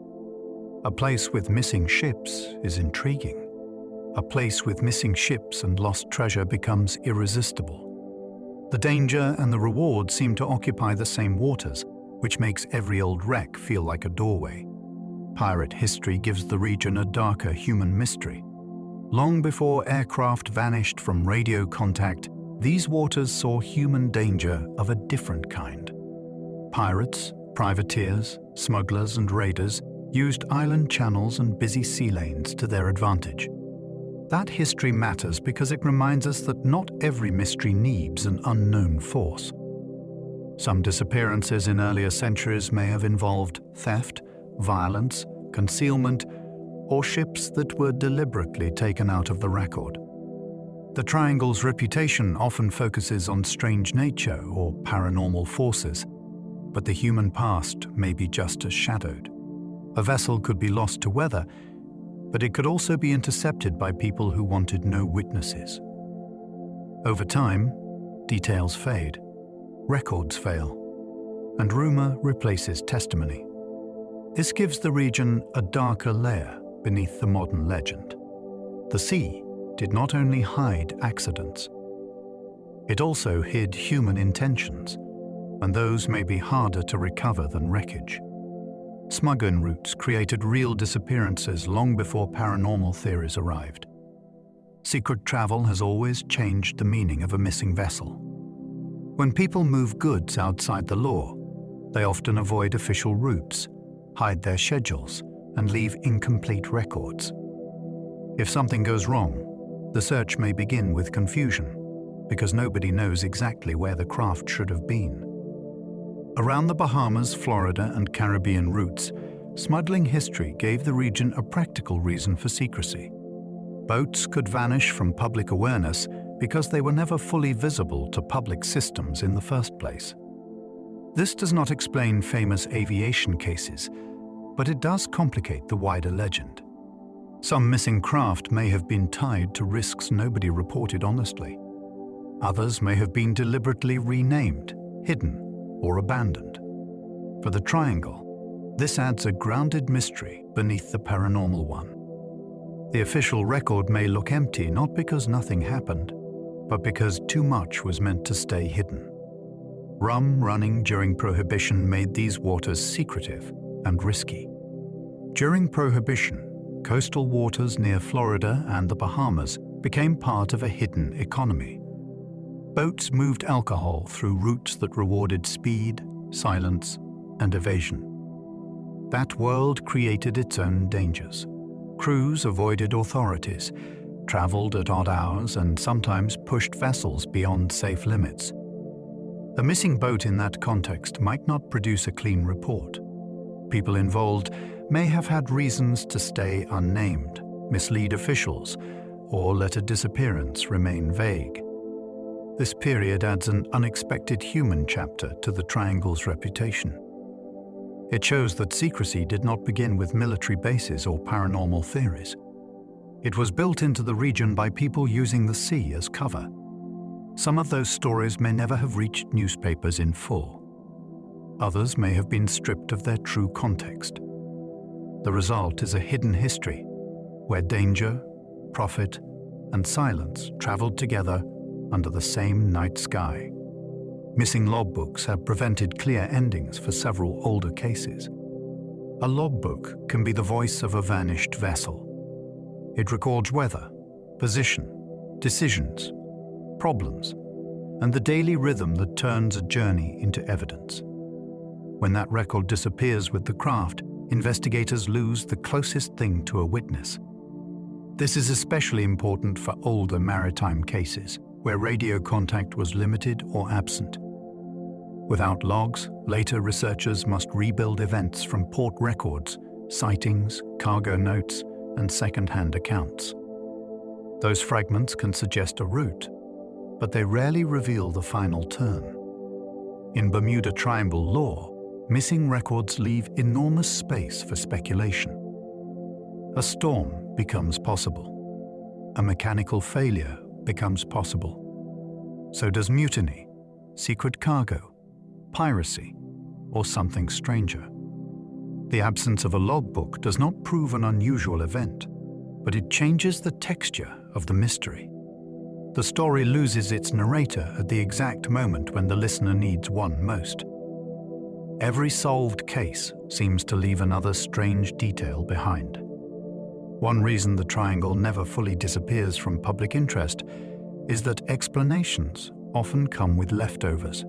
A place with missing ships is intriguing. A place with missing ships and lost treasure becomes irresistible. The danger and the reward seem to occupy the same waters, which makes every old wreck feel like a doorway. Pirate history gives the region a darker human mystery. Long before aircraft vanished from radio contact, these waters saw human danger of a different kind. Pirates, privateers, smugglers, and raiders used island channels and busy sea lanes to their advantage. That history matters because it reminds us that not every mystery needs an unknown force. Some disappearances in earlier centuries may have involved theft, violence, concealment, or ships that were deliberately taken out of the record. The triangle's reputation often focuses on strange nature or paranormal forces, but the human past may be just as shadowed. A vessel could be lost to weather, but it could also be intercepted by people who wanted no witnesses. Over time, details fade, records fail, and rumor replaces testimony. This gives the region a darker layer beneath the modern legend. The sea did not only hide accidents, it also hid human intentions, and those may be harder to recover than wreckage. Smuggling routes created real disappearances long before paranormal theories arrived. Secret travel has always changed the meaning of a missing vessel. When people move goods outside the law, they often avoid official routes, hide their schedules, and leave incomplete records. If something goes wrong, the search may begin with confusion, because nobody knows exactly where the craft should have been. Around the Bahamas, Florida, and Caribbean routes, smuggling history gave the region a practical reason for secrecy. Boats could vanish from public awareness because they were never fully visible to public systems in the first place. This does not explain famous aviation cases, but it does complicate the wider legend. Some missing craft may have been tied to risks nobody reported honestly. Others may have been deliberately renamed, hidden, or abandoned. For the triangle, this adds a grounded mystery beneath the paranormal one. The official record may look empty not because nothing happened, but because too much was meant to stay hidden. Rum running during Prohibition made these waters secretive and risky. During Prohibition, coastal waters near Florida and the Bahamas became part of a hidden economy. Boats moved alcohol through routes that rewarded speed, silence, and evasion. That world created its own dangers. Crews avoided authorities, traveled at odd hours, and sometimes pushed vessels beyond safe limits. A missing boat in that context might not produce a clean report. People involved may have had reasons to stay unnamed, mislead officials, or let a disappearance remain vague. This period adds an unexpected human chapter to the triangle's reputation. It shows that secrecy did not begin with military bases or paranormal theories. It was built into the region by people using the sea as cover. Some of those stories may never have reached newspapers in full. Others may have been stripped of their true context. The result is a hidden history, where danger, profit, and silence traveled together under the same night sky. Missing logbooks have prevented clear endings for several older cases. A logbook can be the voice of a vanished vessel. It records weather, position, decisions, problems, and the daily rhythm that turns a journey into evidence. When that record disappears with the craft, investigators lose the closest thing to a witness. This is especially important for older maritime cases, where radio contact was limited or absent. Without logs, later researchers must rebuild events from port records, sightings, cargo notes, and second-hand accounts. Those fragments can suggest a route, but they rarely reveal the final turn. In Bermuda Triangle lore, missing records leave enormous space for speculation. A storm becomes possible. A mechanical failure becomes possible. So does mutiny, secret cargo, piracy, or something stranger. The absence of a logbook does not prove an unusual event, but it changes the texture of the mystery. The story loses its narrator at the exact moment when the listener needs one most. Every solved case seems to leave another strange detail behind. One reason the triangle never fully disappears from public interest is that explanations often come with leftovers.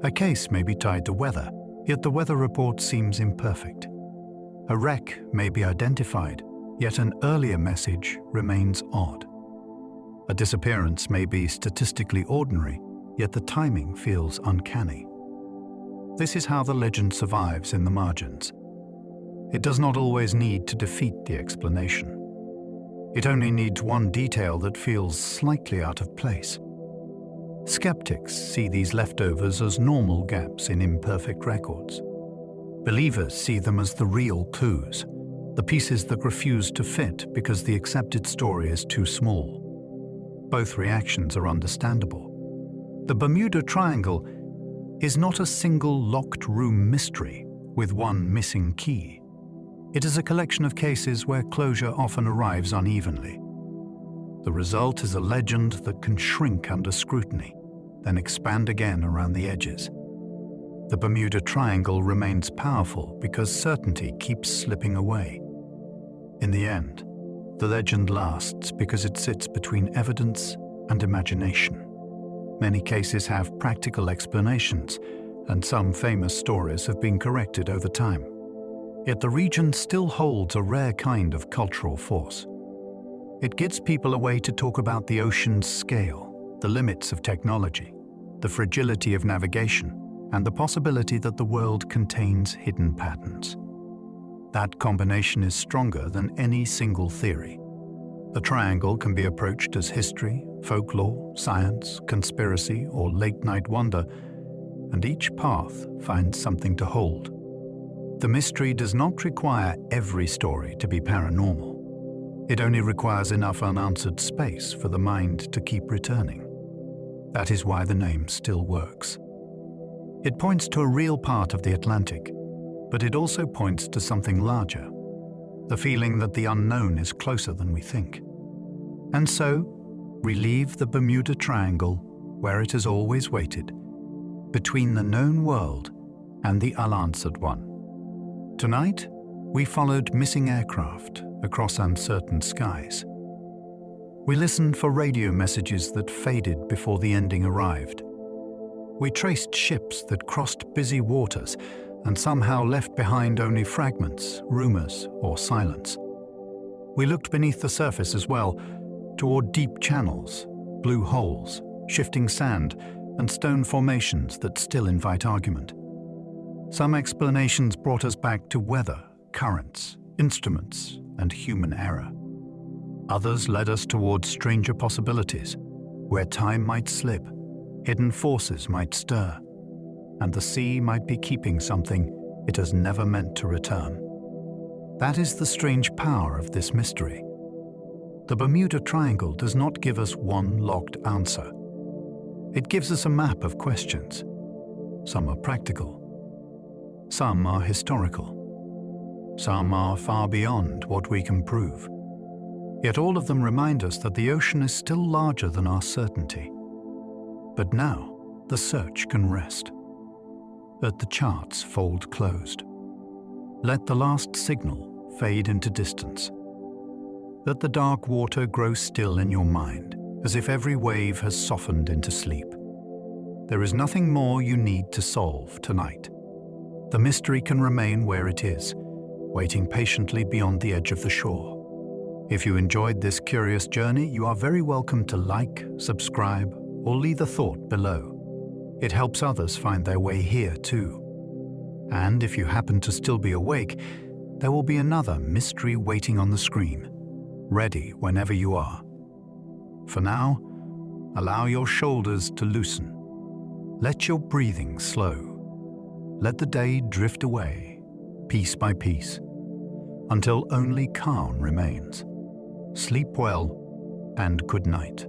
A case may be tied to weather, yet the weather report seems imperfect. A wreck may be identified, yet an earlier message remains odd. A disappearance may be statistically ordinary, yet the timing feels uncanny. This is how the legend survives in the margins. It does not always need to defeat the explanation. It only needs one detail that feels slightly out of place. Skeptics see these leftovers as normal gaps in imperfect records. Believers see them as the real clues, the pieces that refuse to fit because the accepted story is too small. Both reactions are understandable. The Bermuda Triangle is not a single locked room mystery with one missing key. It is a collection of cases where closure often arrives unevenly. The result is a legend that can shrink under scrutiny, then expand again around the edges. The Bermuda Triangle remains powerful because certainty keeps slipping away. In the end, the legend lasts because it sits between evidence and imagination. Many cases have practical explanations, and some famous stories have been corrected over time. Yet the region still holds a rare kind of cultural force. It gives people a way to talk about the ocean's scale, the limits of technology, the fragility of navigation, and the possibility that the world contains hidden patterns. That combination is stronger than any single theory. The triangle can be approached as history, folklore, science, conspiracy, or late-night wonder, and each path finds something to hold. The mystery does not require every story to be paranormal. It only requires enough unanswered space for the mind to keep returning. That is why the name still works. It points to a real part of the Atlantic, but it also points to something larger, the feeling that the unknown is closer than we think. And so, we leave the Bermuda Triangle where it has always waited, between the known world and the unanswered one. Tonight, we followed missing aircraft across uncertain skies. We listened for radio messages that faded before the ending arrived. We traced ships that crossed busy waters and somehow left behind only fragments, rumors, or silence. We looked beneath the surface as well, toward deep channels, blue holes, shifting sand, and stone formations that still invite argument. Some explanations brought us back to weather, currents, instruments, and human error. Others led us towards stranger possibilities, where time might slip, hidden forces might stir, and the sea might be keeping something it has never meant to return. That is the strange power of this mystery. The Bermuda Triangle does not give us one locked answer. It gives us a map of questions. Some are practical. Some are historical. Some are far beyond what we can prove. Yet all of them remind us that the ocean is still larger than our certainty. But now, the search can rest. Let the charts fold closed. Let the last signal fade into distance. Let the dark water grow still in your mind, as if every wave has softened into sleep. There is nothing more you need to solve tonight. The mystery can remain where it is, waiting patiently beyond the edge of the shore. If you enjoyed this curious journey, you are very welcome to like, subscribe, or leave a thought below. It helps others find their way here too. And if you happen to still be awake, there will be another mystery waiting on the screen, ready whenever you are. For now, allow your shoulders to loosen. Let your breathing slow. Let the day drift away, piece by piece, until only calm remains. Sleep well and good night.